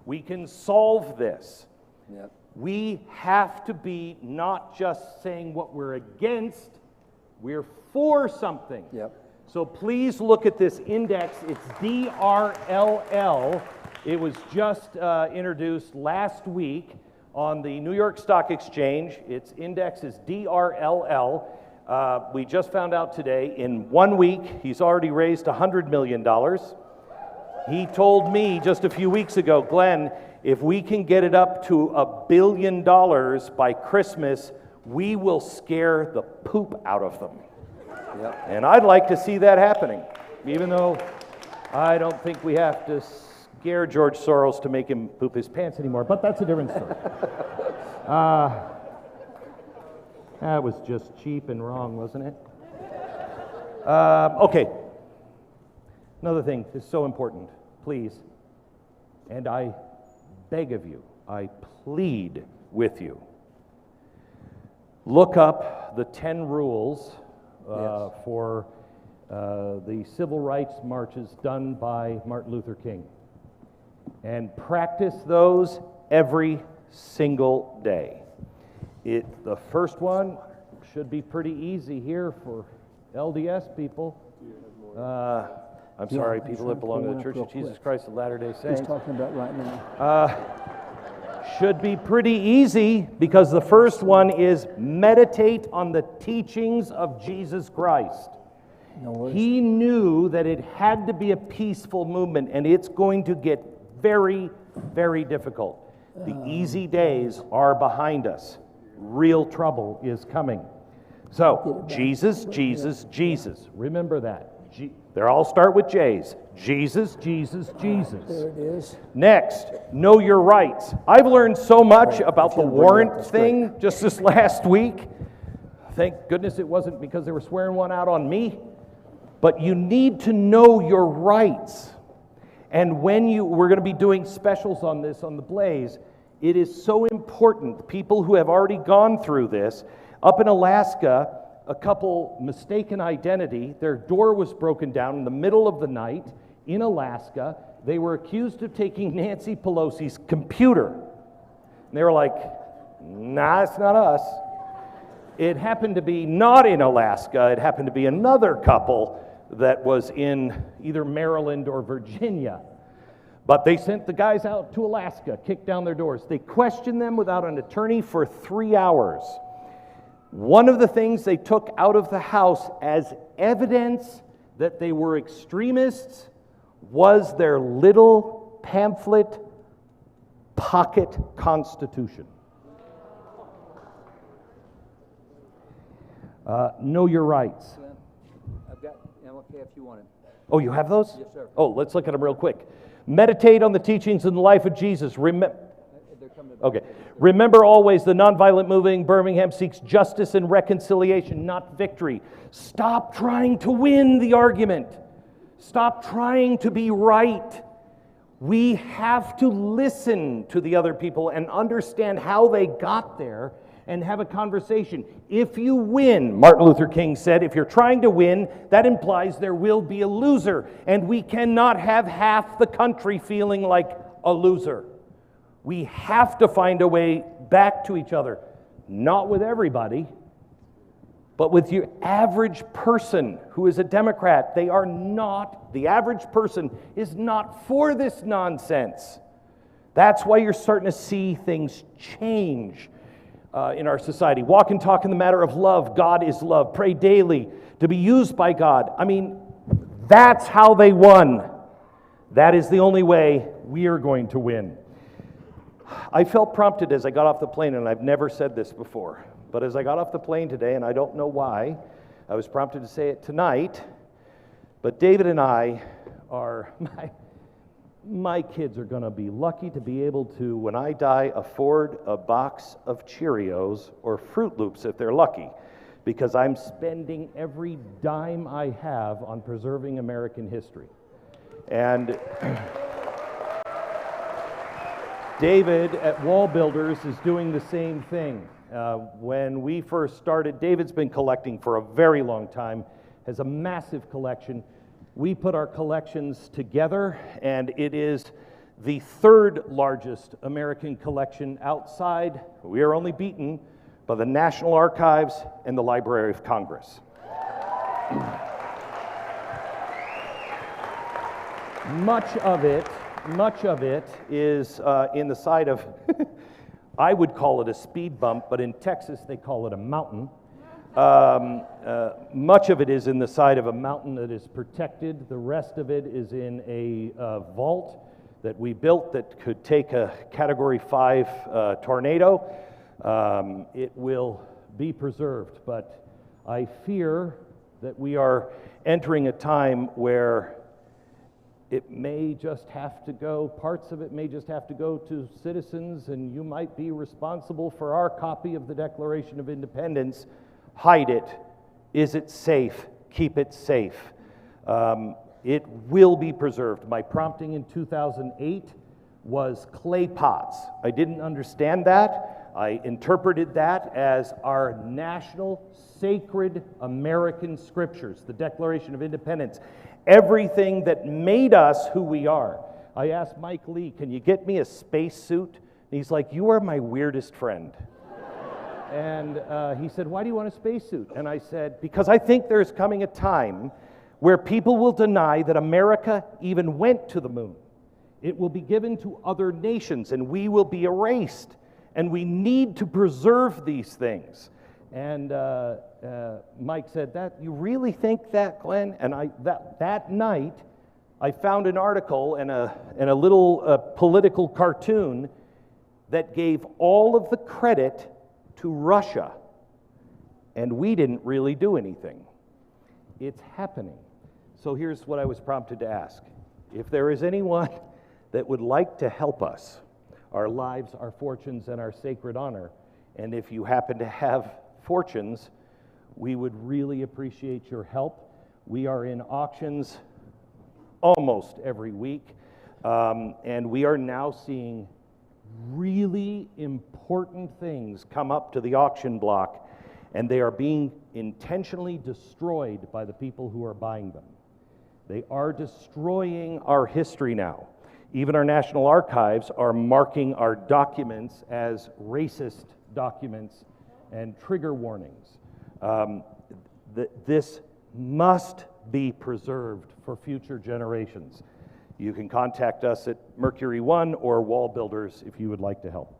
We can solve this. Yep. We have to be not just saying what we're against, we're for something. Yep. So please look at this index. It's DRLL. It was just introduced last week on the New York Stock Exchange. Its index is DRLL. We just found out today, in 1 week, he's already raised $100 million. He told me just a few weeks ago, Glenn, if we can get it up to $1 billion by Christmas, we will scare the poop out of them. Yep. And I'd like to see that happening, even though I don't think we have to scare George Soros to make him poop his pants anymore, but that's a different story. That was just cheap and wrong, wasn't it? Okay. Another thing is so important, please, and I beg of you, I plead with you, look up the 10 rules for the civil rights marches done by Martin Luther King, and practice those every single day. The first one should be pretty easy here for LDS people. I'm sorry, people that belong to the Church of Jesus Christ of Latter-day Saints. He's talking about right now. Should be pretty easy because the first one is meditate on the teachings of Jesus Christ. He knew that it had to be a peaceful movement, and it's going to get very, very difficult. The easy days are behind us. Real trouble is coming. So, Jesus, Jesus, Jesus. Remember that. They all start with J's. Jesus, Jesus, Jesus. There it is. Next, know your rights. I've learned so much about the warrant thing just this last week. Thank goodness it wasn't because they were swearing one out on me. But you need to know your rights. And we're going to be doing specials on this on the Blaze. It is so important. People who have already gone through this, up in Alaska, a couple mistaken identity. Their door was broken down in the middle of the night in Alaska. They were accused of taking Nancy Pelosi's computer. And they were like, nah, it's not us. It happened to be not in Alaska. It happened to be another couple that was in either Maryland or Virginia. But they sent the guys out to Alaska, kicked down their doors. They questioned them without an attorney for 3 hours. One of the things they took out of the house as evidence that they were extremists was their little pamphlet pocket constitution. Know your rights. I've got MLK if you want it. Oh, you have those? Yes, sir. Oh, let's look at them real quick. Meditate on the teachings and the life of Jesus. Okay. Remember always the nonviolent movement Birmingham seeks justice and reconciliation, not victory. Stop trying to win the argument. Stop trying to be right. We have to listen to the other people and understand how they got there and have a conversation. If you win, Martin Luther King said, if you're trying to win, that implies there will be a loser. And we cannot have half the country feeling like a loser. We have to find a way back to each other. Not with everybody, but with your average person who is a Democrat. They are not, the average person is not for this nonsense. That's why you're starting to see things change in our society. Walk and talk in the matter of love. God is love. Pray daily to be used by God. I mean, that's how they won. That is the only way we are going to win. I felt prompted as I got off the plane, and I've never said this before, but as I got off the plane today, and I don't know why, I was prompted to say it tonight, but David and I are, my kids are going to be lucky to be able to, when I die, afford a box of Cheerios or Fruit Loops if they're lucky, because I'm spending every dime I have on preserving American history. And David at Wall Builders is doing the same thing. When we first started, David's been collecting for a very long time, has a massive collection. We put our collections together, and it is the third largest American collection outside. We are only beaten by the National Archives and the Library of Congress. Much of it is in the side of, I would call it a speed bump, but in Texas they call it a mountain. Much of it is in the side of a mountain that is protected. The rest of it is in a vault that we built that could take a Category 5 tornado. It will be preserved, but I fear that we are entering a time where it may just have to go, parts of it may just have to go to citizens, and you might be responsible for our copy of the Declaration of Independence. Hide it. Is it safe? Keep it safe. It will be preserved. My prompting in 2008 was clay pots. I didn't understand that. I interpreted that as our national, sacred American scriptures, the Declaration of Independence. Everything that made us who we are. I asked Mike Lee, can you get me a space suit? And he's like, you are my weirdest friend. And he said, why do you want a spacesuit? And I said, because I think there's coming a time where people will deny that America even went to the moon. It will be given to other nations, and we will be erased. And we need to preserve these things. And Mike said, "That you really think that, Glenn?" And that night, I found an article and a little political cartoon that gave all of the credit to Russia, and we didn't really do anything. It's happening. So here's what I was prompted to ask. If there is anyone that would like to help us, our lives, our fortunes, and our sacred honor, and if you happen to have fortunes, we would really appreciate your help. We are in auctions almost every week, and we are now seeing really important things come up to the auction block, and they are being intentionally destroyed by the people who are buying them. They are destroying our history now. Even our National Archives are marking our documents as racist documents and trigger warnings. This must be preserved for future generations. You can contact us at Mercury One or Wall Builders if you would like to help.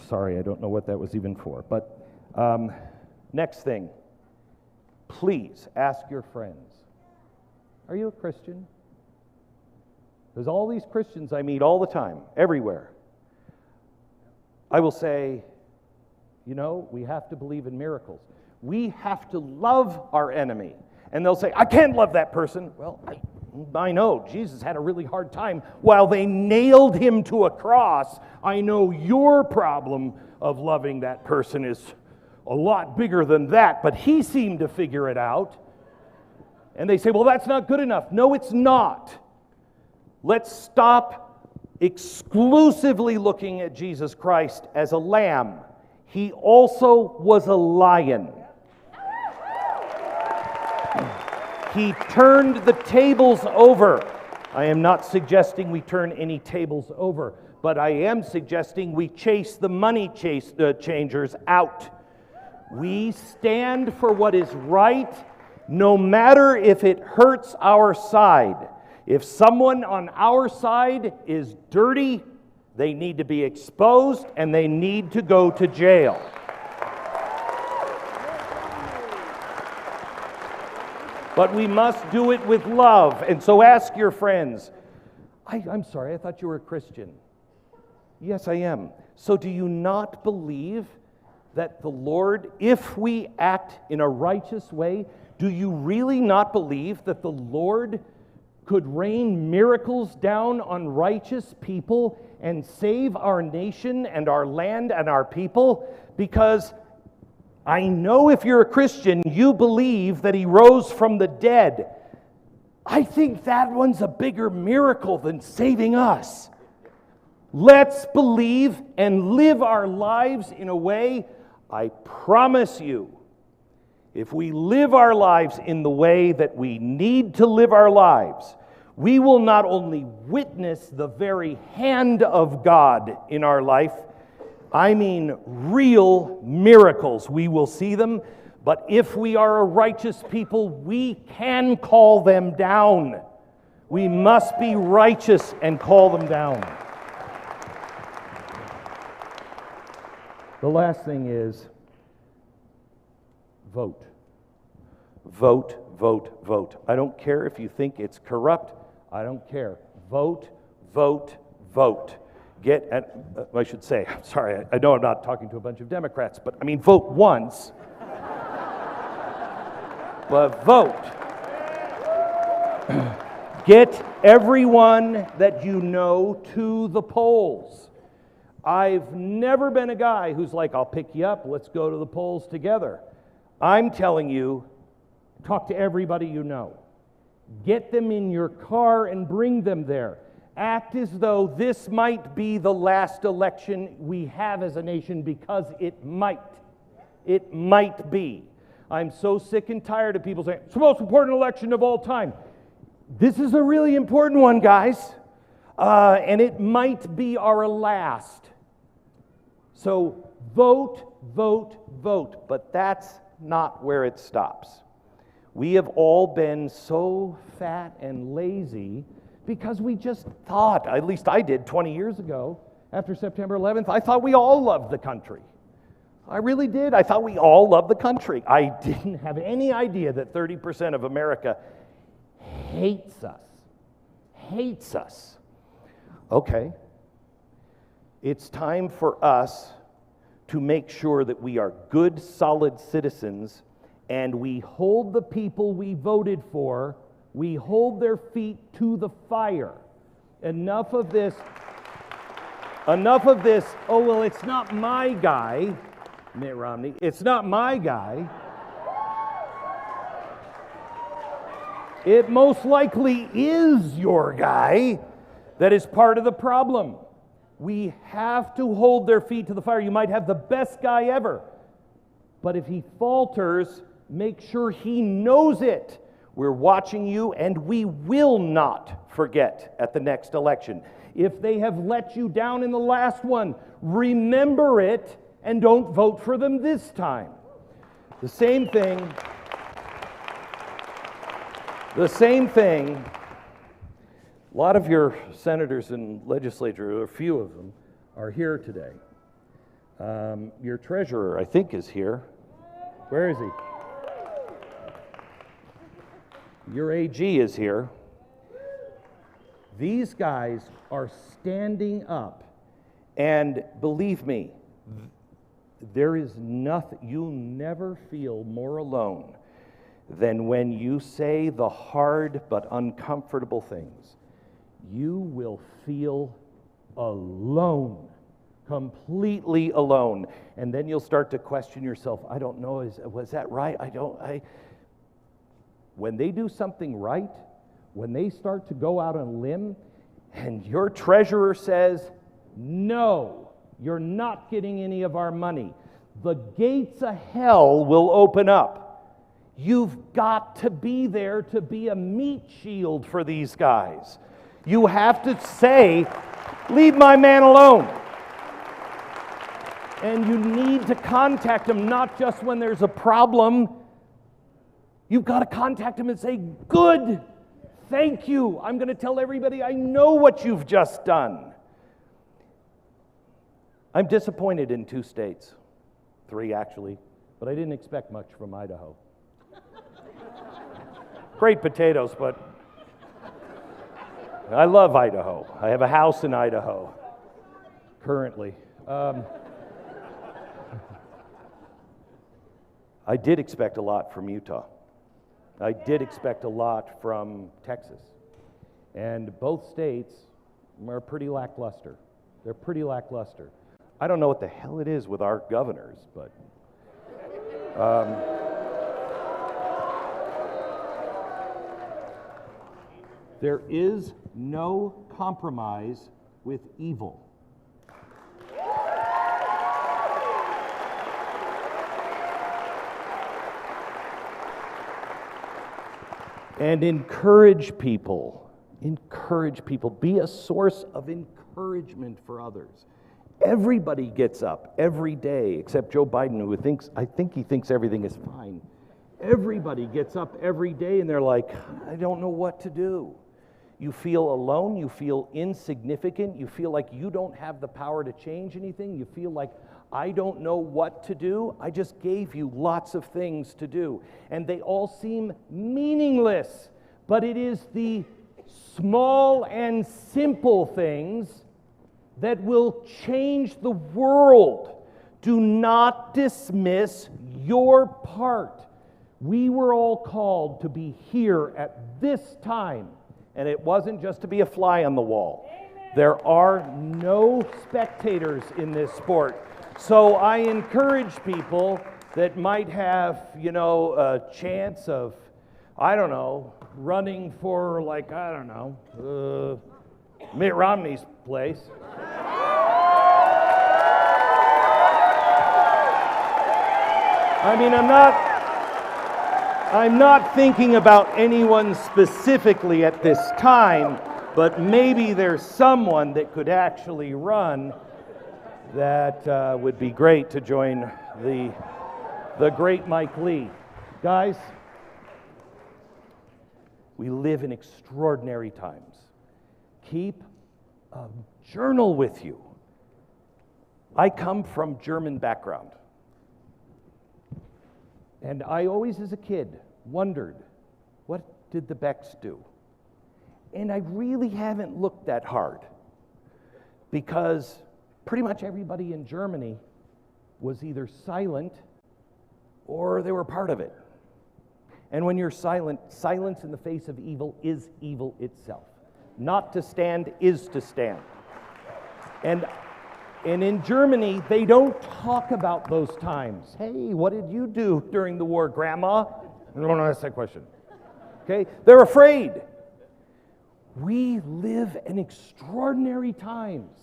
Sorry, I don't know what that was even for. But next thing, please ask your friends, are you a Christian? because all these Christians I meet all the time, everywhere, I will say, you know, we have to believe in miracles. We have to love our enemy. And they'll say, I can't love that person. Well, I know Jesus had a really hard time while they nailed him to a cross. I know your problem of loving that person is a lot bigger than that, but he seemed to figure it out. And they say, well, that's not good enough. No, it's not. Let's stop exclusively looking at Jesus Christ as a lamb. He also was a lion. He turned the tables over. I am not suggesting we turn any tables over, but I am suggesting we chase the money changers out. We stand for what is right, no matter if it hurts our side. If someone on our side is dirty, they need to be exposed and they need to go to jail. But we must do it with love. And so ask your friends, I'm sorry, I thought you were a Christian. Yes, I am. So do you not believe that the Lord, if we act in a righteous way, do you really not believe that the Lord could rain miracles down on righteous people and save our nation and our land and our people? Because I know if you're a Christian, you believe that he rose from the dead. I think that one's a bigger miracle than saving us. Let's believe and live our lives in a way, I promise you, if we live our lives in the way that we need to live our lives, we will not only witness the very hand of God in our life, I mean real miracles. We will see them, but if we are a righteous people, we can call them down. We must be righteous and call them down. The last thing is vote. Vote, vote, vote. I don't care if you think it's corrupt. I don't care. Vote, vote, vote. I should say, I'm sorry, I know I'm not talking to a bunch of Democrats, but I mean, vote once. But vote. Get everyone that you know to the polls. I've never been a guy who's like, I'll pick you up, let's go to the polls together. I'm telling you, talk to everybody you know. Get them in your car and bring them there. Act as though this might be the last election we have as a nation, because it might. It might be. I'm so sick and tired of people saying, it's the most important election of all time. This is a really important one, guys. And it might be our last. So vote, vote, vote. But that's not where it stops. We have all been so fat and lazy because we just thought, at least I did 20 years ago, after September 11th, I thought we all loved the country. I really did. I thought we all loved the country. I didn't have any idea that 30% of America hates us. Hates us. Okay. It's time for us to make sure that we are good, solid citizens, and we hold the people we voted for, we hold their feet to the fire. Enough of this, oh, well, it's not my guy, Mitt Romney. It's not my guy. It most likely is your guy that is part of the problem. We have to hold their feet to the fire. You might have the best guy ever, but if he falters, make sure he knows it. We're watching you, and we will not forget at the next election. If they have let you down in the last one, remember it and don't vote for them this time. The same thing, a lot of your senators and legislators, a few of them, are here today. Your treasurer, I think, is here. Where is he? Your AG is here. These guys are standing up, and believe me, there is nothing, you'll never feel more alone than when you say the hard but uncomfortable things. You will feel alone, completely alone. And then you'll start to question yourself, I don't know, was that right? When they do something right, when they start to go out on a limb, and your treasurer says, no, you're not getting any of our money, the gates of hell will open up. You've got to be there to be a meat shield for these guys. You have to say, leave my man alone. And you need to contact him, not just when there's a problem. You've got to contact him and say, good, thank you. I'm going to tell everybody I know what you've just done. I'm disappointed in 2 states, 3 actually, but I didn't expect much from Idaho. Great potatoes, but I love Idaho. I have a house in Idaho, currently. I did expect a lot from Utah. I did expect a lot from Texas. And both states are pretty lackluster. They're pretty lackluster. I don't know what the hell it is with our governors, but there is no compromise with evil. And encourage people. Encourage people. Be a source of encouragement for others. Everybody gets up every day, except Joe Biden, who I think he thinks everything is fine. Everybody gets up every day and they're like, I don't know what to do. You feel alone, you feel insignificant, you feel like you don't have the power to change anything, you feel like, I don't know what to do. I just gave you lots of things to do. And they all seem meaningless, but it is the small and simple things that will change the world. Do not dismiss your part. We were all called to be here at this time. And it wasn't just to be a fly on the wall. Amen. There are no spectators in this sport. So I encourage people that might have, a chance of, running for Mitt Romney's place. I mean, I'm not thinking about anyone specifically at this time, but maybe there's someone that could actually run that would be great to join the great Mike Lee. Guys, we live in extraordinary times. Keep a journal with you. I come from German background. And I always, as a kid, wondered, what did the Becks do? And I really haven't looked that hard, because pretty much everybody in Germany was either silent or they were part of it. And when you're silent, silence in the face of evil is evil itself. Not to stand is to stand. And in Germany, they don't talk about those times. Hey, what did you do during the war, Grandma? I don't want to ask that question. Okay? They're afraid. We live in extraordinary times,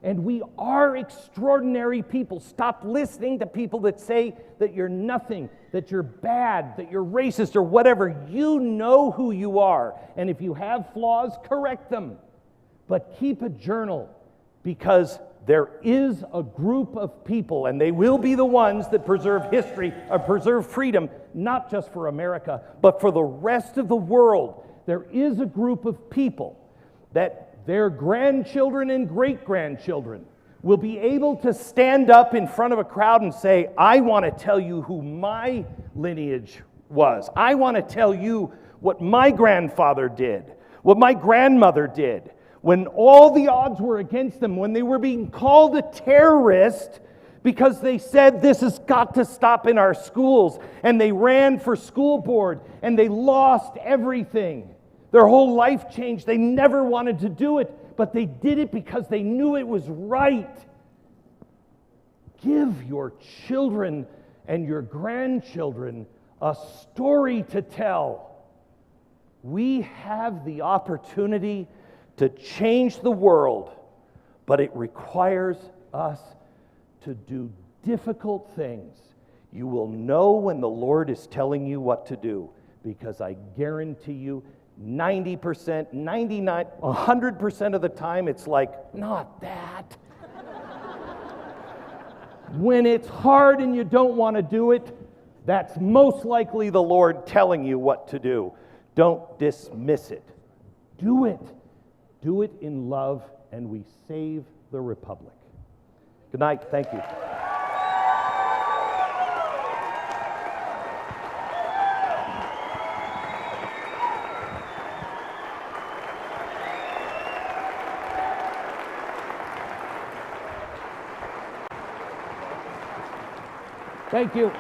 and we are extraordinary people. Stop listening to people that say that you're nothing, that you're bad, that you're racist, or whatever. You know who you are, and if you have flaws, correct them. But keep a journal, because there is a group of people, and they will be the ones that preserve history, or preserve freedom, not just for America, but for the rest of the world. There is a group of people that their grandchildren and great-grandchildren will be able to stand up in front of a crowd and say, I want to tell you who my lineage was. I want to tell you what my grandfather did, what my grandmother did, when all the odds were against them, when they were being called a terrorist because they said this has got to stop in our schools, and they ran for school board, and they lost everything. Their whole life changed. They never wanted to do it, but they did it because they knew it was right. Give your children and your grandchildren a story to tell. We have the opportunity to change the world, but it requires us to do difficult things. You will know when the Lord is telling you what to do, because I guarantee you 90%, 99, 100% of the time it's like, not that. When it's hard and you don't want to do it, that's most likely the Lord telling you what to do. Don't dismiss it. Do it. Do it in love, and we save the republic. Good night. Thank you. Thank you.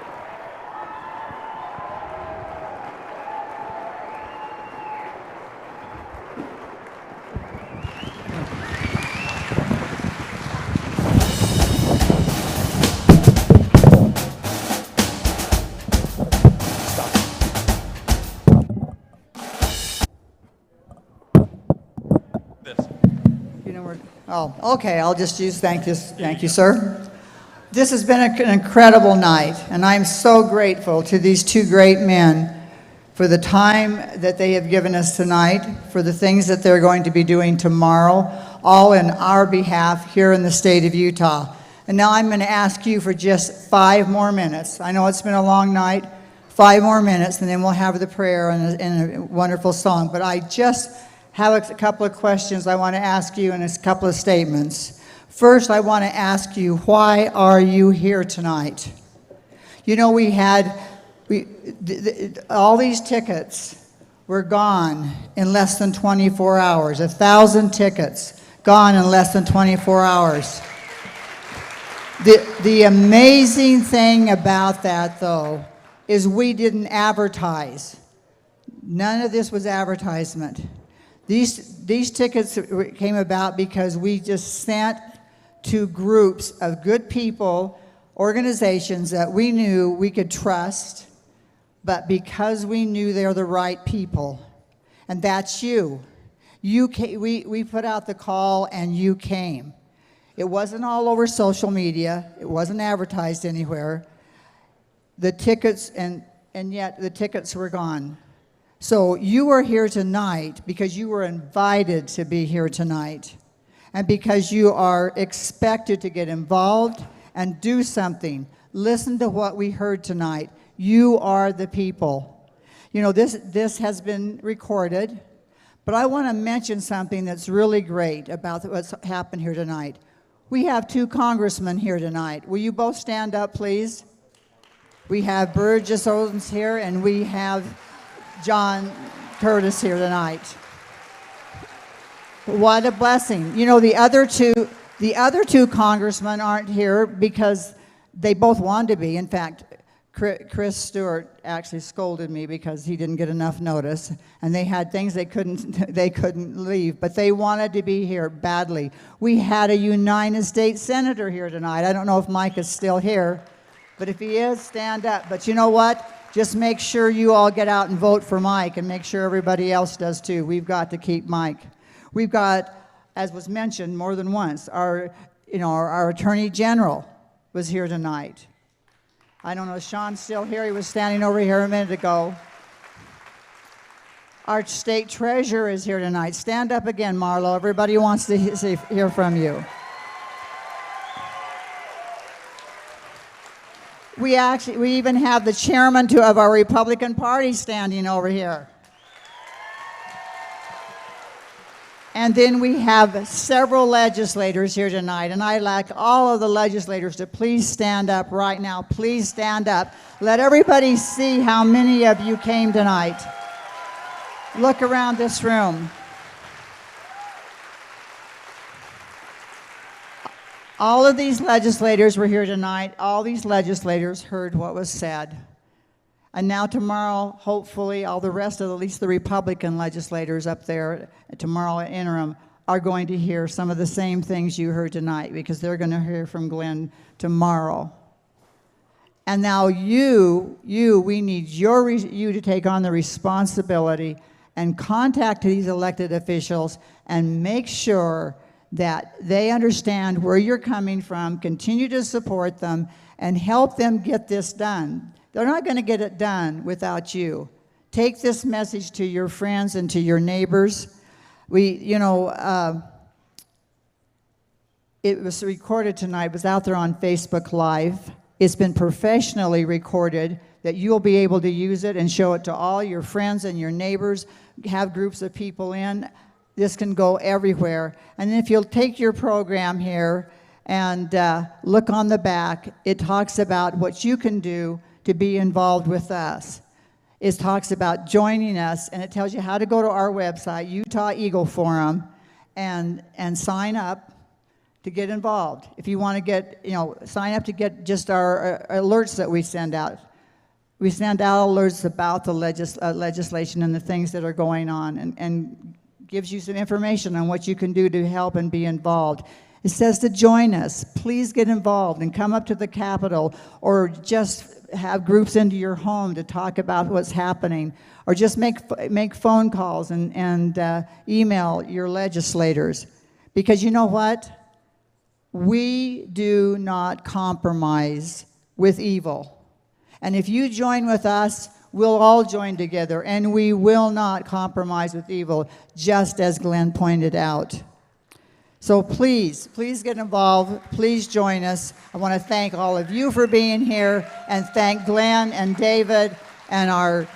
Oh, okay, I'll just use thank you, sir. This has been an incredible night, and I'm so grateful to these two great men for the time that they have given us tonight, for the things that they're going to be doing tomorrow, all in our behalf here in the state of Utah. And now I'm going to ask you for just 5 more minutes. I know it's been a long night. 5 more minutes, and then we'll have the prayer and a wonderful song. But I just have a couple of questions I want to ask you and a couple of statements. First, I want to ask you, why are you here tonight? You know, all these tickets were gone in less than 24 hours. 1,000 tickets gone in less than 24 hours. The amazing thing about that, though, is we didn't advertise. None of this was advertisement. These tickets came about because we just sent to groups of good people, organizations that we knew we could trust, but because we knew they're the right people. And that's you. We put out the call and you came. It wasn't all over social media. It wasn't advertised anywhere. The tickets, and yet the tickets were gone. So you are here tonight because you were invited to be here tonight, and because you are expected to get involved and do something. Listen to what we heard tonight. You are the people. You know, this has been recorded, but I want to mention something that's really great about what's happened here tonight. We have 2 congressmen here tonight. Will you both stand up, please? We have Burgess Owens here, and we have John Curtis here tonight. What a blessing. You know, the other two congressmen aren't here because they both wanted to be. In fact, Chris Stewart actually scolded me because he didn't get enough notice, and they had things they couldn't leave, but they wanted to be here badly. We had a United States Senator here tonight. I don't know if Mike is still here, but if he is, stand up. But you know what? Just make sure you all get out and vote for Mike, and make sure everybody else does too. We've got to keep Mike. We've got, as was mentioned more than once, our Attorney General was here tonight. I don't know if Sean's still here. He was standing over here a minute ago. Our State Treasurer is here tonight. Stand up again, Marlo. Everybody wants to hear from you. We even have the chairman of our Republican Party standing over here. And then we have several legislators here tonight, and I'd like all of the legislators to please stand up right now. Please stand up. Let everybody see how many of you came tonight. Look around this room. All of these legislators were here tonight. All these legislators heard what was said. And now tomorrow, hopefully, all the rest of at least the Republican legislators up there, tomorrow at interim, are going to hear some of the same things you heard tonight, because they're going to hear from Glenn tomorrow. And now we need you to take on the responsibility and contact these elected officials and make sure that they understand where you're coming from, continue to support them, and help them get this done. They're not going to get it done without you. Take this message to your friends and to your neighbors. It was recorded tonight. It was out there on Facebook Live. It's been professionally recorded that you'll be able to use it and show it to all your friends and your neighbors, have groups of people in. This can go everywhere. And if you'll take your program here and look on the back, it talks about what you can do to be involved with us. It talks about joining us, and it tells you how to go to our website, Utah Eagle Forum, and sign up to get involved. If you want to get, sign up to get just our alerts that we send out. We send out alerts about the legislation and the things that are going on, and gives you some information on what you can do to help and be involved. It says to join us. Please get involved and come up to the Capitol, or just have groups into your home to talk about what's happening, or just make phone calls and email your legislators. Because you know what? We do not compromise with evil. And if you join with us, we'll all join together, and we will not compromise with evil, just as Glenn pointed out. So please get involved. Please join us. I want to thank all of you for being here, and thank Glenn and David and our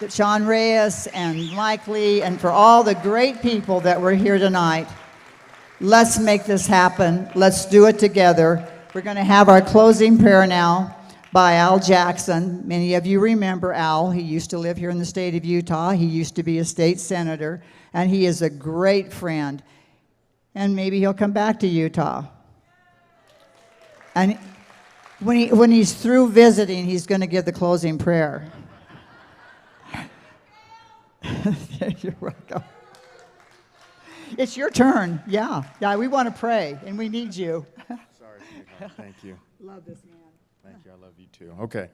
Sean Reyes and Mike Lee, and for all the great people that were here tonight. Let's make this happen. Let's do it together. We're going to have our closing prayer now by Al Jackson. Many of you remember Al. He used to live here in the state of Utah. He used to be a state senator, and he is a great friend. And maybe he'll come back to Utah. And when he's through visiting, he's going to give the closing prayer. You're welcome. It's your turn. Yeah, we want to pray, and we need you. Sorry, sweetheart. Thank you. Love this man. Thank you. I love you too. Okay.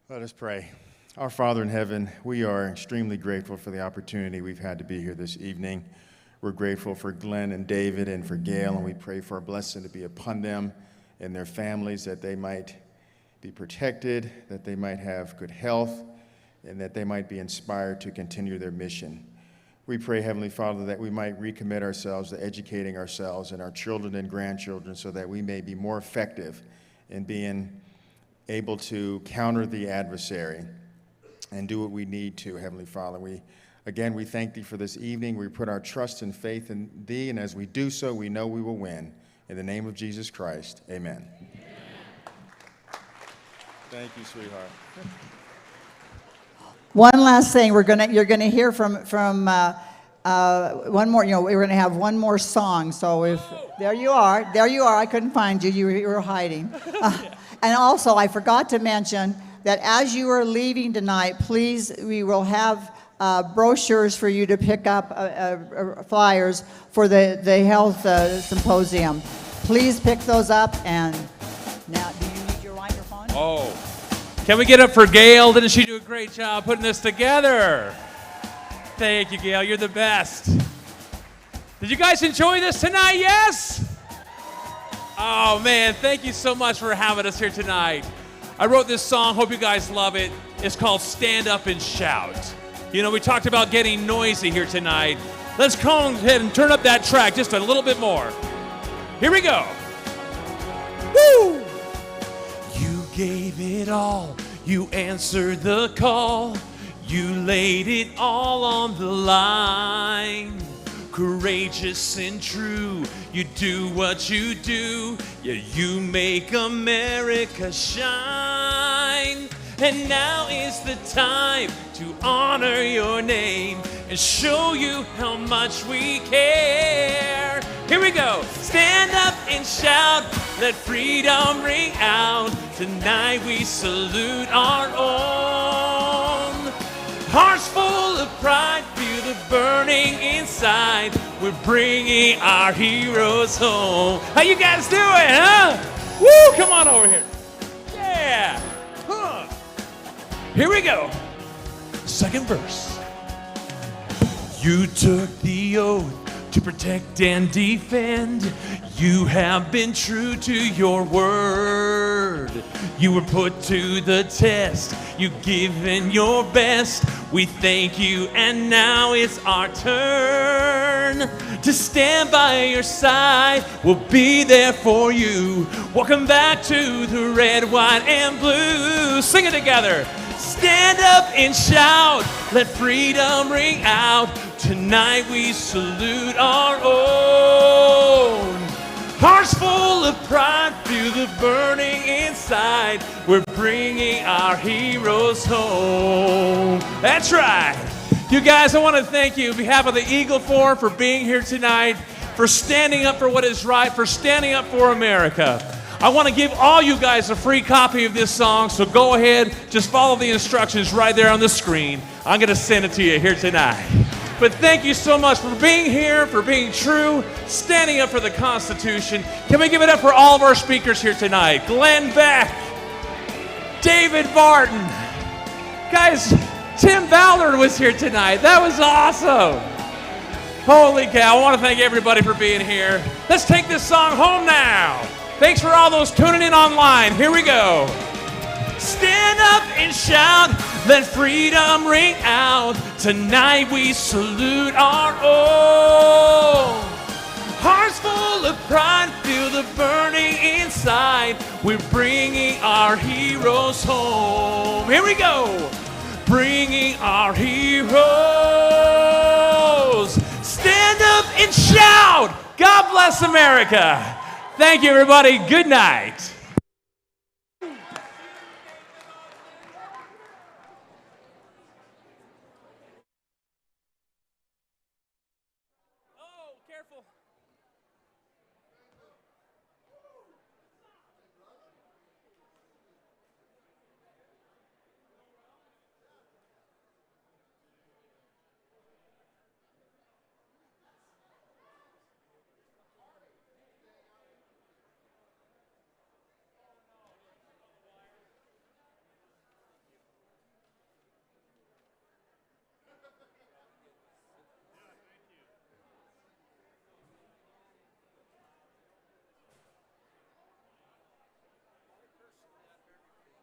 Let us pray. Our Father in heaven, we are extremely grateful for the opportunity we've had to be here this evening. We're grateful for Glenn and David and for Gail, and we pray for a blessing to be upon them and their families, that they might be protected, that they might have good health, and that they might be inspired to continue their mission. We pray, Heavenly Father, that we might recommit ourselves to educating ourselves and our children and grandchildren, so that we may be more effective in being able to counter the adversary and do what we need to, Heavenly Father. We thank Thee for this evening. We put our trust and faith in Thee, and as we do so, we know we will win. In the name of Jesus Christ, amen. Thank you, sweetheart. One last thing, you're gonna hear from one more. We're gonna have one more song. So there you are. I couldn't find you. You were hiding. And also, I forgot to mention that as you are leaving tonight, please, we will have brochures for you to pick up, flyers for the health symposium. Please pick those up. And now, do you need your microphone? Oh. Can we get up for Gail? Didn't she do a great job putting this together? Thank you, Gail. You're the best. Did you guys enjoy this tonight? Yes? Oh, man. Thank you so much for having us here tonight. I wrote this song. Hope you guys love it. It's called Stand Up and Shout. We talked about getting noisy here tonight. Let's go ahead and turn up that track just a little bit more. Here we go. Woo! You gave it all. You answered the call. You laid it all on the line. Courageous and true, you do what you do. Yeah, you make America shine. And now is the time to honor your name and show you how much we care. Here we go. Stand up and and shout, let freedom ring out. Tonight we salute our own. Hearts full of pride, feel the burning inside. We're bringing our heroes home. How you guys doing, huh? Woo, come on over here. Yeah. Huh. Here we go. Second verse. You took the oath to protect and defend. You have been true to your word. You were put to the test. You've given your best. We thank you, and now it's our turn to stand by your side. We'll be there for you. Welcome back to the red, white, and blue. Sing it together. Stand up and shout, let freedom ring out. Tonight we salute our own. Hearts full of pride, feel the burning inside. We're bringing our heroes home. That's right. You guys, I want to thank you on behalf of the Eagle Forum for being here tonight, for standing up for what is right, for standing up for America. I want to give all you guys a free copy of this song, so go ahead, just follow the instructions right there on the screen. I'm going to send it to you here tonight. But thank you so much for being here, for being true, standing up for the Constitution. Can we give it up for all of our speakers here tonight? Glenn Beck, David Barton. Guys, Tim Ballard was here tonight. That was awesome. Holy cow, I want to thank everybody for being here. Let's take this song home now. Thanks for all those tuning in online. Here we go. Stand up and shout, let freedom ring out. Tonight we salute our own. Hearts full of pride, feel the burning inside. We're bringing our heroes home. Here we go. Bringing our heroes. Stand up and shout. God bless America. Thank you, everybody. Good night.